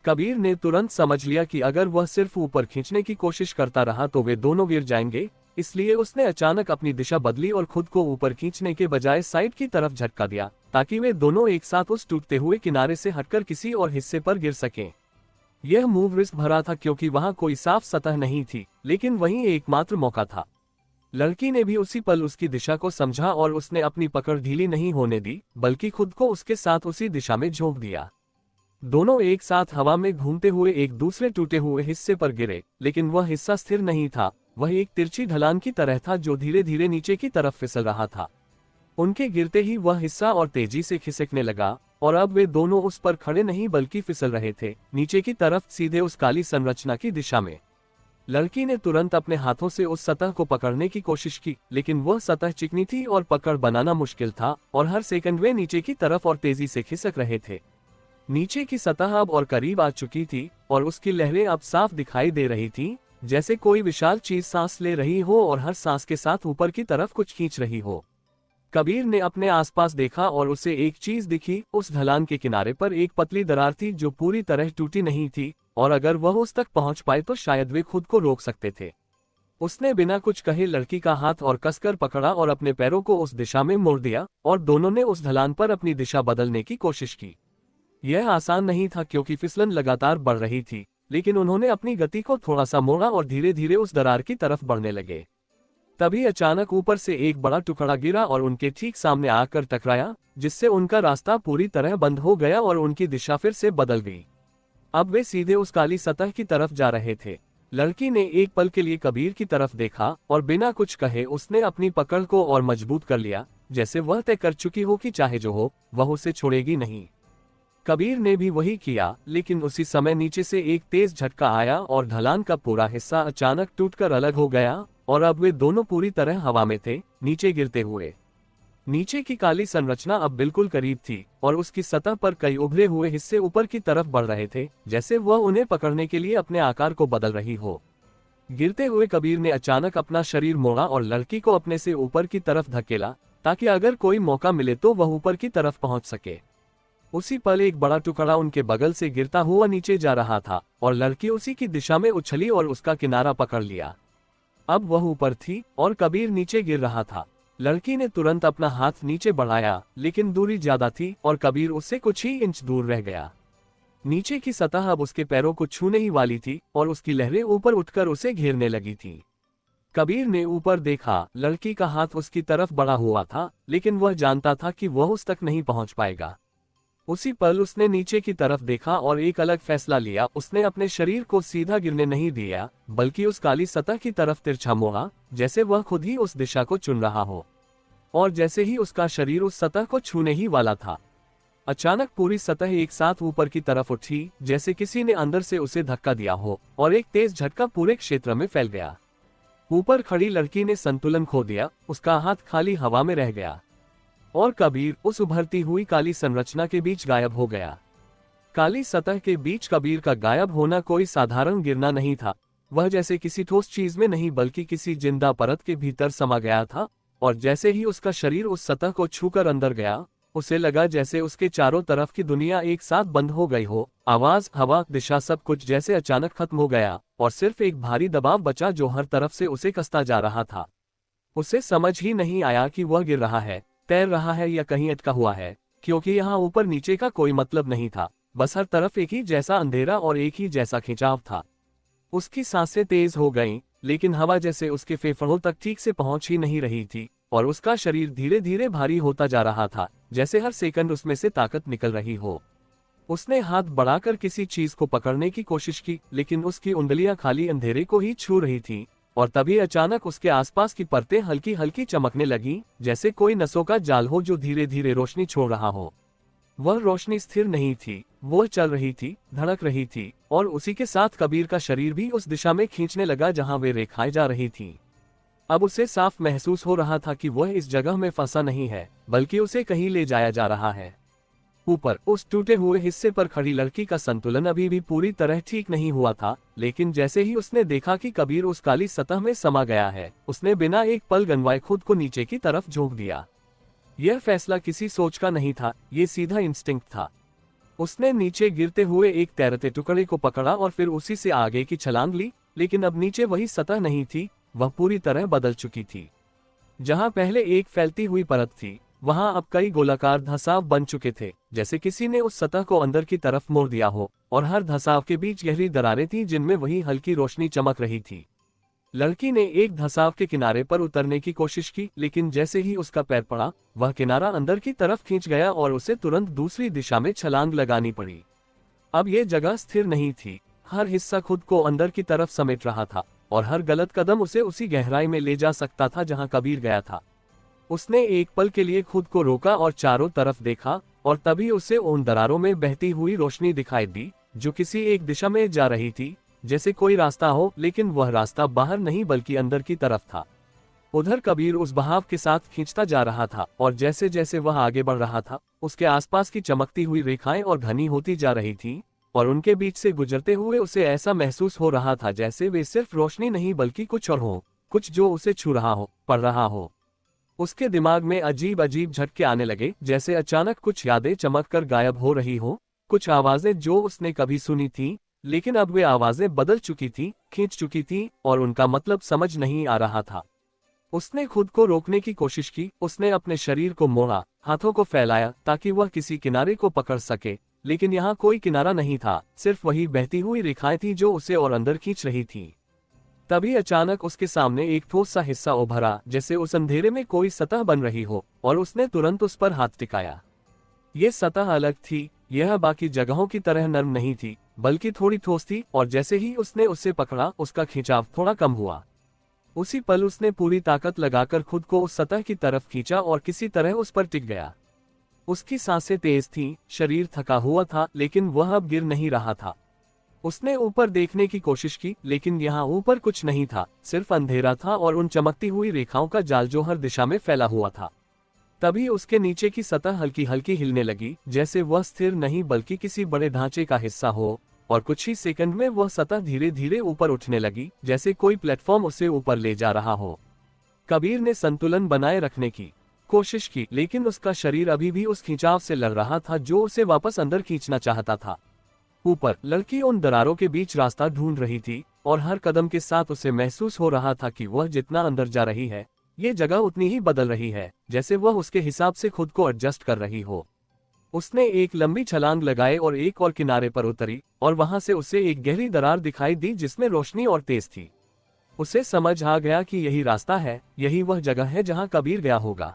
कबीर ने तुरंत समझ लिया कि अगर वह सिर्फ ऊपर खींचने की कोशिश करता रहा तो वे दोनों गिर जाएंगे, इसलिए उसने अचानक अपनी दिशा बदली और खुद को ऊपर खींचने के बजाय साइड की तरफ झटका दिया ताकि वे दोनों एक साथ उस टूटते हुए किनारे से हटकर किसी और हिस्से पर गिर सकें। यह मूव रिस्क भरा था क्योंकि वहां कोई साफ सतह नहीं थी, लेकिन वही एकमात्र मौका था। लड़की ने भी उसी पल उसकी दिशा को समझा और उसने अपनी पकड़ ढीली नहीं होने दी, बल्कि खुद को उसके साथ उसी दिशा में झोंक दिया। दोनों एक साथ हवा में घूमते हुए एक दूसरे टूटे हुए हिस्से पर गिरे, लेकिन वह हिस्सा स्थिर नहीं था। वह एक तिरछी ढलान की तरह था जो धीरे धीरे नीचे की तरफ फिसल रहा था। उनके गिरते ही वह हिस्सा और तेजी से खिसकने लगा, और अब वे दोनों उस पर खड़े नहीं बल्कि फिसल रहे थे, नीचे की तरफ, सीधे उस काली संरचना की दिशा में। लड़की ने तुरंत अपने हाथों से उस सतह को पकड़ने की कोशिश की, लेकिन वह सतह चिकनी थी और पकड़ बनाना मुश्किल था, और हर सेकंड वे नीचे की तरफ और तेजी से खिसक रहे थे। नीचे की सतह अब और करीब आ चुकी थी, और उसकी लहरें अब साफ दिखाई दे रही थीं, जैसे कोई विशाल चीज सांस ले रही हो और हर सांस के साथ ऊपर की तरफ कुछ खींच रही हो। कबीर ने अपने आसपास देखा और उसे एक चीज दिखी। उस ढलान के किनारे पर एक पतली दरार थी जो पूरी तरह टूटी नहीं थी, और अगर वह उस तक पहुंच पाए तो शायद वे खुद को रोक सकते थे। उसने बिना कुछ कहे लड़की का हाथ और कसकर पकड़ा और अपने पैरों को उस दिशा में मोड़ दिया, और दोनों ने उस ढलान पर अपनी दिशा बदलने की कोशिश की। यह आसान नहीं था क्योंकि फिसलन लगातार बढ़ रही थी, लेकिन उन्होंने अपनी गति को थोड़ा सा मोड़ा और धीरे धीरे उस दरार की तरफ बढ़ने लगे। तभी अचानक ऊपर से एक बड़ा टुकड़ा गिरा और उनके ठीक सामने आकर टकराया, जिससे उनका रास्ता पूरी तरह बंद हो गया और उनकी दिशा फिर से बदल गई। अब वे सीधे उस काली सतह की तरफ जा रहे थे। लड़की ने एक पल के लिए कबीर की तरफ देखा और बिना कुछ कहे उसने अपनी पकड़ को और मजबूत कर लिया, जैसे वह तय कर चुकी हो कि चाहे जो हो वह उसे छोड़ेगी नहीं। कबीर ने भी वही किया, लेकिन उसी समय नीचे से एक तेज झटका आया और ढलान का पूरा हिस्सा अचानक टूटकर अलग हो गया, और अब वे दोनों पूरी तरह हवा में थे, नीचे गिरते हुए। नीचे की काली संरचना अब बिल्कुल करीब थी, और उसकी सतह पर कई उभरे हुए हिस्से ऊपर की तरफ बढ़ रहे थे, जैसे वह उन्हें पकड़ने के लिए अपने आकार को बदल रही हो। गिरते हुए कबीर ने अचानक अपना शरीर मोड़ा और लड़की को अपने से ऊपर की तरफ धकेला, ताकि अगर कोई मौका मिले तो वह ऊपर की तरफ पहुंच सके। उसी पल एक बड़ा टुकड़ा उनके बगल से गिरता हुआ नीचे जा रहा था, और लड़की उसी की दिशा में उछली और उसका किनारा पकड़ लिया। अब वह ऊपर थी और कबीर नीचे गिर रहा था। लड़की ने तुरंत अपना हाथ नीचे बढ़ाया, लेकिन दूरी ज्यादा थी और कबीर उससे कुछ ही इंच दूर रह गया। नीचे की सतह अब उसके पैरों को छूने ही वाली थी और उसकी लहरें ऊपर उठकर उसे घेरने लगी थीं। कबीर ने ऊपर देखा, लड़की का हाथ उसकी तरफ बढ़ा हुआ था, लेकिन वह जानता था कि वह उस तक नहीं पहुंच पाएगा। उसी पल उसने नीचे की तरफ देखा और एक अलग फैसला लिया। उसने अपने शरीर को सीधा गिरने नहीं दिया, बल्कि उस काली सतह की तरफ तिरछा मोड़ा, जैसे वह खुद ही उस दिशा को चुन रहा हो। और जैसे ही उसका शरीर उस सतह को छूने ही वाला था, अचानक पूरी सतह एक साथ ऊपर की तरफ उठी, जैसे किसी ने अंदर से उसे धक्का दिया हो, और एक तेज झटका पूरे क्षेत्र में फैल गया। ऊपर खड़ी लड़की ने संतुलन खो दिया, उसका हाथ खाली हवा में रह गया, और कबीर उस उभरती हुई काली संरचना के बीच गायब हो गया। काली सतह के बीच कबीर का गायब होना कोई साधारण गिरना नहीं था। वह जैसे किसी ठोस चीज में नहीं बल्कि किसी जिंदा परत के भीतर समा गया था, और जैसे ही उसका शरीर उस सतह को छूकर अंदर गया, उसे लगा जैसे उसके चारों तरफ की दुनिया एक साथ बंद हो गई हो। आवाज, हवा, दिशा, सब कुछ जैसे अचानक खत्म हो गया, और सिर्फ एक भारी दबाव बचा जो हर तरफ से उसे कसता जा रहा था। उसे समझ ही नहीं आया कि वह गिर रहा है, तैर रहा है या कहीं अटका हुआ है, क्योंकि यहाँ ऊपर नीचे का कोई मतलब नहीं था। बस हर तरफ एक ही जैसा अंधेरा और एक ही जैसा खिंचाव था। उसकी सांसें तेज हो गईं, लेकिन हवा जैसे उसके फेफड़ों तक ठीक से पहुंच ही नहीं रही थी, और उसका शरीर धीरे धीरे भारी होता जा रहा था, जैसे हर सेकंड उसमें से ताकत निकल रही हो। उसने हाथ बढ़ाकर किसी चीज को पकड़ने की कोशिश की, लेकिन उसकी उंगलियां खाली अंधेरे को ही छू रही थीं। और तभी अचानक उसके आसपास की परतें हल्की हल्की चमकने लगीं, जैसे कोई नसों का जाल हो जो धीरे धीरे रोशनी छोड़ रहा हो। वह रोशनी स्थिर नहीं थी, वो चल रही थी, धड़क रही थी, और उसी के साथ कबीर का शरीर भी उस दिशा में खींचने लगा जहां वे रेखाएं जा रही थीं। अब उसे साफ महसूस हो रहा था कि वह इस जगह में फंसा नहीं है, बल्कि उसे कहीं ले जाया जा रहा है। ऊपर उस टूटे हुए हिस्से पर खड़ी लड़की का संतुलन अभी भी पूरी तरह ठीक नहीं हुआ था, लेकिन जैसे ही उसने देखा कि कबीर उस काली सतह में समा गया है, उसने बिना एक पल गंवाए खुद को नीचे की तरफ झोंक दिया। यह फैसला किसी सोच का नहीं था, ये सीधा इंस्टिंक्ट था। उसने नीचे गिरते हुए एक तैरते टुकड़े को पकड़ा और फिर उसी से आगे की छलांग ली, लेकिन अब नीचे वही सतह नहीं थी, वह पूरी तरह बदल चुकी थी। जहां पहले एक फैलती हुई परत थी, वहां अब कई गोलाकार धंसाव बन चुके थे, जैसे किसी ने उस सतह को अंदर की तरफ मोड़ दिया हो, और हर धंसाव के बीच गहरी दरारें थीं जिनमें वही हल्की रोशनी चमक रही थी। लड़की ने एक धंसाव के किनारे पर उतरने की कोशिश की, लेकिन जैसे ही उसका पैर पड़ा वह किनारा अंदर की तरफ खींच गया और उसे तुरंत दूसरी दिशा में छलांग लगानी पड़ी। अब ये जगह स्थिर नहीं थी, हर हिस्सा खुद को अंदर की तरफ समेट रहा था और हर गलत कदम उसे उसी गहराई में ले जा सकता था जहां कबीर गया था। उसने एक पल के लिए खुद को रोका और चारों तरफ देखा, और तभी उसे उन दरारों में बहती हुई रोशनी दिखाई दी जो किसी एक दिशा में जा रही थी, जैसे कोई रास्ता हो, लेकिन वह रास्ता बाहर नहीं बल्कि अंदर की तरफ था। उधर कबीर उस बहाव के साथ खींचता जा रहा था और जैसे जैसे वह आगे बढ़ रहा था उसके आसपास की चमकती हुई रेखाएं और घनी होती जा रही थीं, और उनके बीच से गुजरते हुए उसे ऐसा महसूस हो रहा था जैसे वे सिर्फ रोशनी नहीं बल्कि कुछ और हो, कुछ जो उसे छू रहा हो, पढ़ रहा हो। उसके दिमाग में अजीब अजीब झटके आने लगे, जैसे अचानक कुछ यादें चमककर गायब हो रही हो, कुछ आवाजें जो उसने कभी सुनी थी लेकिन अब वे आवाजें बदल चुकी थी, खींच चुकी थी और उनका मतलब समझ नहीं आ रहा था। उसने खुद को रोकने की कोशिश की, उसने अपने शरीर को मोड़ा, हाथों को फैलाया ताकि वह किसी किनारे को पकड़ सके, लेकिन यहाँ कोई किनारा नहीं था, सिर्फ वही बहती हुई रेखाएं थी जो उसे और अंदर खींच रही थी। तभी अचानक उसके सामने एक ठोस सा हिस्सा उभरा, जैसे उस अंधेरे में कोई सतह बन रही हो, और उसने तुरंत उस पर हाथ टिकाया। ये सतह अलग थी, यह बाकी जगहों की तरह नरम नहीं थी बल्कि थोड़ी ठोस थी, और जैसे ही उसने उसे पकड़ा उसका खिंचाव थोड़ा कम हुआ। उसी पल उसने पूरी ताकत लगाकर खुद को उस सतह की तरफ खींचा और किसी तरह उस पर टिक गया। उसकी सांसें तेज थीं, शरीर थका हुआ था, लेकिन वह अब गिर नहीं रहा था। उसने ऊपर देखने की कोशिश की, लेकिन यहाँ ऊपर कुछ नहीं था, सिर्फ अंधेरा था और उन चमकती हुई रेखाओं का जाल जो हर दिशा में फैला हुआ था। तभी उसके नीचे की सतह हल्की हल्की हिलने लगी, जैसे वह स्थिर नहीं बल्कि किसी बड़े ढांचे का हिस्सा हो, और कुछ ही सेकंड में वह सतह धीरे धीरे ऊपर उठने लगी, जैसे कोई प्लेटफॉर्म उसे ऊपर ले जा रहा हो। कबीर ने संतुलन बनाए रखने की कोशिश की, लेकिन उसका शरीर अभी भी उस खिंचाव से लड़ रहा था जो उसे वापस अंदर खींचना चाहता था। ऊपर लड़की उन दरारों के बीच रास्ता ढूंढ रही थी, और हर कदम के साथ उसे महसूस हो रहा था कि वह जितना अंदर जा रही है ये जगह उतनी ही बदल रही है, जैसे वह उसके हिसाब से खुद को एडजस्ट कर रही हो। उसने एक लंबी छलांग लगाई और एक और किनारे पर उतरी, और वहां से उसे एक गहरी दरार दिखाई दी जिसमें रोशनी और तेज थी। उसे समझ आ गया कि यही रास्ता है, यही वह जगह है जहां कबीर गया होगा।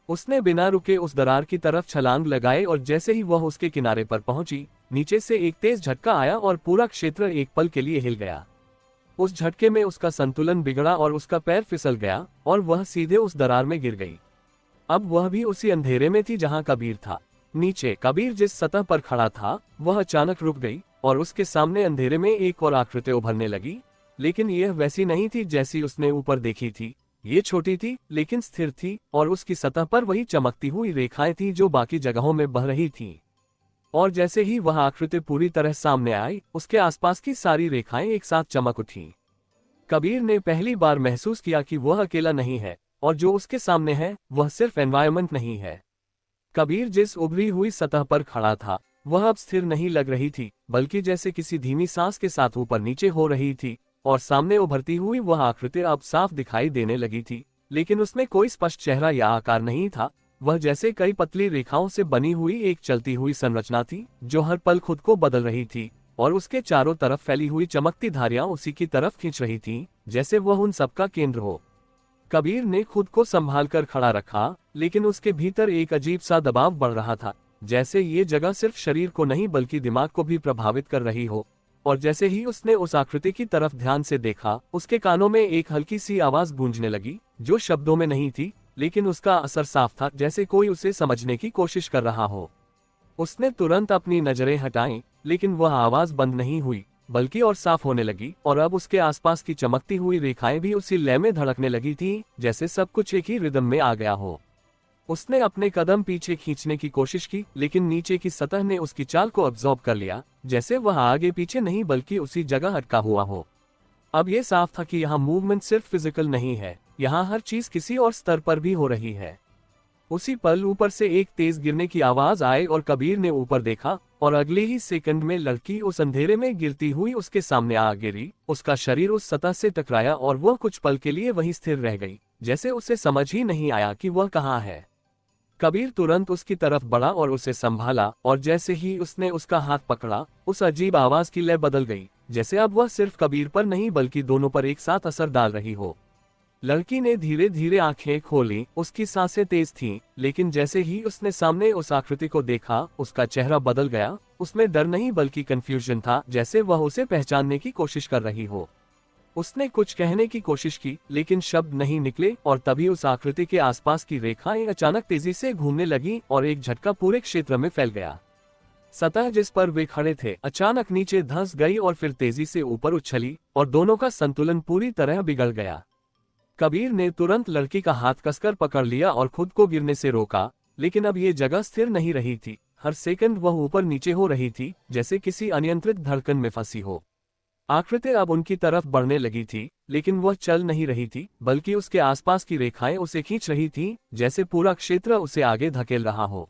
उसने बिना रुके उस दरार की तरफ छलांग लगाई और जैसे ही वह उसके किनारे पर पहुंची, नीचे से एक तेज झटका आया और पूरा क्षेत्र एक पल के लिए हिल गया। उस झटके में उसका संतुलन बिगड़ा और उसका पैर फिसल गया और वह सीधे उस दरार में गिर गई। अब वह भी उसी अंधेरे में थी जहां कबीर था। नीचे कबीर जिस सतह पर खड़ा था वह अचानक रुक गई और उसके सामने अंधेरे में एक और आकृति उभरने लगी, लेकिन यह वैसी नहीं थी जैसी उसने ऊपर देखी थी। ये छोटी थी लेकिन स्थिर थी, और उसकी सतह पर वही चमकती हुई रेखाएं थी जो बाकी जगहों में बह रही थीं। और जैसे ही वह आकृति पूरी तरह सामने आई, उसके आसपास की सारी रेखाएं एक साथ चमक उठीं। कबीर ने पहली बार महसूस किया कि वह अकेला नहीं है, और जो उसके सामने है वह सिर्फ एनवायरनमेंट नहीं है। कबीर जिस उभरी हुई सतह पर खड़ा था वह अब स्थिर नहीं लग रही थी, बल्कि जैसे किसी धीमी सांस के साथ ऊपर नीचे हो रही थी, और सामने उभरती हुई वह आकृति अब साफ दिखाई देने लगी थी, लेकिन उसमें कोई स्पष्ट चेहरा या आकार नहीं था। वह जैसे कई पतली रेखाओं से बनी हुई एक चलती हुई संरचना थी जो हर पल खुद को बदल रही थी, और उसके चारों तरफ फैली हुई चमकती धारियां उसी की तरफ खींच रही थीं, जैसे वह उन सबका केंद्र हो। कबीर ने खुद को संभाल कर खड़ा रखा, लेकिन उसके भीतर एक अजीब सा दबाव बढ़ रहा था, जैसे ये जगह सिर्फ शरीर को नहीं बल्कि दिमाग को भी प्रभावित कर रही हो। और जैसे ही उसने उस आकृति की तरफ ध्यान से देखा, उसके कानों में एक हल्की सी आवाज गूंजने लगी जो शब्दों में नहीं थी, लेकिन उसका असर साफ था, जैसे कोई उसे समझने की कोशिश कर रहा हो। उसने तुरंत अपनी नजरें हटाईं, लेकिन वह आवाज बंद नहीं हुई बल्कि और साफ होने लगी, और अब उसके आसपास की चमकती हुई रेखाएं भी उसी लय में धड़कने लगी थीं, जैसे सब कुछ एक ही रिदम में आ गया हो। उसने अपने कदम पीछे खींचने की कोशिश की, लेकिन नीचे की सतह ने उसकी चाल को अब्सॉर्ब कर लिया, जैसे वह आगे पीछे नहीं बल्कि उसी जगह अटका हुआ हो। अब यह साफ था कि यहाँ मूवमेंट सिर्फ फिजिकल नहीं है, यहाँ हर चीज किसी और स्तर पर भी हो रही है। उसी पल ऊपर से एक तेज गिरने की आवाज आई और कबीर ने ऊपर देखा, और अगले ही सेकंड में लड़की उस अंधेरे में गिरती हुई उसके सामने आ गिरी। उसका शरीर उस सतह से टकराया और वह कुछ पल के लिए वहीं स्थिर रह गई, जैसे उसे समझ ही नहीं आया कि वह कहाँ है। कबीर तुरंत उसकी तरफ बढ़ा और उसे संभाला, और जैसे ही उसने उसका हाथ पकड़ा, उस अजीब आवाज की लय बदल गई। जैसे अब वह सिर्फ कबीर पर नहीं बल्कि दोनों पर एक साथ असर डाल रही हो। लड़की ने धीरे धीरे आंखें खोली, उसकी सांसें तेज थीं, लेकिन जैसे ही उसने सामने उस आकृति को देखा, उसका चेहरा बदल गया। उसमें डर नहीं बल्कि कंफ्यूजन था, जैसे वह उसे पहचानने की कोशिश कर रही हो। उसने कुछ कहने की कोशिश की, लेकिन शब्द नहीं निकले, और तभी उस आकृति के आसपास की रेखाएं अचानक तेजी से घूमने लगी और एक झटका पूरे क्षेत्र में फैल गया। सतह जिस पर वे खड़े थे अचानक नीचे धंस गई और फिर तेजी से ऊपर उछली, और दोनों का संतुलन पूरी तरह बिगड़ गया। कबीर ने तुरंत लड़की का हाथ कसकर पकड़ लिया और खुद को गिरने से रोका, लेकिन अब ये जगह स्थिर नहीं रही थी। हर सेकंड वह ऊपर नीचे हो रही थी, जैसे किसी अनियंत्रित धड़कन में फंसी हो। आकृति अब उनकी तरफ बढ़ने लगी थी, लेकिन वह चल नहीं रही थी, बल्कि उसके आसपास की रेखाएं उसे खींच रही थीं, जैसे पूरा क्षेत्र उसे आगे धकेल रहा हो।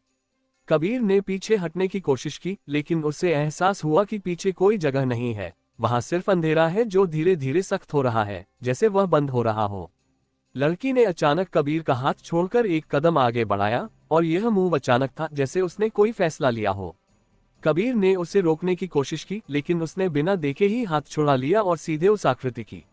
कबीर ने पीछे हटने की कोशिश की, लेकिन उसे एहसास हुआ कि पीछे कोई जगह नहीं है। वहां सिर्फ अंधेरा है जो धीरे धीरे सख्त हो रहा है, जैसे वह बंद हो रहा हो। लड़की ने अचानक कबीर का हाथ छोड़कर एक कदम आगे बढ़ाया, और यह मूव अचानक था, जैसे उसने कोई फैसला लिया हो। कबीर ने उसे रोकने की कोशिश की, लेकिन उसने बिना देखे ही हाथ छुड़ा लिया और सीधे उस आकृति की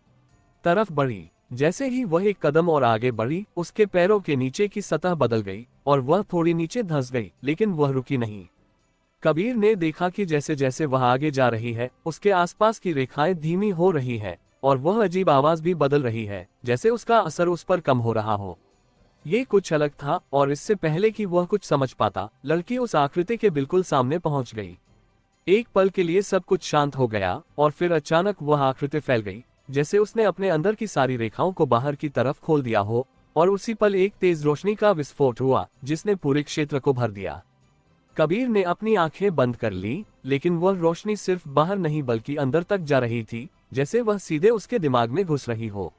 तरफ बढ़ी। जैसे ही वह एक कदम और आगे बढ़ी, उसके पैरों के नीचे की सतह बदल गई और वह थोड़ी नीचे धंस गई, लेकिन वह रुकी नहीं। कबीर ने देखा कि जैसे जैसे वह आगे जा रही है, उसके आसपास की रेखाएं धीमी हो रही है, और वह अजीब आवाज भी बदल रही है, जैसे उसका असर उस पर कम हो रहा हो। ये कुछ अलग था, और इससे पहले कि वह कुछ समझ पाता, लड़की उस आकृति के बिल्कुल सामने पहुंच गई। एक पल के लिए सब कुछ शांत हो गया, और फिर अचानक वह आकृति फैल गई, जैसे उसने अपने अंदर की सारी रेखाओं को बाहर की तरफ खोल दिया हो, और उसी पल एक तेज रोशनी का विस्फोट हुआ, जिसने पूरे क्षेत्र को भर दिया। कबीर ने अपनी आंखें बंद कर ली, लेकिन वह रोशनी सिर्फ बाहर नहीं बल्कि अंदर तक जा रही थी, जैसे वह सीधे उसके दिमाग में घुस रही हो।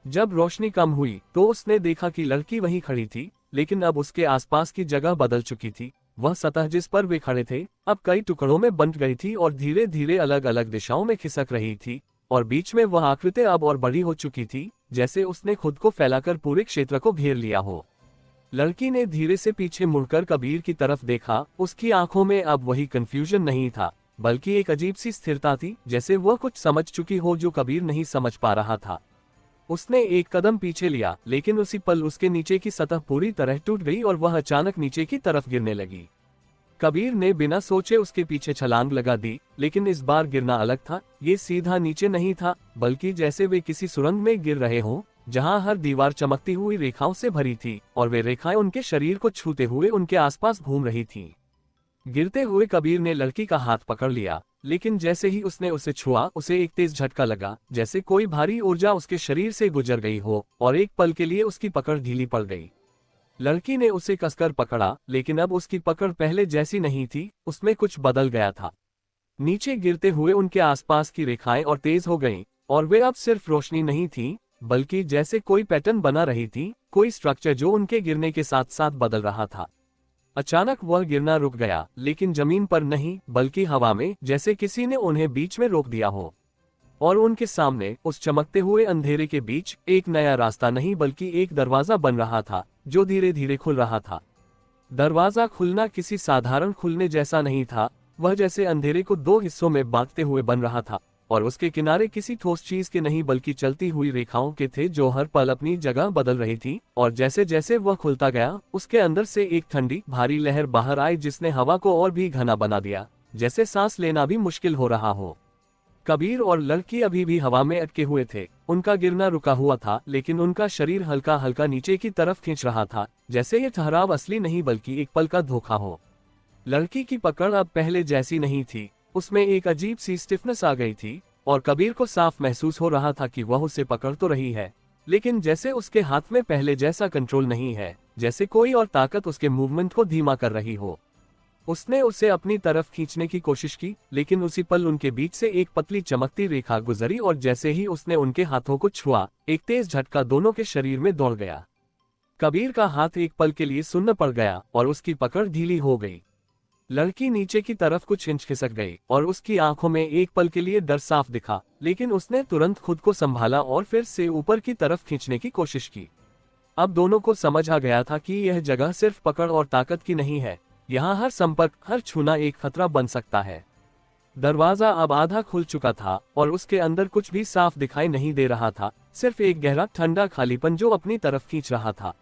जब रोशनी कम हुई तो उसने देखा कि लड़की वहीं खड़ी थी, लेकिन अब उसके आसपास की जगह बदल चुकी थी। वह सतह जिस पर वे खड़े थे अब कई टुकड़ों में बंट गई थी और धीरे धीरे अलग अलग दिशाओं में खिसक रही थी, और बीच में वह आकृति अब और बड़ी हो चुकी थी, जैसे उसने खुद को फैलाकर पूरे क्षेत्र को घेर लिया हो। लड़की ने धीरे से पीछे मुड़कर कबीर की तरफ देखा। उसकी आंखों में अब वही कंफ्यूजन नहीं था, बल्कि एक अजीब सी स्थिरता थी, जैसे वह कुछ समझ चुकी हो जो कबीर नहीं समझ पा रहा था। उसने एक कदम पीछे लिया, लेकिन उसी पल उसके नीचे की सतह पूरी तरह टूट गई और वह अचानक नीचे की तरफ गिरने लगी। कबीर ने बिना सोचे उसके पीछे छलांग लगा दी, लेकिन इस बार गिरना अलग था। ये सीधा नीचे नहीं था, बल्कि जैसे वे किसी सुरंग में गिर रहे हों, जहां हर दीवार चमकती हुई रेखाओं से भरी थी, और वे रेखाएं उनके शरीर को छूते हुए उनके आसपास घूम रही थीं। गिरते हुए कबीर ने लड़की का हाथ पकड़ लिया, लेकिन जैसे ही उसने उसे छुआ, उसे एक तेज झटका लगा, जैसे कोई भारी ऊर्जा उसके शरीर से गुजर गई हो, और एक पल के लिए उसकी पकड़ ढीली पड़ गई। लड़की ने उसे कसकर पकड़ा, लेकिन अब उसकी पकड़ पहले जैसी नहीं थी, उसमें कुछ बदल गया था। नीचे गिरते हुए उनके आसपास की रेखाएं और तेज हो गईं, और वे अब सिर्फ रोशनी नहीं थी, बल्कि जैसे कोई पैटर्न बना रही थी, कोई स्ट्रक्चर जो उनके गिरने के साथ साथ बदल रहा था। अचानक वह गिरना रुक गया, लेकिन जमीन पर नहीं बल्कि हवा में, जैसे किसी ने उन्हें बीच में रोक दिया हो। और उनके सामने उस चमकते हुए अंधेरे के बीच एक नया रास्ता नहीं बल्कि एक दरवाजा बन रहा था, जो धीरे धीरे खुल रहा था। दरवाजा खुलना किसी साधारण खुलने जैसा नहीं था, वह जैसे अंधेरे को दो हिस्सों में बांटते हुए बन रहा था, और उसके किनारे किसी ठोस चीज के नहीं बल्कि चलती हुई रेखाओं के थे, जो हर पल अपनी जगह बदल रही थी। और जैसे जैसे वह खुलता गया, उसके अंदर से एक ठंडी भारी लहर बाहर आई, जिसने हवा को और भी घना बना दिया, जैसे सांस लेना भी मुश्किल हो रहा हो। कबीर और लड़की अभी भी हवा में अटके हुए थे। उनका गिरना रुका हुआ था, लेकिन उनका शरीर हल्का हल्का नीचे की तरफ खींच रहा था, जैसे ये ठहराव असली नहीं बल्कि एक पल का धोखा हो। लड़की की पकड़ अब पहले जैसी नहीं थी, उसमें एक अजीब सी स्टिफनेस आ गई थी, और कबीर को साफ महसूस हो रहा था कि वह उसे पकड़ तो रही है, लेकिन जैसे उसके हाथ में पहले जैसा कंट्रोल नहीं है, जैसे कोई और ताकत उसके मूवमेंट को धीमा कर रही हो। उसने उसे अपनी तरफ खींचने की कोशिश की, लेकिन उसी पल उनके बीच से एक पतली चमकती रेखा गुजरी, और जैसे ही उसने उनके हाथों को छुआ, एक तेज झटका दोनों के शरीर में दौड़ गया। कबीर का हाथ एक पल के लिए सुन्न पड़ गया और उसकी पकड़ ढीली हो गई। लड़की नीचे की तरफ कुछ इंच खिसक गई, और उसकी आंखों में एक पल के लिए डर साफ दिखा, लेकिन उसने तुरंत खुद को संभाला और फिर से ऊपर की तरफ खींचने की कोशिश की। अब दोनों को समझ आ गया था कि यह जगह सिर्फ पकड़ और ताकत की नहीं है, यहाँ हर संपर्क, हर छूना एक खतरा बन सकता है। दरवाजा अब आधा खुल चुका था और उसके अंदर कुछ भी साफ दिखाई नहीं दे रहा था, सिर्फ एक गहरा ठंडा खालीपन जो अपनी तरफ खींच रहा था।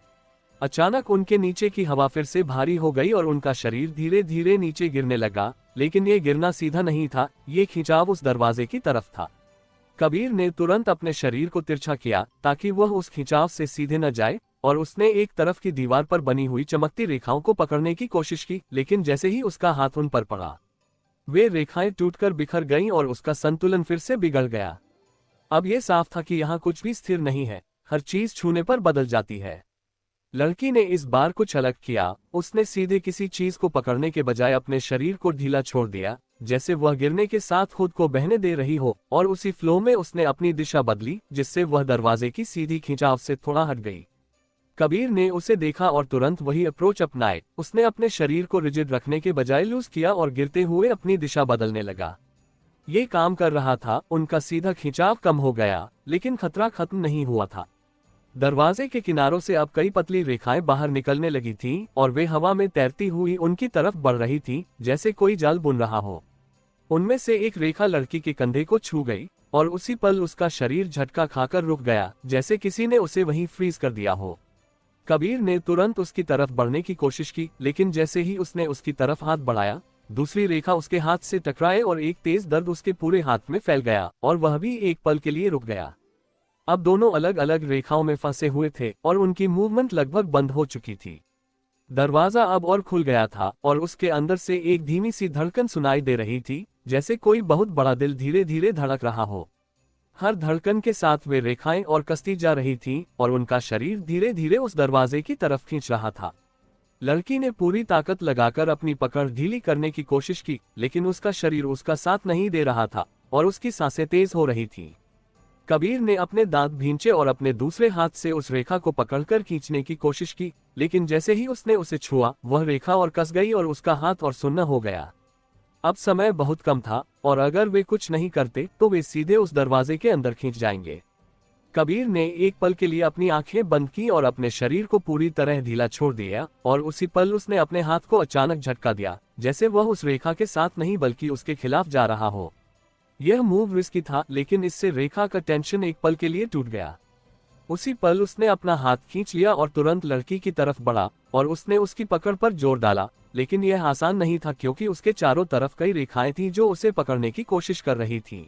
अचानक उनके नीचे की हवा फिर से भारी हो गई और उनका शरीर धीरे धीरे नीचे गिरने लगा, लेकिन ये गिरना सीधा नहीं था, ये खिंचाव उस दरवाजे की तरफ था। कबीर ने तुरंत अपने शरीर को तिरछा किया ताकि वह उस खिंचाव से सीधे न जाए, और उसने एक तरफ की दीवार पर बनी हुई चमकती रेखाओं को पकड़ने की कोशिश की, लेकिन जैसे ही उसका हाथ उन पर पड़ा, वे रेखाएं टूटकर बिखर गईं और उसका संतुलन फिर से बिगड़ गया। अब यह साफ था कि यहाँ कुछ भी स्थिर नहीं है, हर चीज छूने पर बदल जाती है। लड़की ने इस बार कुछ अलग किया, उसने सीधे किसी चीज को पकड़ने के बजाय अपने शरीर को ढीला छोड़ दिया, जैसे वह गिरने के साथ खुद को बहने दे रही हो, और उसी फ्लो में उसने अपनी दिशा बदली, जिससे वह दरवाजे की सीधी खिंचाव से थोड़ा हट गई। कबीर ने उसे देखा और तुरंत वही अप्रोच अपनाए, उसने अपने शरीर को रिजिड रखने के बजाय लूज किया और गिरते हुए अपनी दिशा बदलने लगा। ये काम कर रहा था, उनका सीधा खिंचाव कम हो गया, लेकिन खतरा खत्म नहीं हुआ था। दरवाजे के किनारों से अब कई पतली रेखाएं बाहर निकलने लगी थीं और वे हवा में तैरती हुई उनकी तरफ बढ़ रही थीं, जैसे कोई जाल बुन रहा हो। उनमें से एक रेखा लड़की के कंधे को छू गई और उसी पल उसका शरीर झटका खाकर रुक गया, जैसे किसी ने उसे वहीं फ्रीज कर दिया हो। कबीर ने तुरंत उसकी तरफ बढ़ने की कोशिश की, लेकिन जैसे ही उसने उसकी तरफ हाथ बढ़ाया, दूसरी रेखा उसके हाथ से टकराए और एक तेज दर्द उसके पूरे हाथ में फैल गया और वह भी एक पल के लिए रुक गया। अब दोनों अलग अलग रेखाओं में फंसे हुए थे और उनकी मूवमेंट लगभग बंद हो चुकी थी। दरवाजा अब और खुल गया था और उसके अंदर से एक धीमी सी धड़कन सुनाई दे रही थी, जैसे कोई बहुत बड़ा दिल धीरे धीरे धड़क रहा हो। हर धड़कन के साथ वे रेखाएं और कसती जा रही थीं और उनका शरीर धीरे धीरे उस दरवाजे की तरफ खींच रहा था। लड़की ने पूरी ताकत लगाकर अपनी पकड़ ढीली करने की कोशिश की, लेकिन उसका शरीर उसका साथ नहीं दे रहा था और उसकी सांसें तेज हो रही थीं। कबीर ने अपने दांत भींचे और अपने दूसरे हाथ से उस रेखा को पकड़कर खींचने की कोशिश की, लेकिन जैसे ही उसने उसे छुआ, वह रेखा और कस गई और उसका हाथ और सुन्न हो गया। अब समय बहुत कम था और अगर वे कुछ नहीं करते तो वे सीधे उस दरवाजे के अंदर खींच जाएंगे। कबीर ने एक पल के लिए अपनी आंखें बंद की और अपने शरीर को पूरी तरह ढीला छोड़ दिया, और उसी पल उसने अपने हाथ को अचानक झटका दिया, जैसे वह उस रेखा के साथ नहीं बल्कि उसके खिलाफ जा रहा हो। यह मूव रिस्की था, लेकिन इससे रेखा का टेंशन एक पल के लिए टूट गया। उसी पल उसने अपना हाथ खींच लिया और तुरंत लड़की की तरफ बढ़ा और उसने उसकी पकड़ पर जोर डाला, लेकिन यह आसान नहीं था क्योंकि उसके चारों तरफ कई रेखाएं थीं जो उसे पकड़ने की कोशिश कर रही थीं।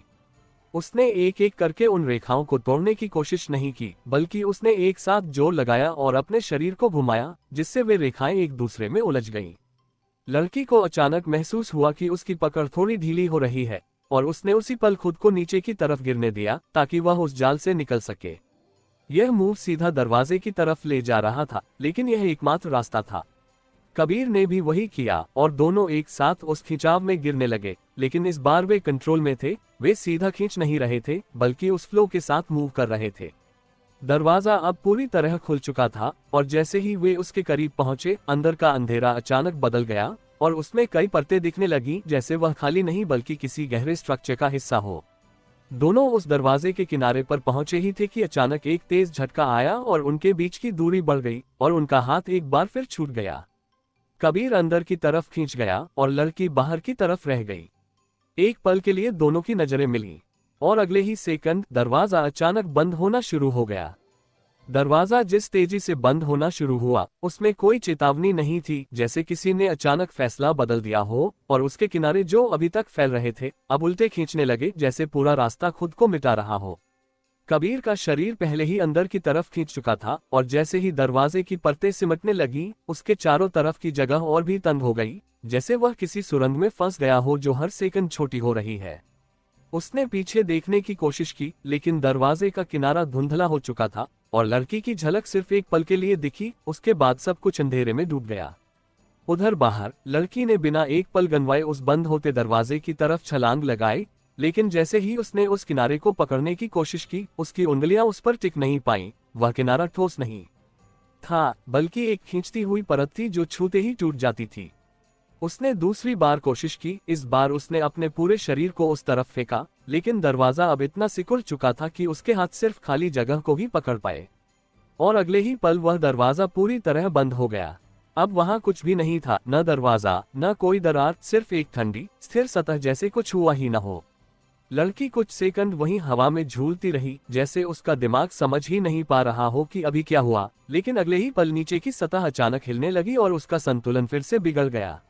उसने एक एक करके उन रेखाओं को तोड़ने की कोशिश नहीं की, बल्कि उसने एक साथ जोर लगाया और अपने शरीर को घुमाया, जिससे वे रेखाएं एक दूसरे में उलझ गईं। लड़की को अचानक महसूस हुआ कि उसकी पकड़ थोड़ी ढीली हो रही है और उसने उसी पल खुद को नीचे की तरफ गिरने दिया ताकि वह उस जाल से निकल सके। यह मूव सीधा दरवाजे की तरफ ले जा रहा था, लेकिन यह एकमात्र रास्ता था। कबीर ने भी वही किया और दोनों एक साथ उस खिंचाव में गिरने लगे, लेकिन इस बार वे कंट्रोल में थे। वे सीधा खींच नहीं रहे थे, बल्कि उस फ्लो के साथ मूव कर रहे थे। दरवाजा अब पूरी तरह खुल चुका था और जैसे ही वे उसके करीब पहुंचे, अंदर का अंधेरा अचानक बदल गया और उसमें कई परतें दिखने लगी, जैसे वह खाली नहीं बल्कि किसी गहरे स्ट्रक्चर का हिस्सा हो। दोनों उस दरवाजे के किनारे पर पहुंचे ही थे कि अचानक एक तेज झटका आया और उनके बीच की दूरी बढ़ गई और उनका हाथ एक बार फिर छूट गया। कबीर अंदर की तरफ खींच गया और लड़की बाहर की तरफ रह गई। एक पल के लिए दोनों की नजरें मिलीं और अगले ही सेकंड दरवाजा अचानक बंद होना शुरू हो गया। दरवाजा जिस तेजी से बंद होना शुरू हुआ, उसमें कोई चेतावनी नहीं थी, जैसे किसी ने अचानक फैसला बदल दिया हो, और उसके किनारे जो अभी तक फैल रहे थे अब उल्टे खींचने लगे, जैसे पूरा रास्ता खुद को मिटा रहा हो। कबीर का शरीर पहले ही अंदर की तरफ खींच चुका था और जैसे ही दरवाजे की परतें सिमटने लगी, उसके चारों तरफ की जगह और भी तंग हो गई, जैसे वह किसी सुरंग में फंस गया हो जो हर सेकंड छोटी हो रही है। उसने पीछे देखने की कोशिश की, लेकिन दरवाजे का किनारा धुंधला हो चुका था और लड़की की झलक सिर्फ एक पल के लिए दिखी, उसके बाद सब कुछ अंधेरे में डूब गया। उधर बाहर लड़की ने बिना एक पल गंवाए उस बंद होते दरवाजे की तरफ छलांग लगाई, लेकिन जैसे ही उसने उस किनारे को पकड़ने की कोशिश की, उसकी उंगलियां उस पर टिक नहीं पाईं। वह किनारा ठोस नहीं था, बल्कि एक खींचती हुई परत थी जो छूते ही टूट जाती थी। उसने दूसरी बार कोशिश की। इस बार उसने अपने पूरे शरीर को उस तरफ फेंका, लेकिन दरवाजा अब इतना सिकुड़ चुका था कि उसके हाथ सिर्फ खाली जगह को ही पकड़ पाए, और अगले ही पल वह दरवाजा पूरी तरह बंद हो गया। अब वहाँ कुछ भी नहीं था, न दरवाजा न कोई दरार, सिर्फ एक ठंडी स्थिर सतह, जैसे कुछ हुआ ही न हो। लड़की कुछ सेकंड वहीं हवा में झूलती रही, जैसे उसका दिमाग समझ ही नहीं पा रहा हो कि अभी क्या हुआ। लेकिन अगले ही पल नीचे की सतह अचानक हिलने लगी और उसका संतुलन फिर से बिगड़ गया।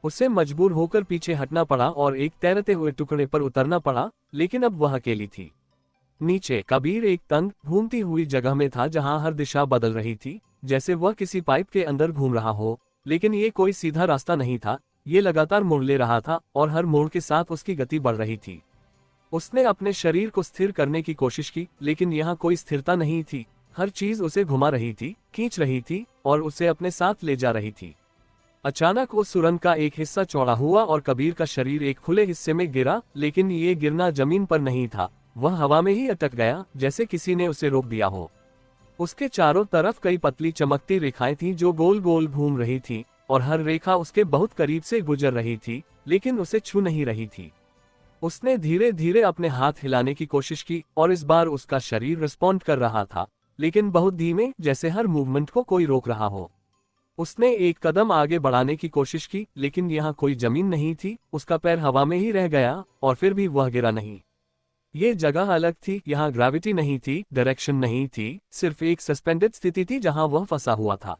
उसे मजबूर होकर पीछे हटना पड़ा और एक तैरते हुए टुकड़े पर उतरना पड़ा, लेकिन अब वह अकेली थी। नीचे कबीर एक तंग घूमती हुई जगह में था जहां हर दिशा बदल रही थी, जैसे वह किसी पाइप के अंदर घूम रहा हो। लेकिन ये कोई सीधा रास्ता नहीं था, ये लगातार मोड़ ले रहा था और हर मोड़ के साथ उसकी गति बढ़ रही थी। उसने अपने शरीर को स्थिर करने की कोशिश की, लेकिन यहाँ कोई स्थिरता नहीं थी। हर चीज उसे घुमा रही थी, खींच रही थी और उसे अपने साथ ले जा रही थी। अचानक उस सुरंग का एक हिस्सा चौड़ा हुआ और कबीर का शरीर एक खुले हिस्से में गिरा, लेकिन ये गिरना जमीन पर नहीं था, वह हवा में ही अटक गया, जैसे किसी ने उसे रोक दिया हो। उसके चारों तरफ कई पतली चमकती रेखाएं थीं जो गोल गोल घूम रही थीं, और हर रेखा उसके बहुत करीब से गुजर रही थी, लेकिन उसे छू नहीं रही थी। उसने धीरे धीरे अपने हाथ हिलाने की कोशिश की और इस बार उसका शरीर रिस्पॉन्ड कर रहा था, लेकिन बहुत धीमे, जैसे हर मूवमेंट को कोई रोक रहा हो। उसने एक कदम आगे बढ़ाने की कोशिश की, लेकिन यहाँ कोई जमीन नहीं थी। उसका पैर हवा में ही रह गया और फिर भी वह गिरा नहीं। ये जगह अलग थी, यहाँ ग्रेविटी नहीं थी, डायरेक्शन नहीं थी, सिर्फ एक सस्पेंडेड स्थिति थी जहाँ वह फंसा हुआ था।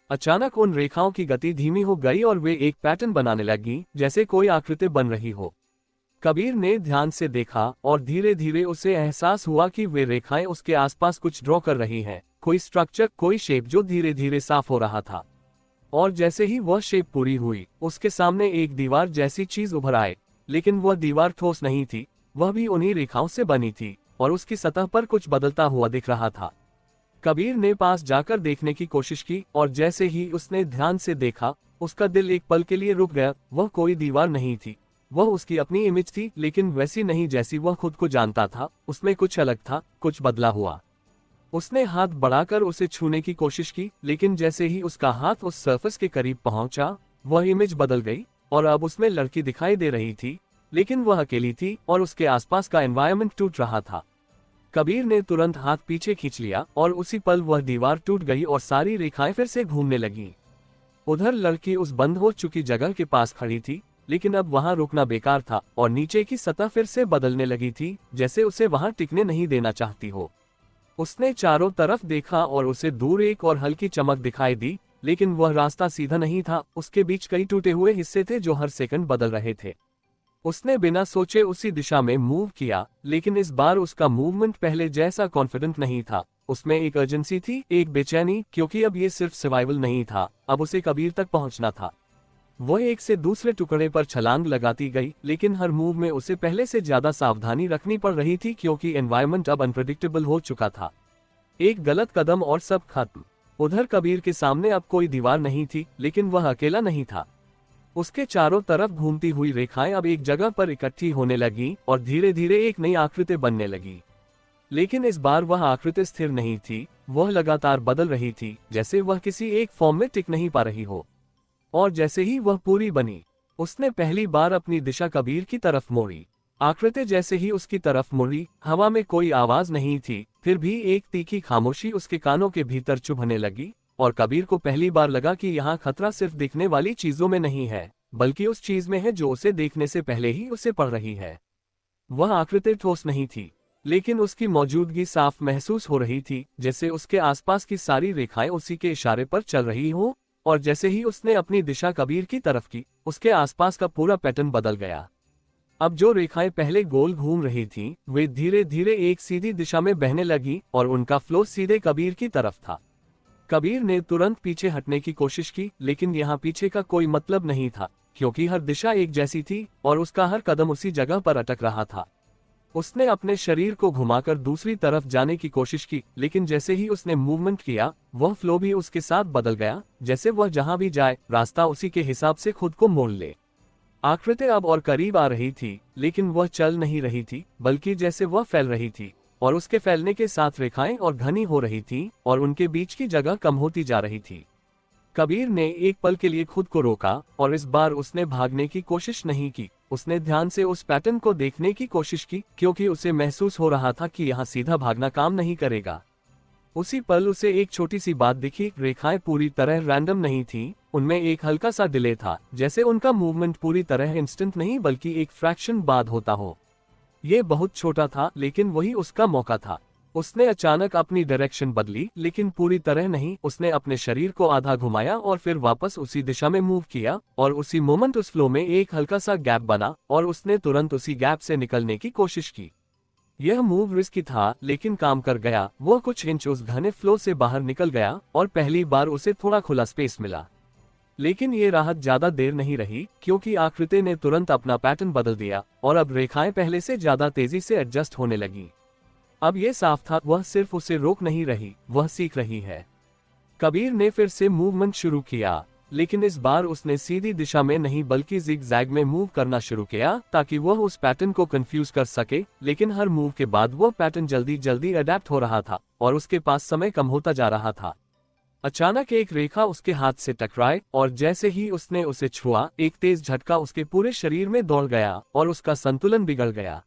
अचानक उन रेखाओं की गति धीमी हो गई और वे एक पैटर्न बनाने लगी, जैसे कोई आकृति बन रही हो। कबीर ने ध्यान से देखा और धीरे धीरे उसे एहसास हुआ कि वे रेखाएं उसके आसपास कुछ ड्रॉ कर रही हैं, कोई स्ट्रक्चर, कोई शेप जो धीरे धीरे साफ हो रहा था। और जैसे ही वह शेप पूरी हुई, उसके सामने एक दीवार जैसी चीज उभर आए, लेकिन वह दीवार ठोस नहीं थी, वह भी उन्हीं रेखाओं से बनी थी और उसकी सतह पर कुछ बदलता हुआ दिख रहा था। कबीर ने पास जाकर देखने की कोशिश की और जैसे ही उसने ध्यान से देखा, उसका दिल एक पल के लिए रुक गया। वह कोई दीवार नहीं थी, वह उसकी अपनी इमेज थी, लेकिन वैसी नहीं जैसी वह खुद को जानता था। उसमें कुछ अलग था, कुछ बदला हुआ। उसने हाथ बढ़ाकर उसे छूने की कोशिश की, लेकिन जैसे ही उसका हाथ उस सरफेस के करीब पहुंचा, वह इमेज बदल गई और अब उसमें लड़की दिखाई दे रही थी, लेकिन वह अकेली थी और उसके आसपास का एनवायरनमेंट टूट रहा था। कबीर ने तुरंत हाथ पीछे खींच लिया और उसी पल वह दीवार टूट गई और सारी रेखाएं फिर से घूमने लगीं। उधर लड़की उस बंद हो चुकी जगह के पास खड़ी थी, लेकिन अब वहां रुकना बेकार था और नीचे की सतह फिर से बदलने लगी थी, जैसे उसे वहां टिकने नहीं देना चाहती हो। उसने चारों तरफ देखा और उसे दूर एक और हल्की चमक दिखाई दी, लेकिन वह रास्ता सीधा नहीं था। उसके बीच कई टूटे हुए हिस्से थे जो हर सेकंड बदल रहे थे। उसने बिना सोचे उसी दिशा में मूव किया, लेकिन इस बार उसका मूवमेंट पहले जैसा कॉन्फिडेंट नहीं था। उसमें एक अर्जेंसी थी, एक बेचैनी, क्योंकि अब ये सिर्फ सर्वाइवल नहीं था, अब उसे कबीर तक पहुंचना था। वह एक से दूसरे टुकड़े पर छलांग लगाती गई, लेकिन हर मूव में उसे पहले से ज्यादा सावधानी रखनी पड़ रही थी, क्योंकि एनवायरनमेंट अब अनप्रेडिक्टेबल हो चुका था। एक गलत कदम और सब खत्म। उधर कबीर के सामने अब कोई दीवार नहीं थी, लेकिन वह अकेला नहीं था। उसके चारों तरफ घूमती हुई रेखाएं अब एक जगह पर इकट्ठी होने लगी और धीरे धीरे एक नई आकृति बनने लगी। लेकिन इस बार वह आकृति स्थिर नहीं थी, वह लगातार बदल रही थी, जैसे वह किसी एक फॉर्म में टिक नहीं पा रही हो। और जैसे ही वह पूरी बनी, उसने पहली बार अपनी दिशा कबीर की तरफ मोड़ी। आकृति जैसे ही उसकी तरफ मुड़ी, हवा में कोई आवाज नहीं थी, फिर भी एक तीखी खामोशी उसके कानों के भीतर चुभने लगी। और कबीर को पहली बार लगा कि यहाँ खतरा सिर्फ दिखने वाली चीजों में नहीं है, बल्कि उस चीज में है जो उसे देखने से पहले ही उसे पड़ रही है। वह आकृति ठोस नहीं थी, लेकिन उसकी मौजूदगी साफ महसूस हो रही थी, जैसे उसके आसपास की सारी रेखाएं उसी के इशारे पर चल रही हो। और जैसे ही उसने अपनी दिशा कबीर की तरफ की, उसके आसपास का पूरा पैटर्न बदल गया। अब जो रेखाएं पहले गोल घूम रही थीं, वे धीरे धीरे एक सीधी दिशा में बहने लगी और उनका फ्लो सीधे कबीर की तरफ था। कबीर ने तुरंत पीछे हटने की कोशिश की, लेकिन यहाँ पीछे का कोई मतलब नहीं था, क्योंकि हर दिशा एक जैसी थी और उसका हर कदम उसी जगह पर अटक रहा था। उसने अपने शरीर को घुमाकर दूसरी तरफ जाने की कोशिश की, लेकिन जैसे ही उसने मूवमेंट किया, वह फ्लो भी उसके साथ बदल गया, जैसे वह जहां भी जाए, रास्ता उसी के हिसाब से खुद को मोड़ ले। आकृति अब और करीब आ रही थी, लेकिन वह चल नहीं रही थी, बल्कि जैसे वह फैल रही थी, और उसके फैलने के साथ रेखाएं और घनी हो रही थी और उनके बीच की जगह कम होती जा रही थी। कबीर ने एक पल के लिए खुद को रोका और इस बार उसने भागने की कोशिश नहीं की। उसने ध्यान से उस पैटर्न को देखने की कोशिश की, क्योंकि उसे महसूस हो रहा था कि यहाँ सीधा भागना काम नहीं करेगा। उसी पल उसे एक छोटी सी बात दिखी, रेखाएं पूरी तरह रैंडम नहीं थी, उनमें एक हल्का सा डिले था, जैसे उनका मूवमेंट पूरी तरह इंस्टेंट नहीं बल्कि एक फ्रैक्शन बाद होता हो। ये बहुत छोटा था, लेकिन वही उसका मौका था। उसने अचानक अपनी डायरेक्शन बदली, लेकिन पूरी तरह नहीं। उसने अपने शरीर को आधा घुमाया और फिर वापस उसी दिशा में मूव किया, और उसी मोमेंट उस फ्लो में एक हल्का सा गैप बना और उसने तुरंत उसी गैप से निकलने की कोशिश की। यह मूव रिस्की था, लेकिन काम कर गया। वह कुछ इंच उस घने फ्लो से बाहर निकल गया और पहली बार उसे थोड़ा खुला स्पेस मिला। लेकिन ये राहत ज्यादा देर नहीं रही, क्योंकि आकृति ने तुरंत अपना पैटर्न बदल दिया और अब रेखाएं पहले से ज्यादा तेजी से एडजस्ट होने लगी। अब ये साफ था, वह सिर्फ उसे रोक नहीं रही, वह सीख रही है। कबीर ने फिर से मूवमेंट शुरू किया, लेकिन इस बार उसने सीधी दिशा में नहीं बल्कि जिग-जैग में मूव करना शुरू किया, ताकि वह उस पैटर्न को कंफ्यूज कर सके। लेकिन हर मूव के बाद वह पैटर्न जल्दी जल्दी अडेप्ट हो रहा था और उसके पास समय कम होता जा रहा था। अचानक एक रेखा उसके हाथ से टकराई और जैसे ही उसने उसे छुआ, एक तेज झटका उसके पूरे शरीर में दौड़ गया और उसका संतुलन बिगड़ गया।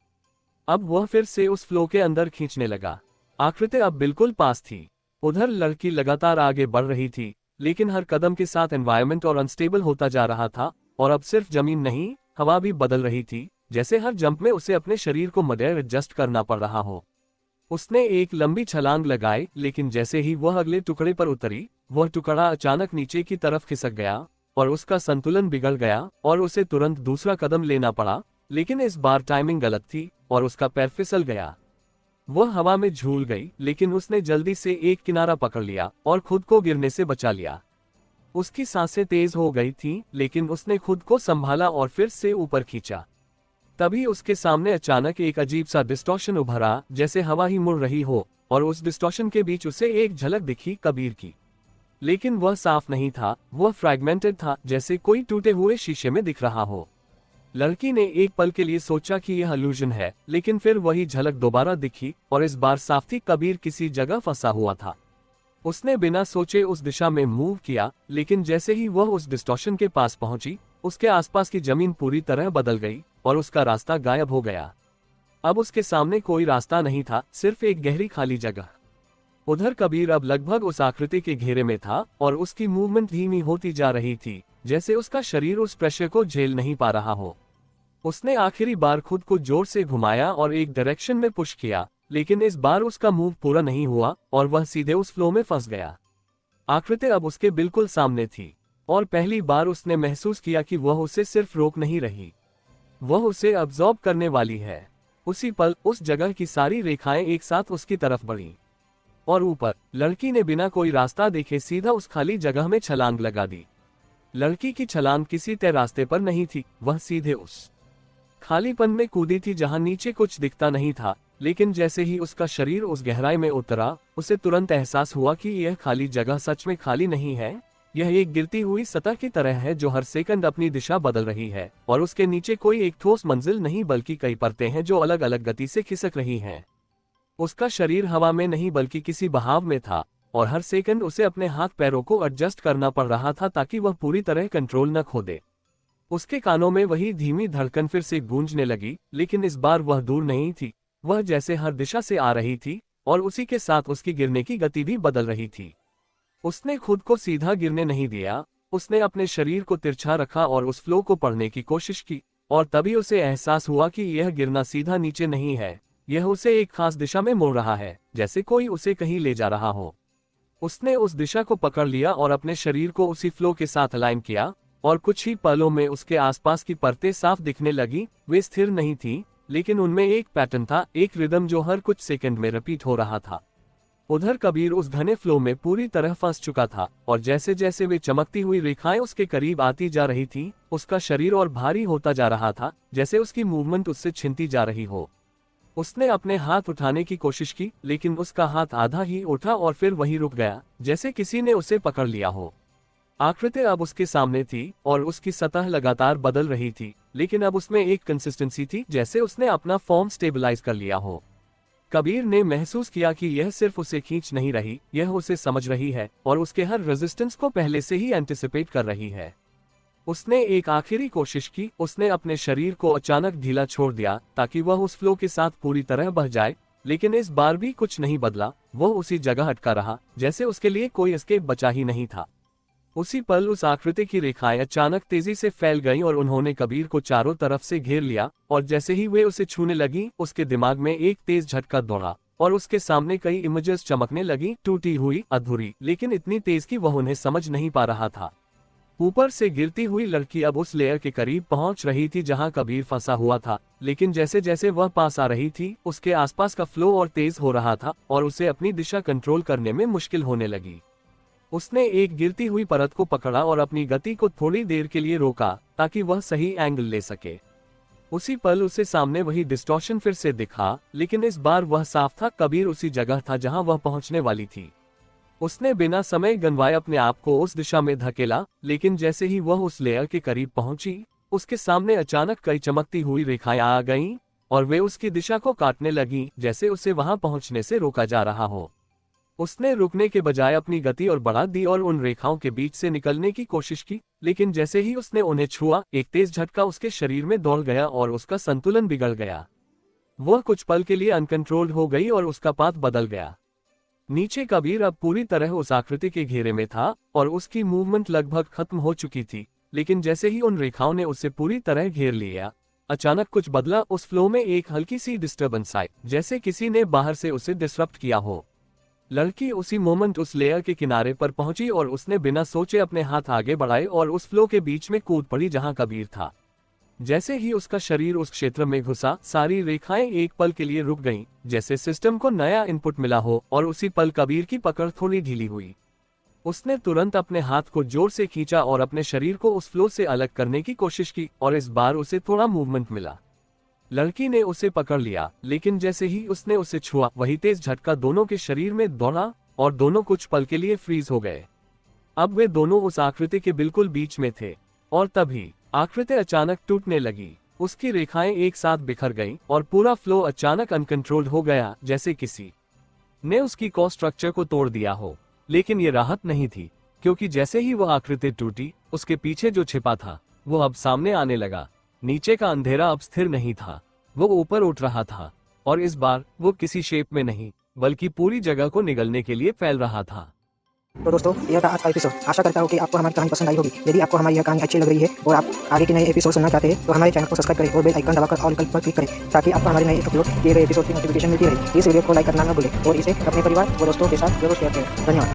अब वह फिर से उस फ्लो के अंदर खींचने लगा। आकृति अब बिल्कुल पास थी। उधर लड़की लगातार आगे बढ़ रही थी, लेकिन हर कदम के साथ एनवायरनमेंट और अनस्टेबल होता जा रहा था, और अब सिर्फ जमीन नहीं, हवा भी बदल रही थी, जैसे हर जंप में उसे अपने शरीर को मडेर एडजस्ट करना पड़ रहा हो। उसने एक लंबी छलांग लगाई, लेकिन जैसे ही वह अगले टुकड़े पर उतरी, वह टुकड़ा अचानक नीचे की तरफ खिसक गया और उसका संतुलन बिगड़ गया और उसे तुरंत दूसरा कदम लेना पड़ा। लेकिन इस बार टाइमिंग गलत थी और उसका पैर फिसल गया। वह हवा में झूल गई, लेकिन उसने जल्दी से एक किनारा पकड़ लिया और खुद को गिरने से बचा लिया। उसकी सांसें तेज हो गई थीं, लेकिन उसने खुद को संभाला और फिर से ऊपर खींचा। तभी उसके सामने अचानक एक अजीब सा डिस्टॉर्शन उभरा, जैसे हवा ही मुड़ रही हो, और उस डिस्टॉर्शन के बीच उसे एक झलक दिखी, कबीर की। लेकिन वह साफ नहीं था, वह फ्रैगमेंटेड था, जैसे कोई टूटे हुए शीशे में दिख रहा हो। लड़की ने एक पल के लिए सोचा कि यह इल्यूजन है, लेकिन फिर वही झलक दोबारा दिखी और इस बार साफ थी, कबीर किसी जगह फंसा हुआ था। उसने बिना सोचे उस दिशा में मूव किया, लेकिन जैसे ही वह उस डिस्टॉर्शन के पास पहुंची, उसके आसपास की जमीन पूरी तरह बदल गई और उसका रास्ता गायब हो गया। अब उसके सामने कोई रास्ता नहीं था, सिर्फ एक गहरी खाली जगह। उधर कबीर अब लगभग उस आकृति के घेरे में था और उसकी मूवमेंट धीमी होती जा रही थी, जैसे उसका शरीर उस प्रेशर को झेल नहीं पा रहा हो। उसने आखिरी बार खुद को जोर से घुमाया और एक डायरेक्शन में पुश किया, लेकिन इस बार उसका मूव पूरा नहीं हुआ और वह सीधे उस फ्लो में फंस गया। आकृति अब उसके बिल्कुल सामने थी और पहली बार उसने महसूस किया कि वह उसे सिर्फ रोक नहीं रही, वह उसे अब्सॉर्ब करने वाली है। उसी पल उस जगह की सारी रेखाएं एक साथ उसकी तरफ बढ़ीं और ऊपर लड़की ने बिना कोई रास्ता देखे सीधा उस खाली जगह में छलांग लगा दी। लड़की की छलांग किसी तय रास्ते पर नहीं थी, वह सीधे उस खालीपन में कूदी थी जहां नीचे कुछ दिखता नहीं था। लेकिन जैसे ही उसका शरीर उस गहराई में उतरा, उसे तुरंत एहसास हुआ कि यह खाली जगह सच में खाली नहीं है। यह एक गिरती हुई सतह की तरह है जो हर सेकंड अपनी दिशा बदल रही है, और उसके नीचे कोई एक ठोस मंजिल नहीं बल्कि कई परतें हैं जो अलग अलग गति से खिसक रही हैं। उसका शरीर हवा में नहीं बल्कि किसी बहाव में था, और हर सेकंड उसे अपने हाथ पैरों को एडजस्ट करना पड़ रहा था ताकि वह पूरी तरह कंट्रोल न खो दे। उसके कानों में वही धीमी धड़कन फिर से गूंजने लगी, लेकिन इस बार वह दूर नहीं थी, वह जैसे हर दिशा से आ रही थी और उसी के साथ उसकी गिरने की गति भी बदल रही थी। उसने खुद को सीधा गिरने नहीं दिया, उसने अपने शरीर को तिरछा रखा और उस फ्लो को पढ़ने की कोशिश की, और तभी उसे एहसास हुआ कि यह गिरना सीधा नीचे नहीं है, यह उसे एक खास दिशा में मोड़ रहा है, जैसे कोई उसे कहीं ले जा रहा हो। उसने उस दिशा को पकड़ लिया और अपने शरीर को उसी फ्लो के साथ अलाइन किया, और कुछ ही पलों में उसके आसपास की परतें साफ दिखने लगी। वे स्थिर नहीं थीं, लेकिन उनमें एक पैटर्न था, एक रिदम जो हर कुछ सेकंड में रिपीट हो रहा था। उधर कबीर उस घने फ्लो में पूरी तरह फंस चुका था, और जैसे जैसे वे चमकती हुई रेखाएं उसके करीब आती जा रही थीं, उसका शरीर और भारी होता जा रहा था, जैसे उसकी मूवमेंट उससे छिनती जा रही हो। उसने अपने हाथ उठाने की कोशिश की, लेकिन उसका हाथ आधा ही उठा और फिर वहीं रुक गया, जैसे किसी ने उसे पकड़ लिया हो। आकृति अब उसके सामने थी और उसकी सतह लगातार बदल रही थी, लेकिन अब उसमें एक कंसिस्टेंसी थी, जैसे उसने अपना फॉर्म स्टेबलाइज कर लिया हो। कबीर ने महसूस किया कि यह सिर्फ उसे खींच नहीं रही, यह उसे समझ रही है और उसके हर रेजिस्टेंस को पहले से ही एंटिसिपेट कर रही है। उसने एक आखिरी कोशिश की, उसने अपने शरीर को अचानक ढीला छोड़ दिया ताकि वह उस फ्लो के साथ पूरी तरह बह जाए, लेकिन इस बार भी कुछ नहीं बदला। वो उसी जगह अटका रहा, जैसे उसके लिए कोई एस्केप बचा ही नहीं था। उसी पल उस आकृति की रेखाएं अचानक तेजी से फैल गईं और उन्होंने कबीर को चारों तरफ से घेर लिया, और जैसे ही वे उसे छूने लगी, उसके दिमाग में एक तेज झटका दौड़ा और उसके सामने कई इमेजेस चमकने लगी, टूटी हुई, अधूरी, लेकिन इतनी तेज कि वह उन्हें समझ नहीं पा रहा था। ऊपर से गिरती हुई लड़की अब उस लेयर के करीब पहुंच रही थी जहां कबीर फंसा हुआ था, लेकिन जैसे जैसे वह पास आ रही थी, उसके आसपास का फ्लो और तेज हो रहा था और उसे अपनी दिशा कंट्रोल करने में मुश्किल होने लगी। उसने एक गिरती हुई परत को पकड़ा और अपनी गति को थोड़ी देर के लिए रोका ताकि वह सही एंगल ले सके। उसी पल उसे सामने वही डिस्टॉर्शन फिर से दिखा, लेकिन इस बार वह साफ था, कबीर उसी जगह था जहां वह पहुंचने वाली थी। उसने बिना समय गंवाए अपने आप को उस दिशा में धकेला, लेकिन जैसे ही वह उस लेयर के करीब पहुंची, उसके सामने अचानक कई चमकती हुई रेखाएं आ गईं और वे उसकी दिशा को काटने लगीं, जैसे उसे वहां पहुंचने से रोका जा रहा हो। उसने रुकने के बजाय अपनी गति और बढ़ा दी और उन रेखाओं के बीच से निकलने की कोशिश की, लेकिन जैसे ही उसने उन्हें छुआ, एक तेज झटका उसके शरीर में दौड़ गया और उसका संतुलन बिगड़ गया। वह कुछ पल के लिए अनकंट्रोल्ड हो गई और उसका पाथ बदल गया। नीचे कबीर अब पूरी तरह उस आकृति के घेरे में था और उसकी मूवमेंट लगभग खत्म हो चुकी थी, लेकिन जैसे ही उन रेखाओं ने उसे पूरी तरह घेर लिया, अचानक कुछ बदला। उस फ्लो में एक हल्की सी डिस्टर्बेंस आई, जैसे किसी ने बाहर से उसे डिसरप्ट किया हो। लड़की उसी मोमेंट उस लेयर के किनारे पर पहुंची और उसने बिना सोचे अपने हाथ आगे बढ़ाए और उस फ्लो के बीच में कूद पड़ी जहां कबीर था। जैसे ही उसका शरीर उस क्षेत्र में घुसा, सारी रेखाएं एक पल के लिए रुक गईं, जैसे सिस्टम को नया इनपुट मिला हो, और उसी पल कबीर की पकड़ थोड़ी ढीली हुई। उसने तुरंत अपने हाथ को जोर से खींचा और अपने शरीर को उस फ्लो से अलग करने की कोशिश की, और इस बार उसे थोड़ा मूवमेंट मिला। लड़की ने उसे पकड़ लिया, लेकिन जैसे ही उसने उसे छुआ, वही तेज झटका दोनों के शरीर में दौड़ा और दोनों कुछ पल के लिए फ्रीज हो गए। अब वे दोनों उस आकृति के बिल्कुल बीच में थे, और तभी आकृति अचानक टूटने लगी। उसकी रेखाएं एक साथ बिखर गईं और पूरा फ्लो अचानक अनकंट्रोल्ड हो गया, जैसे किसी ने उसकी कॉ स्ट्रक्चर को तोड़ दिया हो। लेकिन ये राहत नहीं थी, क्योंकि जैसे ही वह आकृति टूटी, उसके पीछे जो छिपा था वो अब सामने आने लगा। नीचे का अंधेरा अब स्थिर नहीं था, वो ऊपर उठ रहा था, और इस बार वो किसी शेप में नहीं, बल्कि पूरी जगह को निगलने के लिए फैल रहा था। तो दोस्तों, यह था आज का एपिसोड। आशा करता हूँ कि आपको हमारी कहानी पसंद आई होगी। यदि आपको हमारी यह कहानी अच्छी लग रही है और आप आगे के नए एपिसोड सुनना चाहते हैं, तो हमारे चैनल को सब्सक्राइब करें और बेल आइकन दबाकर ऑल विकल्प पर क्लिक करें, ताकि आपको हमारे नए अपलोड किए गए एपिसोड की नोटिफिकेशन मिलती रहे। इस वीडियो को लाइक करना न भूलें और इसे अपने परिवार और दोस्तों के साथ जरूर शेयर करें। धन्यवाद।